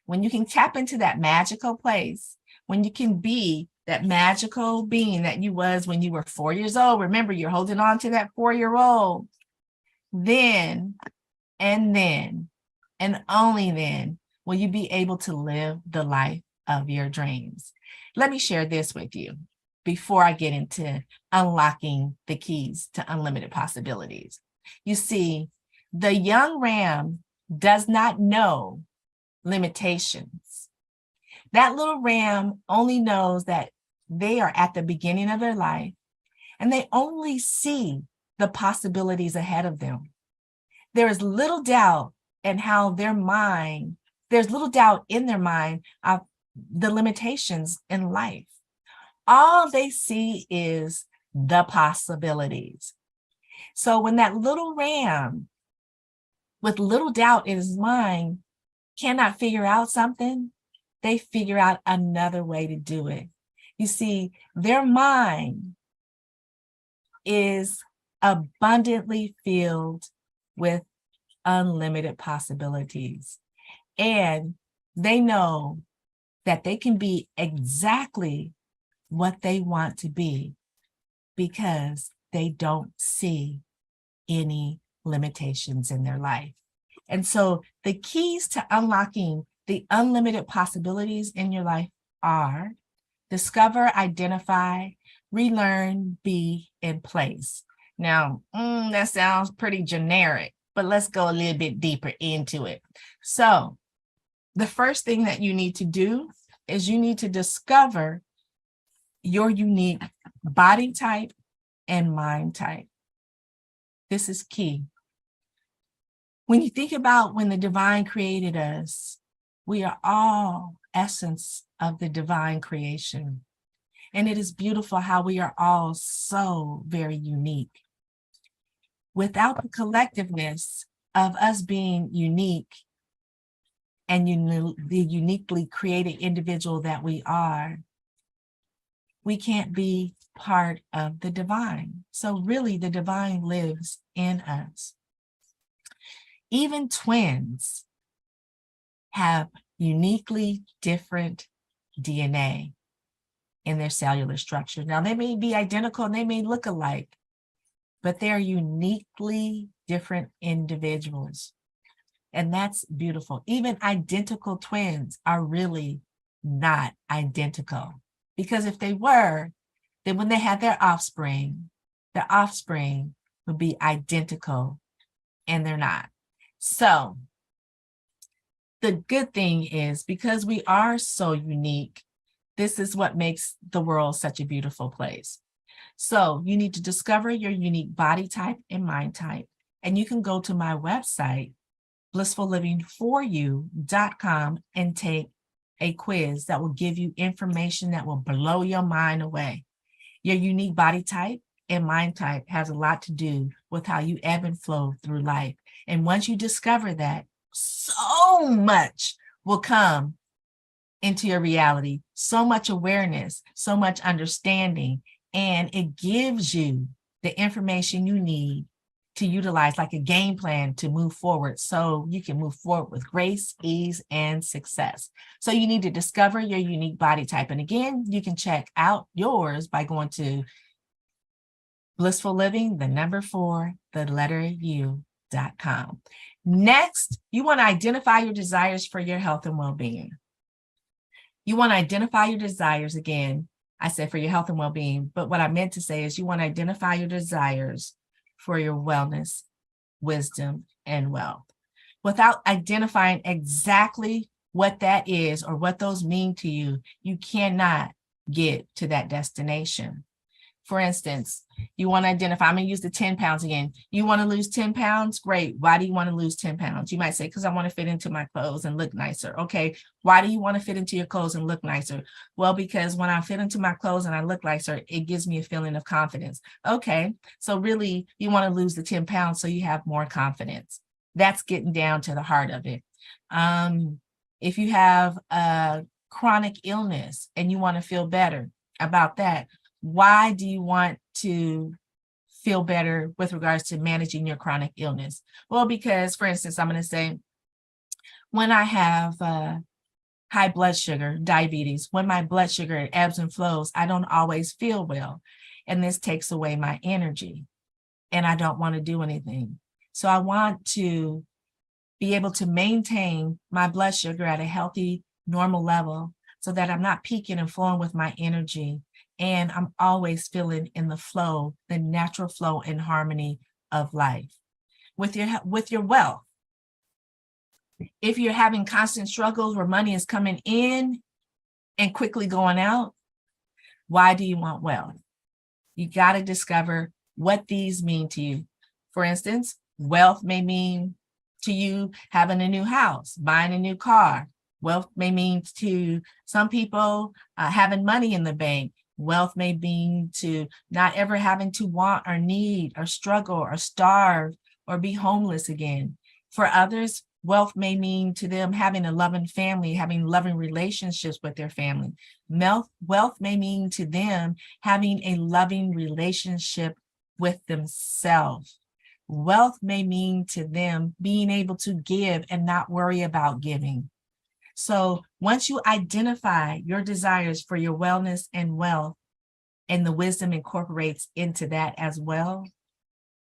When you can tap into that magical place, when you can be that magical being that you was when you were 4 years old. Remember, you're holding on to that 4-year-old. Then, and only then will you be able to live the life of your dreams. Let me share this with you before I get into unlocking the keys to unlimited possibilities. You see, the young ram does not know limitations. That little ram only knows that they are at the beginning of their life, and they only see the possibilities ahead of them. There is little doubt in how their mind, there's little doubt in their mind of the limitations in life. All they see is the possibilities. So when that little ram with little doubt in his mind cannot figure out something, they figure out another way to do it. You see, their mind is abundantly filled with unlimited possibilities. And they know that they can be exactly what they want to be because they don't see any limitations in their life. And so the keys to unlocking the unlimited possibilities in your life are discover, identify, relearn, be, and place. Now, that sounds pretty generic, but let's go a little bit deeper into it. So the first thing that you need to do is you need to discover your unique body type and mind type. This is key. When you think about when the divine created us, we are all essence of the divine creation. And it is beautiful how we are all so very unique. Without the collectiveness of us being unique and the uniquely created individual that we are, we can't be part of the divine. So really the divine lives in us. Even twins have uniquely different DNA in their cellular structure. Now they may be identical and they may look alike, but they're uniquely different individuals. And that's beautiful. Even identical twins are really not identical, because if they were, then when they had their offspring would be identical, and they're not. So the good thing is, because we are so unique, this is what makes the world such a beautiful place. So you need to discover your unique body type and mind type. And you can go to my website, blissfullivingforyou.com, and take a quiz that will give you information that will blow your mind away. Your unique body type and mind type has a lot to do with how you ebb and flow through life. And once you discover that, so much will come into your reality, so much awareness, so much understanding, and it gives you the information you need to utilize, like a game plan to move forward, so you can move forward with grace, ease, and success. So you need to discover your unique body type. And again, you can check out yours by going to Blissful Living, 4, U.com. Next, you want to identify your desires for your health and well-being. You want to identify your desires. Again, I said for your health and well-being, but what I meant to say is you want to identify your desires for your wellness, wisdom, and wealth. Without identifying exactly what that is or what those mean to you, you cannot get to that destination. For instance, you want to identify, I'm going to use the 10 pounds again. You want to lose 10 pounds? Great. Why do you want to lose 10 pounds? You might say, because I want to fit into my clothes and look nicer. Okay. Why do you want to fit into your clothes and look nicer? Well, because when I fit into my clothes and I look nicer, it gives me a feeling of confidence. Okay. So really, you want to lose the 10 pounds so you have more confidence. That's getting down to the heart of it. If you have a chronic illness and you want to feel better about that, why do you want to feel better with regards to managing your chronic illness? Well, because, for instance, I'm going to say, when I have high blood sugar, diabetes, when my blood sugar ebbs and flows, I don't always feel well. And this takes away my energy. And I don't want to do anything. So I want to be able to maintain my blood sugar at a healthy, normal level so that I'm not peaking and flowing with my energy. And I'm always feeling in the flow, the natural flow and harmony of life. With your wealth, If you're having constant struggles where money is coming in and quickly going out, why do you want wealth? You got to discover what these mean to you. For instance, wealth may mean to you having a new house, buying a new car. Wealth may mean to some people having money in the bank. Wealth may mean to not ever having to want or need or struggle or starve or be homeless again. For others, wealth may mean to them having a loving family, having loving relationships with their family. Wealth may mean to them having a loving relationship with themselves. Wealth may mean to them being able to give and not worry about giving. So once you identify your desires for your wellness and wealth, and the wisdom incorporates into that as well,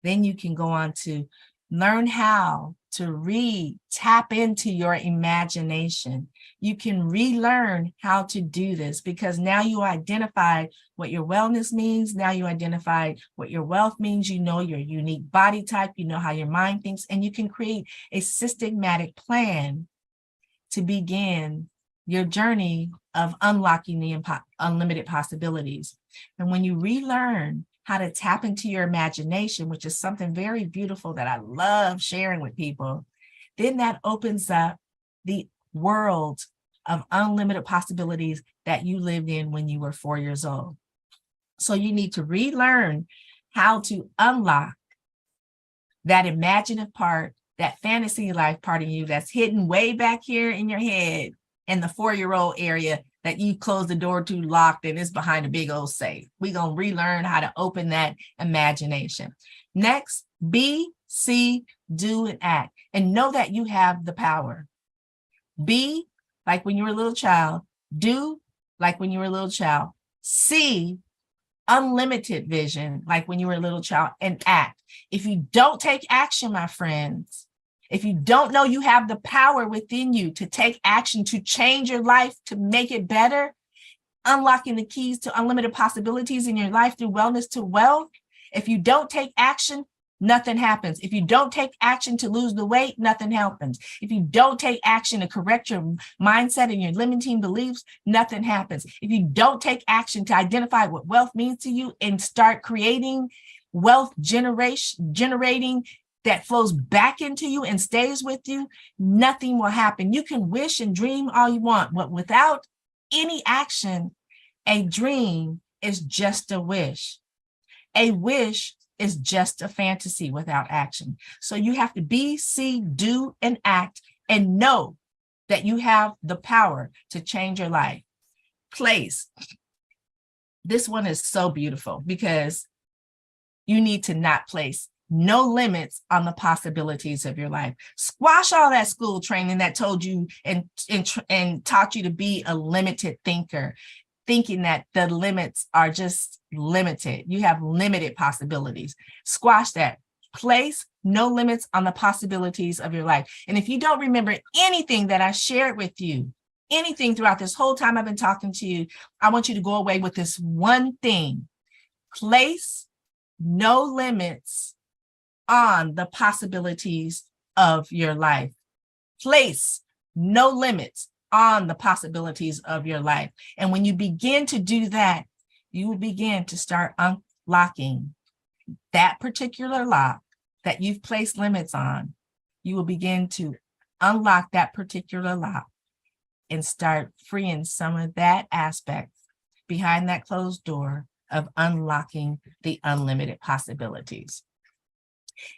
then you can go on to learn how to tap into your imagination. You can relearn how to do this because now you identify what your wellness means. Now you identify what your wealth means. You know your unique body type. You know how your mind thinks, and you can create a systematic plan to begin your journey of unlocking the unlimited possibilities. And when you relearn how to tap into your imagination, which is something very beautiful that I love sharing with people, then that opens up the world of unlimited possibilities that you lived in when you were 4 years old. So you need to relearn how to unlock that imaginative part, that fantasy life part of you that's hidden way back here in your head in the 4-year-old area that you closed the door to, locked, and it's behind a big old safe. We're going to relearn how to open that imagination. Next, be, see, do, and act. And know that you have the power. Be, like when you were a little child. Do, like when you were a little child. See, unlimited vision, like when you were a little child. And act. If you don't take action, my friends, if you don't know you have the power within you to take action, to change your life, to make it better, unlocking the keys to unlimited possibilities in your life through wellness to wealth, if you don't take action, nothing happens. If you don't take action to lose the weight, nothing happens. If you don't take action to correct your mindset and your limiting beliefs, nothing happens. If you don't take action to identify what wealth means to you and start creating wealth generating that flows back into you and stays with you, nothing will happen. You can wish and dream all you want, but without any action, a dream is just a wish. A wish is just a fantasy without action. So you have to be, see, do, and act, and know that you have the power to change your life. Place. This one is so beautiful because you need to not place no limits on the possibilities of your life. Squash all that school training that told you and taught you to be a limited thinker, thinking that the limits are just limited. You have limited possibilities. Squash that. Place no limits on the possibilities of your life. And if you don't remember anything that I shared with you, anything throughout this whole time I've been talking to you, I want you to go away with this one thing. Place no limits on the possibilities of your life. Place no limits on the possibilities of your life. And when you begin to do that, you will begin to start unlocking that particular lock that you've placed limits on. You will begin to unlock that particular lock and start freeing some of that aspect behind that closed door of unlocking the unlimited possibilities.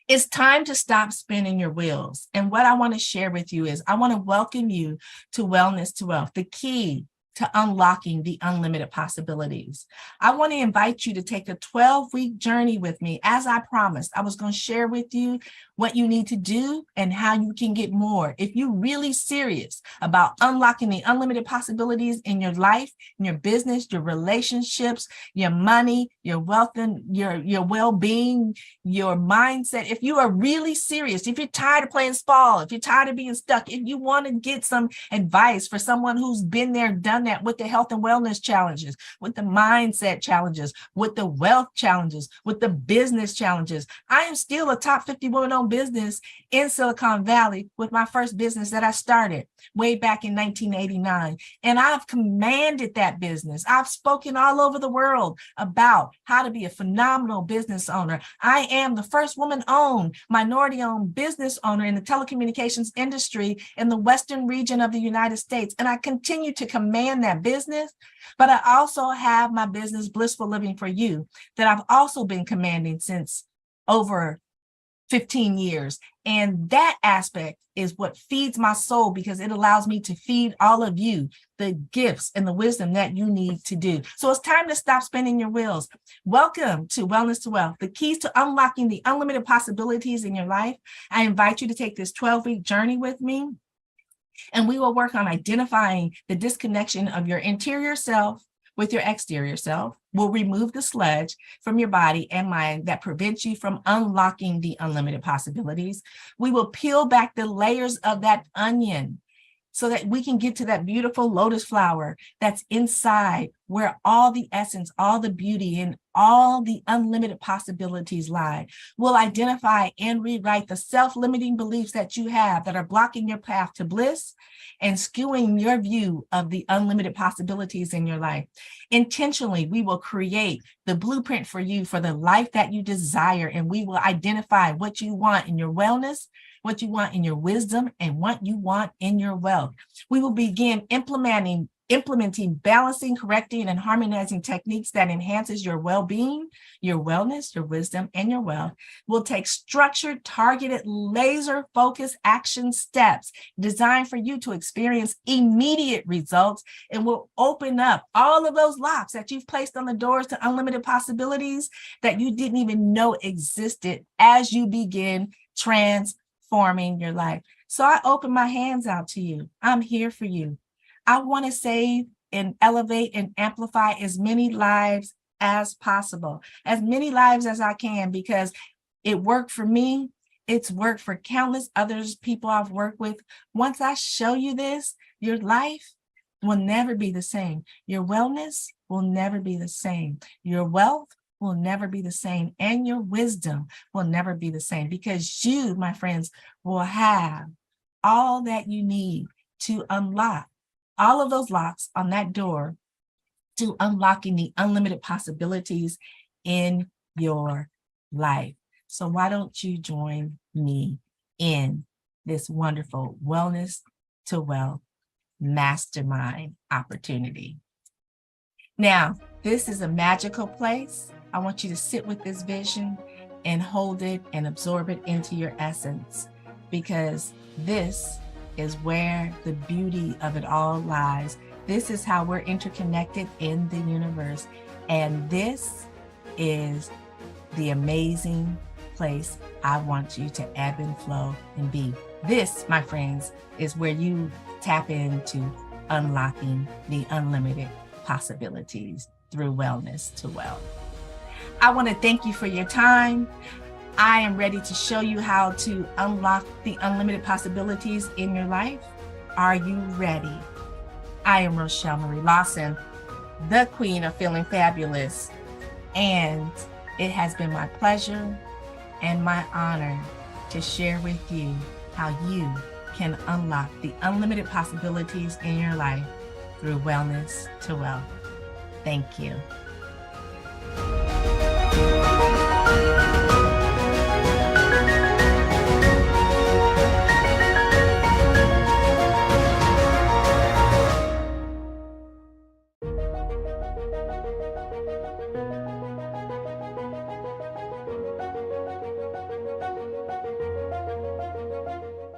It's time to stop spinning your wheels. And what I want to share with you is I want to welcome you to Wellness to Wealth, the key to unlocking the unlimited possibilities. I want to invite you to take a 12-week journey with me. As I promised, I was going to share with you what you need to do and how you can get more. If you're really serious about unlocking the unlimited possibilities in your life, in your business, your relationships, your money, your wealth, and your well-being, your mindset, if you are really serious, if you're tired of playing small, if you're tired of being stuck, if you want to get some advice for someone who's been there, done that with the health and wellness challenges, with the mindset challenges, with the wealth challenges, with the business challenges. I am still a top 50 woman on own business in Silicon Valley with my first business that I started way back in 1989. And I've commanded that business. I've spoken all over the world about how to be a phenomenal business owner. I am the first woman-owned, minority-owned business owner in the telecommunications industry in the Western region of the United States. And I continue to command that business, but I also have my business, Blissful Living for You, that I've also been commanding since over 15 years. And that aspect is what feeds my soul, because it allows me to feed all of you the gifts and the wisdom that you need to do. So it's time to stop spinning your wheels. Welcome to Wellness to Wealth, the keys to unlocking the unlimited possibilities in your life. I invite you to take this 12-week journey with me, and we will work on identifying the disconnection of your interior self with your exterior self. We'll remove the sludge from your body and mind that prevents you from unlocking the unlimited possibilities. We will peel back the layers of that onion so that we can get to that beautiful lotus flower that's inside, where all the essence, all the beauty, and all the unlimited possibilities lie. We'll identify and rewrite the self-limiting beliefs that you have that are blocking your path to bliss and skewing your view of the unlimited possibilities in your life. Intentionally, we will create the blueprint for you for the life that you desire, and we will identify what you want in your wellness, what you want in your wisdom, and what you want in your wealth. We will begin implementing, balancing, correcting, and harmonizing techniques that enhances your well-being, your wellness, your wisdom, and your wealth. We'll take structured, targeted, laser-focused action steps designed for you to experience immediate results, and we'll open up all of those locks that you've placed on the doors to unlimited possibilities that you didn't even know existed as you begin transforming your life. So I open my hands out to you. I'm here for you. I want to save and elevate and amplify as many lives as possible, as many lives as I can, because it worked for me. It's worked for countless others, people I've worked with. Once I show you this, your life will never be the same. Your wellness will never be the same. Your wealth will never be the same. And your wisdom will never be the same, because you, my friends, will have all that you need to unlock all of those locks on that door to unlocking the unlimited possibilities in your life. So why don't you join me in this wonderful Wellness to Wealth mastermind opportunity? Now, this is a magical place. I want you to sit with this vision and hold it and absorb it into your essence, because this is where the beauty of it all lies. This is how we're interconnected in the universe. And this is the amazing place I want you to ebb and flow and be. This, my friends, is where you tap into unlocking the unlimited possibilities through Wellness to Wealth. I want to thank you for your time. I am ready to show you how to unlock the unlimited possibilities in your life. Are you ready? I am Rochelle Marie Lawson, the Queen of Feeling Fabulous, and it has been my pleasure and my honor to share with you how you can unlock the unlimited possibilities in your life through Wellness to Wealth. Thank you.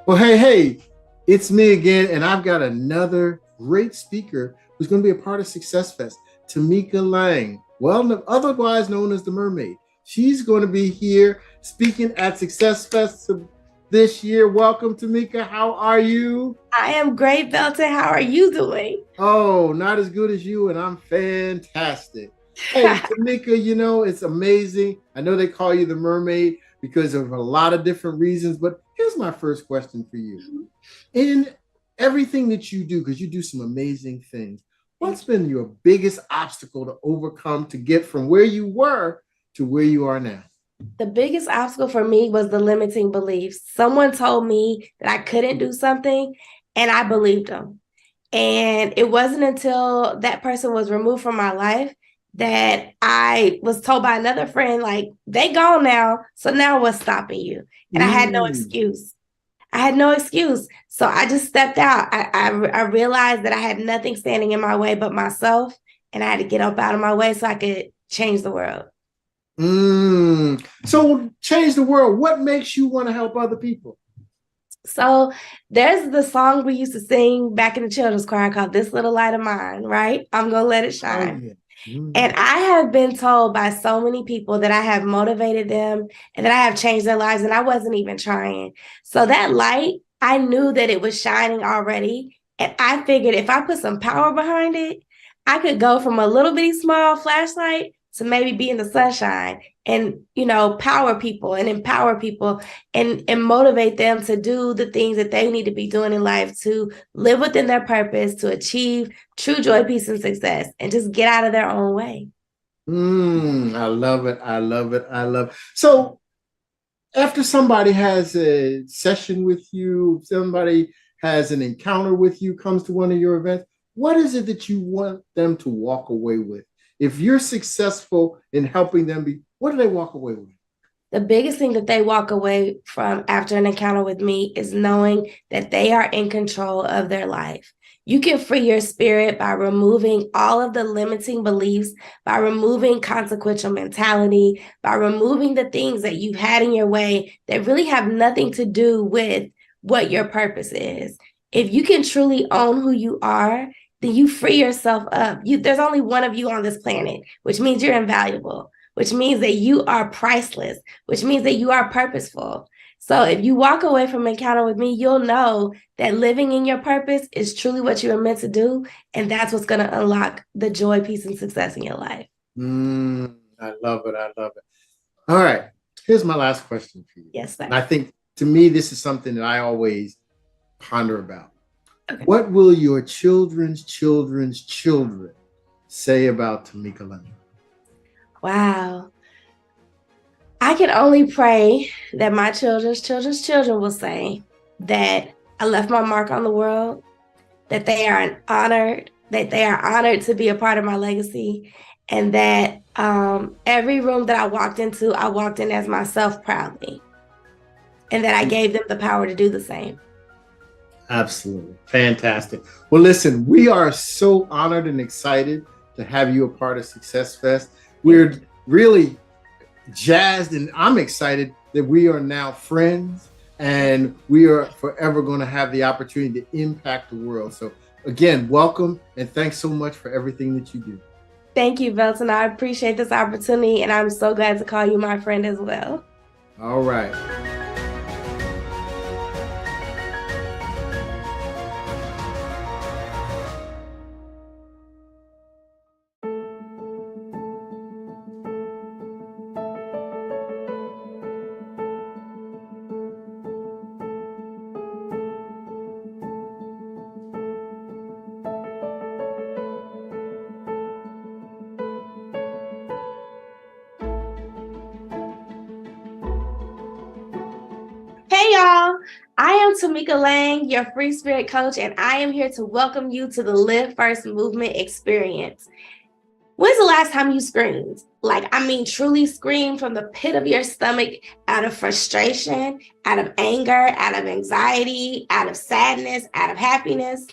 Well, hey, it's me again, and I've got another great speaker who's going to be a part of SuccessFest, Tamika Lang, well, otherwise known as the Mermaid. She's going to be here speaking at SuccessFest this year. Welcome, Tamika. How are you? I am great, Belton. How are you doing? Oh, not as good as you, and I'm fantastic. Hey, Tamika, you know, it's amazing. I know they call you the Mermaid because of a lot of different reasons, but here's my first question for you. In everything that you do, because you do some amazing things, what's been your biggest obstacle to overcome to get from where you were to where you are now? The biggest obstacle for me was the limiting beliefs. Someone told me that I couldn't do something, and I believed them. And it wasn't until that person was removed from my life that I was told by another friend, like, they gone now. So now what's stopping you? And I had no excuse. I had no excuse. So I just stepped out. I realized that I had nothing standing in my way but myself. And I had to get up out of my way so I could change the world. So change the world. What makes you want to help other people? So there's the song we used to sing back in the children's choir called This Little Light of Mine, right? I'm going to let it shine. Oh, yeah. And I have been told by so many people that I have motivated them and that I have changed their lives, and I wasn't even trying. So that light, I knew that it was shining already. And I figured if I put some power behind it, I could go from a little bitty small flashlight to maybe be in the sunshine and, power people and empower people and motivate them to do the things that they need to be doing in life, to live within their purpose, to achieve true joy, peace, and success, and just get out of their own way. I love it. I love it. I love it. So after somebody has a session with you, somebody has an encounter with you, comes to one of your events, what is it that you want them to walk away with? If you're successful in helping them what do they walk away with? The biggest thing that they walk away from after an encounter with me is knowing that they are in control of their life. You can free your spirit by removing all of the limiting beliefs, by removing consequential mentality, by removing the things that you've had in your way that really have nothing to do with what your purpose is. If you can truly own who you are, then you free yourself up. There's only one of you on this planet, which means you're invaluable, which means that you are priceless, which means that you are purposeful. So if you walk away from an encounter with me, you'll know that living in your purpose is truly what you are meant to do. And that's what's going to unlock the joy, peace, and success in your life. I love it. I love it. All right. Here's my last question for you. Yes, sir. And I think, to me, this is something that I always ponder about. Okay. What will your children's children's children say about Tamika Lang? Wow. I can only pray that my children's children's children will say that I left my mark on the world, that they are honored to be a part of my legacy, and that every room that I walked into, I walked in as myself proudly, and that I gave them the power to do the same. Absolutely. Fantastic. Well, listen, we are so honored and excited to have you a part of SuccessFest. We're really jazzed, and I'm excited that we are now friends and we are forever going to have the opportunity to impact the world. So again, welcome, and thanks so much for everything that you do. Thank you, Belton. I appreciate this opportunity, and I'm so glad to call you my friend as well. All right. Hey y'all, I am Tamika Lang, your free spirit coach, and I am here to welcome you to the Live First movement experience. When's the last time you screamed? Truly screamed from the pit of your stomach out of frustration, out of anger, out of anxiety, out of sadness, out of happiness?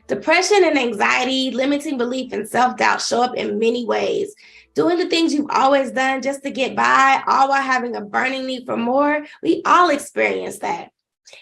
Depression and anxiety, limiting belief, and self-doubt show up in many ways. Doing the things you've always done just to get by, all while having a burning need for more, we all experience that.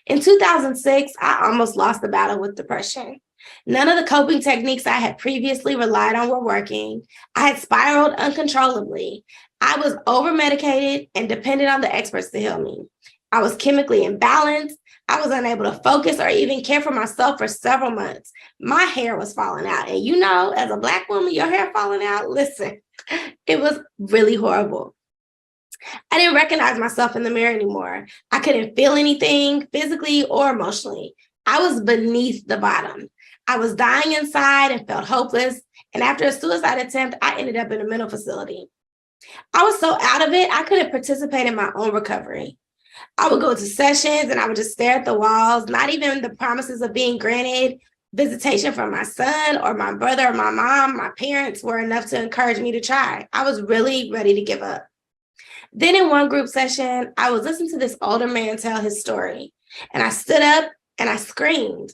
In 2006, I almost lost the battle with depression. None of the coping techniques I had previously relied on were working. I had spiraled uncontrollably. I was over-medicated and dependent on the experts to heal me. I was chemically imbalanced. I was unable to focus or even care for myself for several months. My hair was falling out. And as a Black woman, your hair falling out, listen, it was really horrible. I didn't recognize myself in the mirror anymore. I couldn't feel anything physically or emotionally. I was beneath the bottom. I was dying inside and felt hopeless. And after a suicide attempt, I ended up in a mental facility. I was so out of it, I couldn't participate in my own recovery. I would go to sessions and I would just stare at the walls, not even the promises of being granted visitation from my son or my brother or my mom, my parents were enough to encourage me to try. I was really ready to give up. Then in one group session, I was listening to this older man tell his story, and I stood up and I screamed.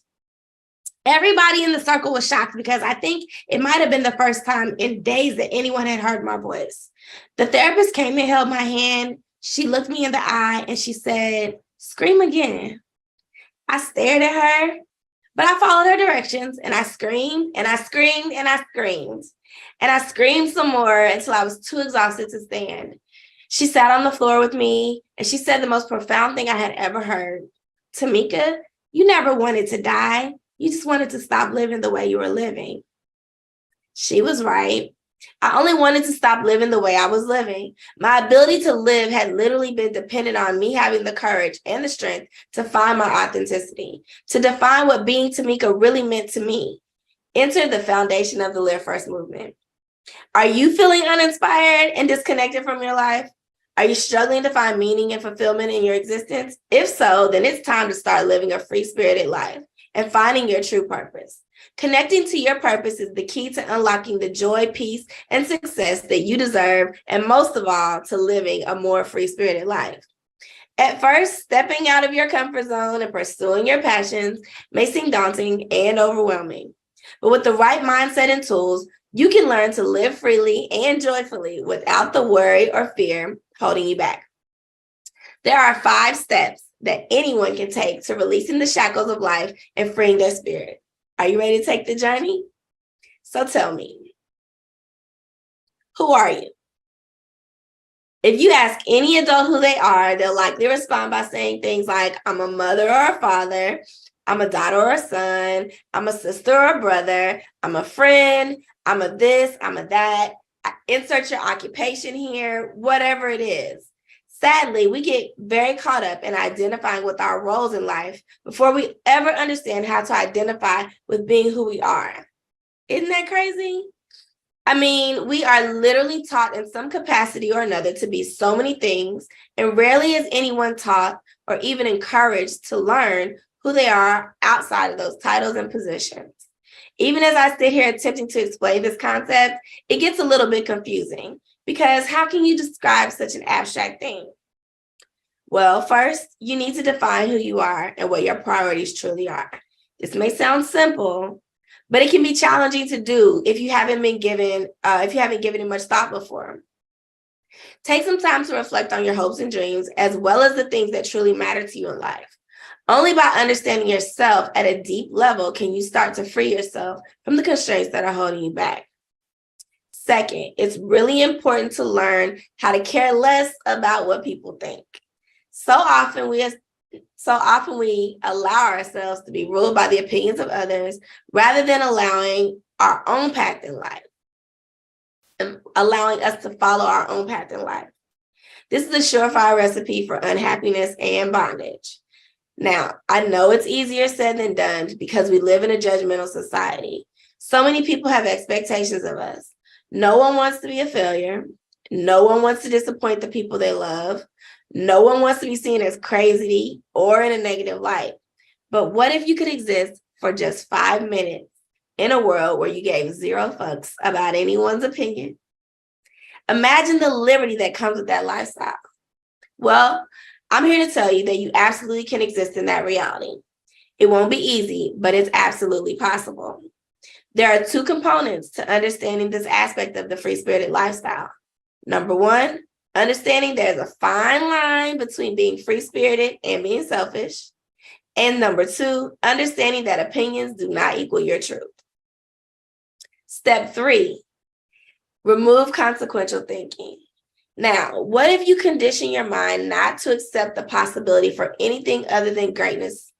Everybody in the circle was shocked because I think it might have been the first time in days that anyone had heard my voice. The therapist came and held my hand. She looked me in the eye and she said, "Scream again." I stared at her, but I followed her directions and I screamed and I screamed and I screamed. And I screamed some more until I was too exhausted to stand. She sat on the floor with me and she said the most profound thing I had ever heard. "Tamika, you never wanted to die. You just wanted to stop living the way you were living." She was right. I only wanted to stop living the way I was living. My ability to live had literally been dependent on me having the courage and the strength to find my authenticity, to define what being Tamika really meant to me. Enter the foundation of the Live First movement. Are you feeling uninspired and disconnected from your life? Are you struggling to find meaning and fulfillment in your existence? If so, then it's time to start living a free-spirited life and finding your true purpose. Connecting to your purpose is the key to unlocking the joy, peace, and success that you deserve, and most of all, to living a more free-spirited life. At first, stepping out of your comfort zone and pursuing your passions may seem daunting and overwhelming. But with the right mindset and tools, you can learn to live freely and joyfully without the worry or fear holding you back. There are 5 steps that anyone can take to releasing the shackles of life and freeing their spirit. Are you ready to take the journey? So tell me, who are you? If you ask any adult who they are, they'll likely respond by saying things like, "I'm a mother or a father, I'm a daughter or a son, I'm a sister or a brother, I'm a friend, I'm a this, I'm a that." Insert your occupation here, whatever it is. Sadly, we get very caught up in identifying with our roles in life before we ever understand how to identify with being who we are. Isn't that crazy? I mean, we are literally taught in some capacity or another to be so many things, and rarely is anyone taught or even encouraged to learn who they are outside of those titles and positions. Even as I sit here attempting to explain this concept, it gets a little bit confusing because how can you describe such an abstract thing? Well, first, you need to define who you are and what your priorities truly are. This may sound simple, but it can be challenging to do if you haven't given it much thought before. Take some time to reflect on your hopes and dreams, as well as the things that truly matter to you in life. Only by understanding yourself at a deep level can you start to free yourself from the constraints that are holding you back. Second, it's really important to learn how to care less about what people think. So often we allow ourselves to be ruled by the opinions of others rather than allowing our own path in life, and allowing us to follow our own path in life. This is a surefire recipe for unhappiness and bondage. Now, I know it's easier said than done because we live in a judgmental society. So many people have expectations of us. No one wants to be a failure. No one wants to disappoint the people they love. No one wants to be seen as crazy or in a negative light. But what if you could exist for just 5 minutes in a world where you gave 0 fucks about anyone's opinion? Imagine the liberty that comes with that lifestyle. Well, I'm here to tell you that you absolutely can exist in that reality. It won't be easy, but it's absolutely possible. There are 2 components to understanding this aspect of the free-spirited lifestyle. Number 1, understanding there's a fine line between being free-spirited and being selfish. And number 2, understanding that opinions do not equal your truth. Step 3, remove consequential thinking. Now, what if you condition your mind not to accept the possibility for anything other than greatness,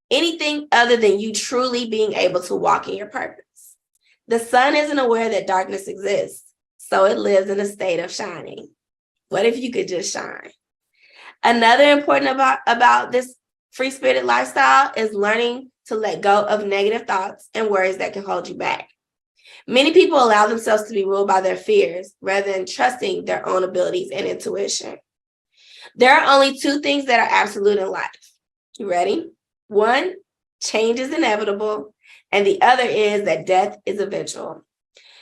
anything other than you truly being able to walk in your purpose? The sun isn't aware that darkness exists, so it lives in a state of shining. What if you could just shine? Another important about this free-spirited lifestyle is learning to let go of negative thoughts and worries that can hold you back. Many people allow themselves to be ruled by their fears rather than trusting their own abilities and intuition. There are only two things that are absolute in life. You ready? One, change is inevitable, and the other is that death is eventual.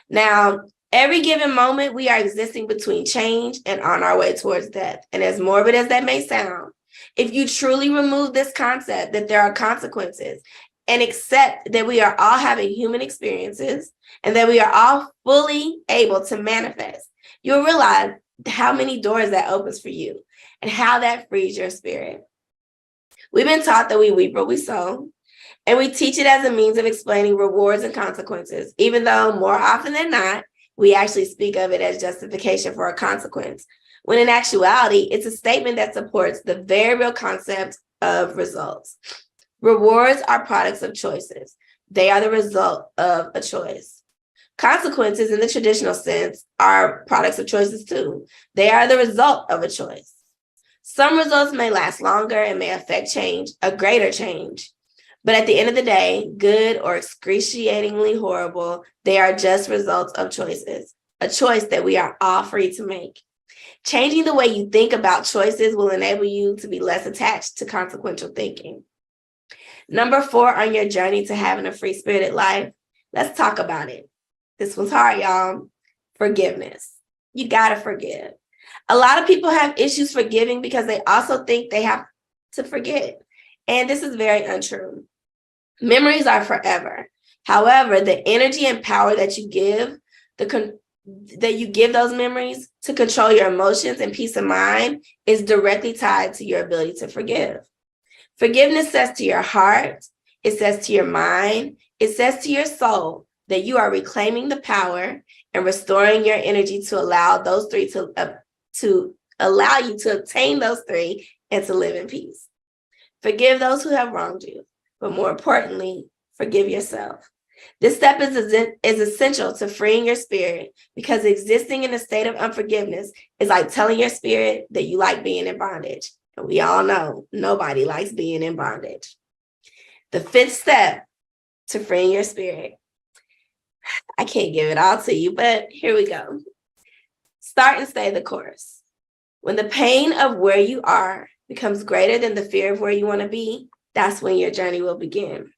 Now, every given moment, we are existing between change and on our way towards death. And as morbid as that may sound, if you truly remove this concept that there are consequences and accept that we are all having human experiences and that we are all fully able to manifest, you'll realize how many doors that opens for you and how that frees your spirit. We've been taught that we reap what we sow, and we teach it as a means of explaining rewards and consequences, even though more often than not, we actually speak of it as justification for a consequence, when in actuality, it's a statement that supports the very real concept of results. Rewards are products of choices. They are the result of a choice. Consequences, in the traditional sense, are products of choices too. They are the result of a choice. Some results may last longer and may affect change, a greater change. But at the end of the day, good or excruciatingly horrible, they are just results of choices, a choice that we are all free to make. Changing the way you think about choices will enable you to be less attached to consequential thinking. Number 4 on your journey to having a free-spirited life, let's talk about it. This one's hard, y'all. Forgiveness. You gotta forgive. A lot of people have issues forgiving because they also think they have to forget. And this is very untrue. Memories are forever. However, the energy and power that you give, those memories to control your emotions and peace of mind is directly tied to your ability to forgive. Forgiveness says to your heart, it says to your mind, it says to your soul that you are reclaiming the power and restoring your energy to allow those three to allow you to obtain those three and to live in peace. Forgive those who have wronged you, but more importantly, forgive yourself. This step is essential to freeing your spirit because existing in a state of unforgiveness is like telling your spirit that you like being in bondage. And we all know nobody likes being in bondage. The 5th step to freeing your spirit. I can't give it all to you, but here we go. Start and stay the course. When the pain of where you are becomes greater than the fear of where you want to be, that's when your journey will begin.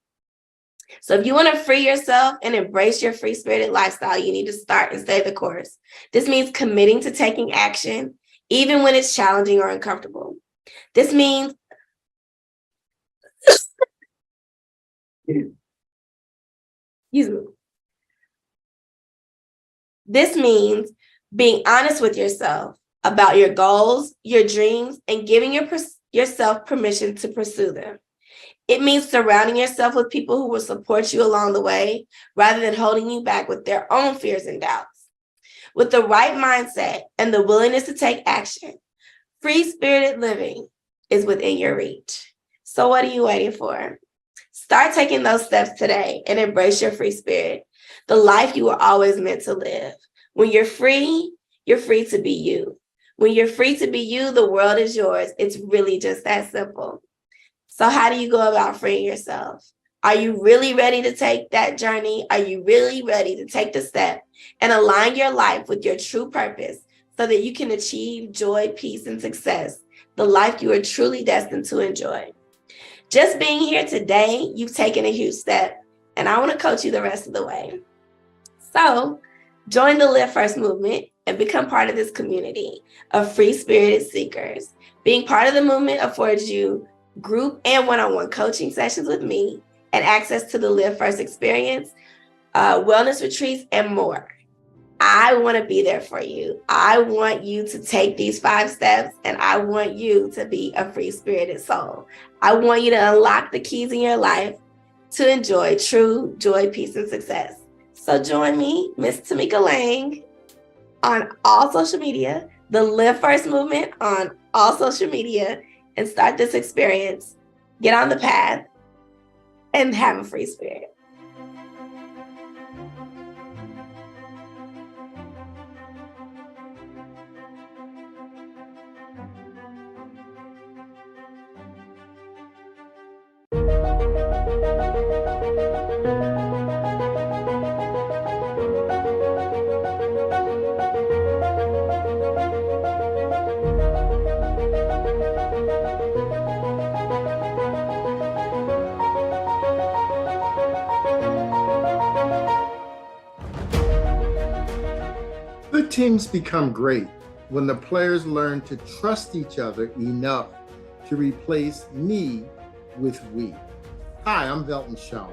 So if you want to free yourself and embrace your free-spirited lifestyle, you need to start and stay the course. This means committing to taking action, even when it's challenging or uncomfortable. This means This means being honest with yourself about your goals, your dreams, and giving yourself permission to pursue them. It means surrounding yourself with people who will support you along the way rather than holding you back with their own fears and doubts. With the right mindset and the willingness to take action, free-spirited living is within your reach. So what are you waiting for? Start taking those steps today and embrace your free spirit, the life you were always meant to live. When you're free to be you. When you're free to be you, the world is yours. It's really just that simple. So how do you go about freeing yourself? Are you really ready to take that journey? Are you really ready to take the step and align your life with your true purpose so that you can achieve joy, peace, and success, the life you are truly destined to enjoy? Just being here today, you've taken a huge step, and I want to coach you the rest of the way. So join the Live First movement and become part of this community of free-spirited seekers. Being part of the movement affords you group and one-on-one coaching sessions with me and access to the Live First experience, wellness retreats, and more. I want to be there for you. I want you to take these 5 steps, and I want you to be a free-spirited soul. I want you to unlock the keys in your life to enjoy true joy, peace, and success. So join me, Miss Tamika Lang, on all social media, the Live First movement on all social media, and start this experience. Get on the path and have a free spirit. teams become great when the players learn to trust each other enough to replace me with we. Hi, I'm Velton Shaw,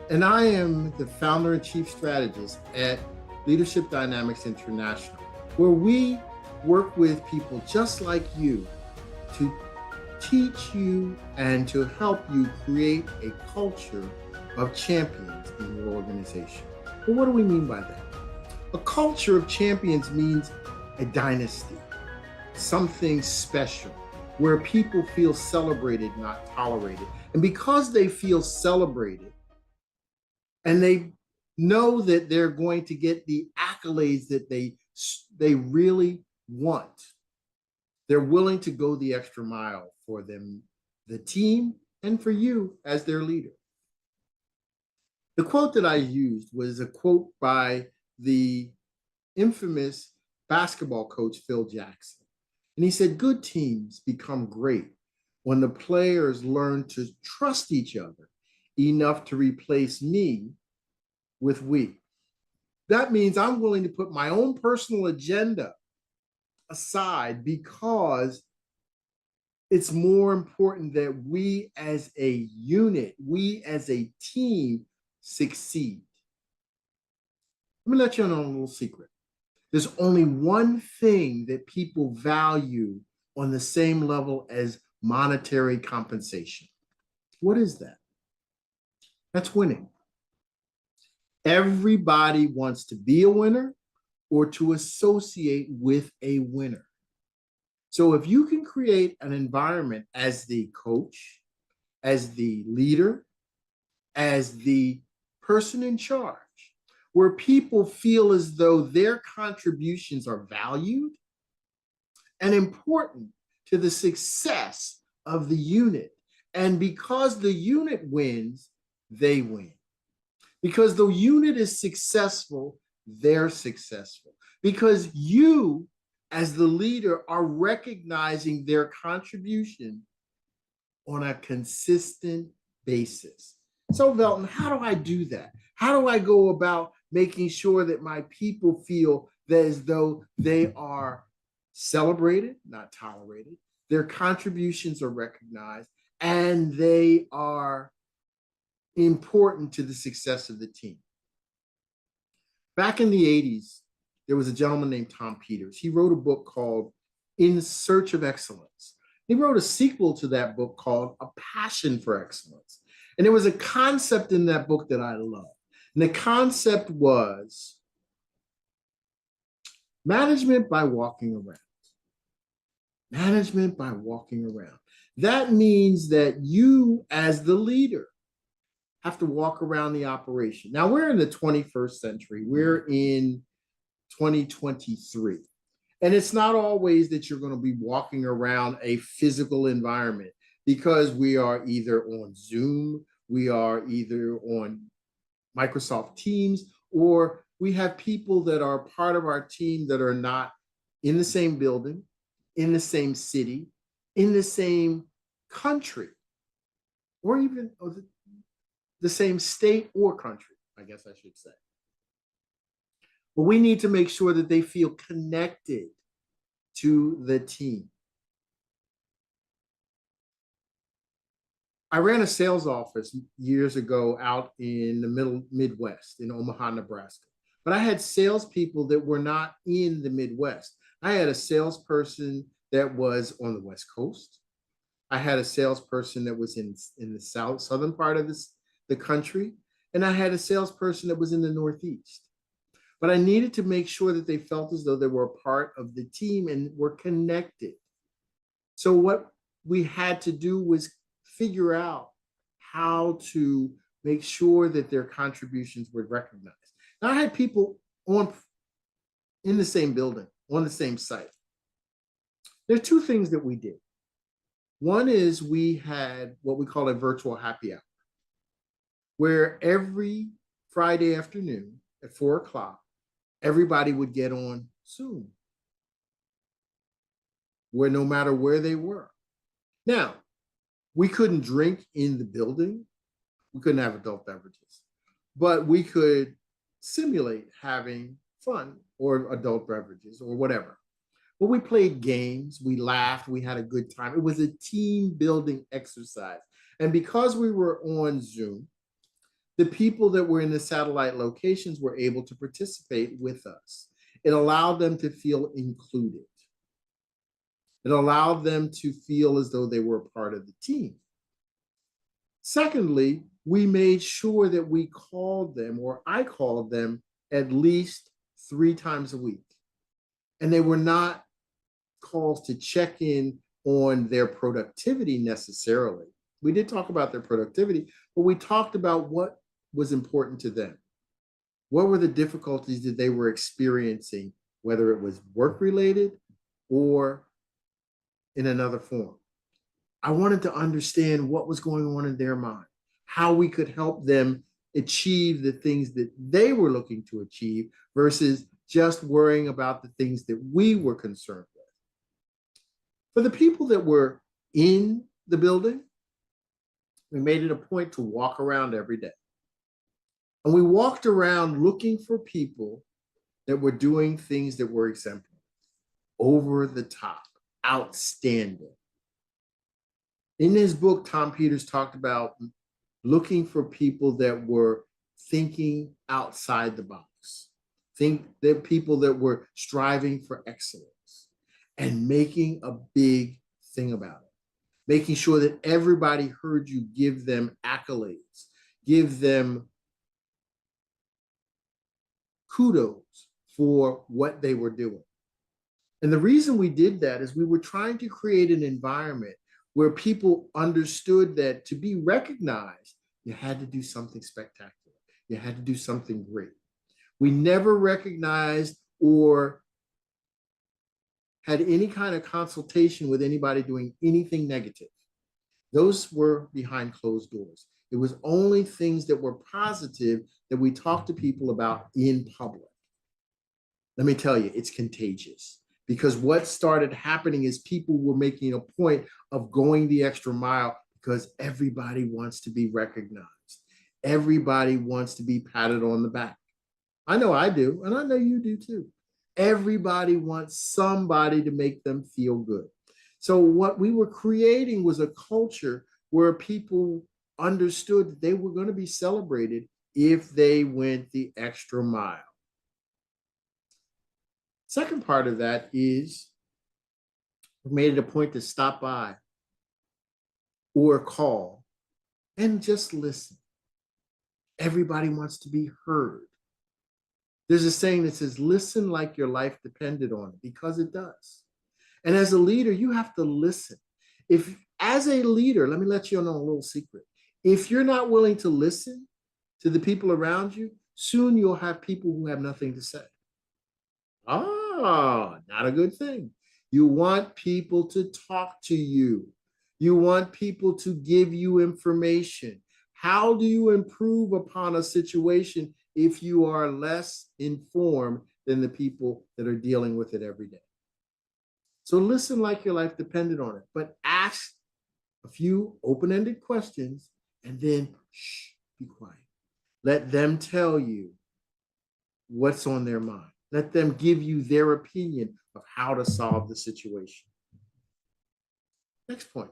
and I am the founder and chief strategist at Leadership Dynamics International, where we work with people just like you to teach you and to help you create a culture of champions in your organization. Well, what do we mean by that? A culture of champions means a dynasty, something special, where people feel celebrated, not tolerated. And because they feel celebrated and they know that they're going to get the accolades that they really want, they're willing to go the extra mile for them, the team, and for you as their leader. The quote that I used was a quote by the infamous basketball coach, Phil Jackson. And he said, good teams become great when the players learn to trust each other enough to replace me with we. That means I'm willing to put my own personal agenda aside because it's more important that we as a unit, we as a team succeed. Let me let you in on a little secret. There's only one thing that people value on the same level as monetary compensation. What is that? That's winning. Everybody wants to be a winner or to associate with a winner. So if you can create an environment as the coach, as the leader, as the person in charge, where people feel as though their contributions are valued and important to the success of the unit. And because the unit wins, they win. Because the unit is successful, they're successful. Because you, as the leader, are recognizing their contribution on a consistent basis. So, Velton, how do I do that? How do I go about making sure that my people feel that as though they are celebrated, not tolerated, their contributions are recognized, and they are important to the success of the team? Back in the 80s, there was a gentleman named Tom Peters. He wrote a book called In Search of Excellence. He wrote a sequel to that book called A Passion for Excellence. And there was a concept in that book that I loved. And the concept was management by walking around. Management by walking around. That means that you, as the leader, have to walk around the operation. Now, we're in the 21st century. We're in 2023. And it's not always that you're going to be walking around a physical environment, because we are either on Zoom, we are either on Microsoft Teams, or we have people that are part of our team that are not in the same building, in the same city, in the same country, or even the same state or country, I guess I should say. But we need to make sure that they feel connected to the team. I ran a sales office years ago out in the Midwest in Omaha, Nebraska. But I had salespeople that were not in the Midwest. I had a salesperson that was on the West Coast. I had a salesperson that was in the southern part of the country. And I had a salesperson that was in the Northeast. But I needed to make sure that they felt as though they were a part of the team and were connected. So what we had to do was figure out how to make sure that their contributions were recognized. Now, I had people in the same building, on the same site. There are two things that we did. One is we had what we call a virtual happy hour, where every Friday afternoon at 4 o'clock, everybody would get on Zoom, where no matter where they were. Now, we couldn't drink in the building. We couldn't have adult beverages, but we could simulate having fun or adult beverages or whatever. But we played games, we laughed, we had a good time. It was a team building exercise. And because we were on Zoom, the people that were in the satellite locations were able to participate with us. It allowed them to feel included. It allowed them to feel as though they were a part of the team. Secondly, we made sure that we called them, or I called them, at least 3 times a week. And they were not calls to check in on their productivity necessarily. We did talk about their productivity, but we talked about what was important to them. What were the difficulties that they were experiencing, whether it was work related or in another form. I wanted to understand what was going on in their mind, how we could help them achieve the things that they were looking to achieve versus just worrying about the things that we were concerned with. For the people that were in the building, we made it a point to walk around every day. And we walked around looking for people that were doing things that were exemplary, over the top, outstanding. In his book, Tom Peters talked about looking for people that were thinking outside the box, people that were striving for excellence and making a big thing about it, making sure that everybody heard you give them accolades, give them kudos for what they were doing. And the reason we did that is we were trying to create an environment where people understood that to be recognized, you had to do something spectacular. You had to do something great. We never recognized or had any kind of consultation with anybody doing anything negative. Those were behind closed doors. It was only things that were positive that we talked to people about in public. Let me tell you, it's contagious, because what started happening is people were making a point of going the extra mile because everybody wants to be recognized. Everybody wants to be patted on the back. I know I do, and I know you do too. Everybody wants somebody to make them feel good. So what we were creating was a culture where people understood that they were going to be celebrated if they went the extra mile. Second part of that is we made it a point to stop by or call and just listen. Everybody wants to be heard. There's a saying that says, listen like your life depended on it, because it does. And as a leader, you have to listen. If, as a leader, let me let you know a little secret. If you're not willing to listen to the people around you, soon you'll have people who have nothing to say. Not a good thing. You want people to talk to you. You want people to give you information. How do you improve upon a situation if you are less informed than the people that are dealing with it every day? So listen like your life depended on it, but ask a few open-ended questions and then be quiet. Let them tell you what's on their mind. Let them give you their opinion of how to solve the situation. Next point.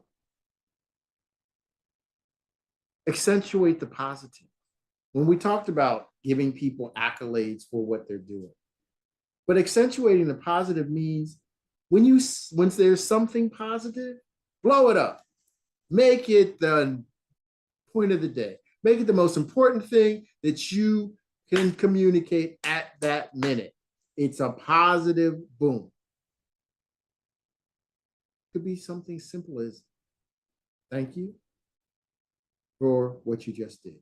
Accentuate the positive. When we talked about giving people accolades for what they're doing, but accentuating the positive means once there's something positive, blow it up. Make it the point of the day. Make it the most important thing that you can communicate at that minute. It's a positive boom. It could be something simple as, thank you for what you just did.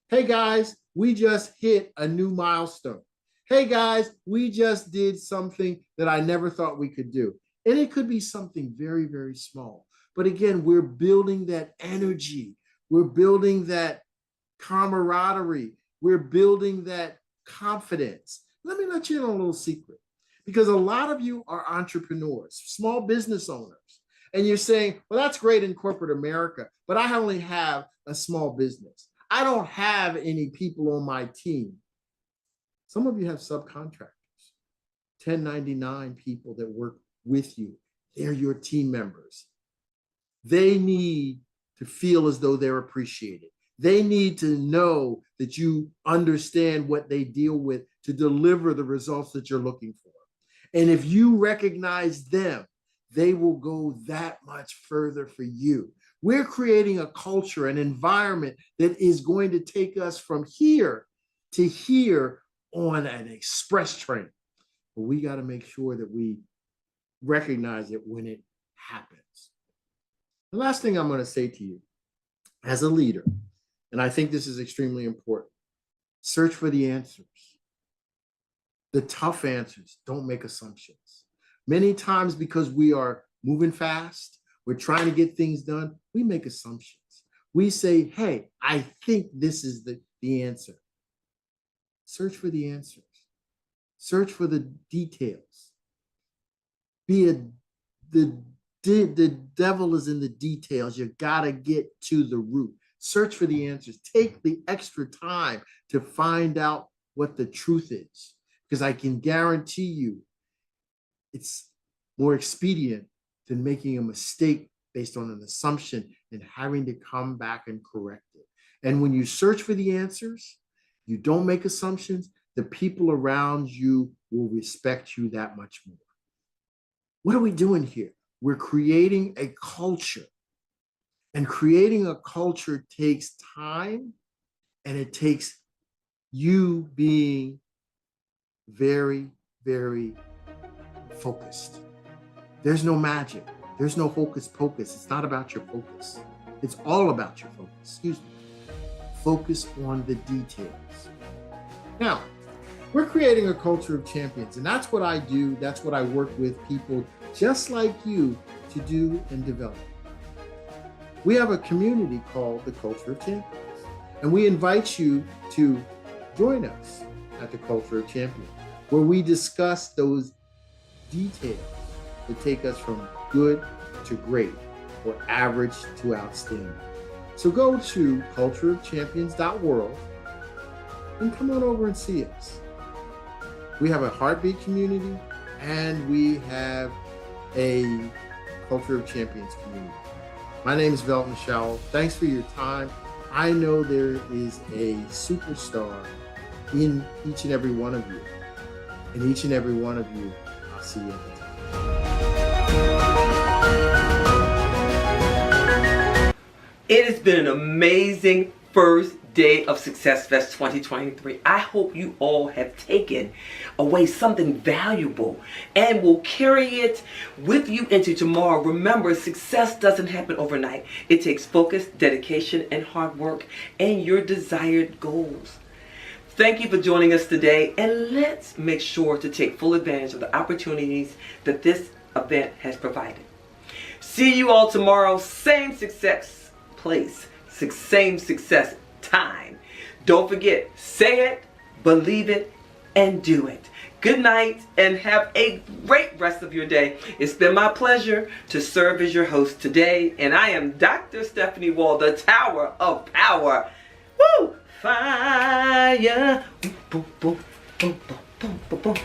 Hey guys, we just hit a new milestone. Hey guys, we just did something that I never thought we could do. And it could be something very, very small. But again, we're building that energy. We're building that camaraderie. We're building that confidence. Let me let you in on a little secret, because a lot of you are entrepreneurs, small business owners, and you're saying, well, that's great in corporate America, but I only have a small business. I don't have any people on my team. Some of you have subcontractors. 1099 people that work with you. They're your team members. They need to feel as though they're appreciated. They need to know that you understand what they deal with to deliver the results that you're looking for. And if you recognize them, they will go that much further for you. We're creating a culture, an environment that is going to take us from here to here on an express train. But we got to make sure that we recognize it when it happens. The last thing I'm going to say to you as a leader, and I think this is extremely important, search for the answers. The tough answers. Don't make assumptions. Many times because we are moving fast, we're trying to get things done, we make assumptions. We say, hey, I think this is the answer. Search for the answers. Search for the details. The devil is in the details. You gotta get to the root. Search for the answers. Take the extra time to find out what the truth is, because I can guarantee you it's more expedient than making a mistake based on an assumption and having to come back and correct it. And when you search for the answers, you don't make assumptions, the people around you will respect you that much more. What are we doing here? We're creating a culture. And creating a culture takes time, and it takes you being very, very focused. There's no magic. There's no hocus pocus. It's not about your focus. It's all about your focus. Excuse me. Focus on the details. Now, we're creating a culture of champions, and that's what I do. That's what I work with people just like you to do and develop. We have a community called the Culture of Champions, and we invite you to join us at the Culture of Champions, where we discuss those details that take us from good to great or average to outstanding. So go to cultureofchampions.world and come on over and see us. We have a heartbeat community, and we have a Culture of Champions community. My name is Velton Michelle. Thanks for your time. I know there is a superstar in each and every one of you. And each and every one of you, I'll see you at the top. It has been an amazing first day of SuccessFest 2023. I hope you all have taken away something valuable and will carry it with you into tomorrow. Remember, success doesn't happen overnight. It takes focus, dedication, and hard work and your desired goals. Thank you for joining us today, and let's make sure to take full advantage of the opportunities that this event has provided. See you all tomorrow, same success place, same success time. Don't forget, say it, believe it, and do it. Good night, and have a great rest of your day. It's been my pleasure to serve as your host today, and I am Dr. Stephanie Wall, the Tower of Power. Woo! Fire! Boom, boom, boom, boom, boom, boom, boom.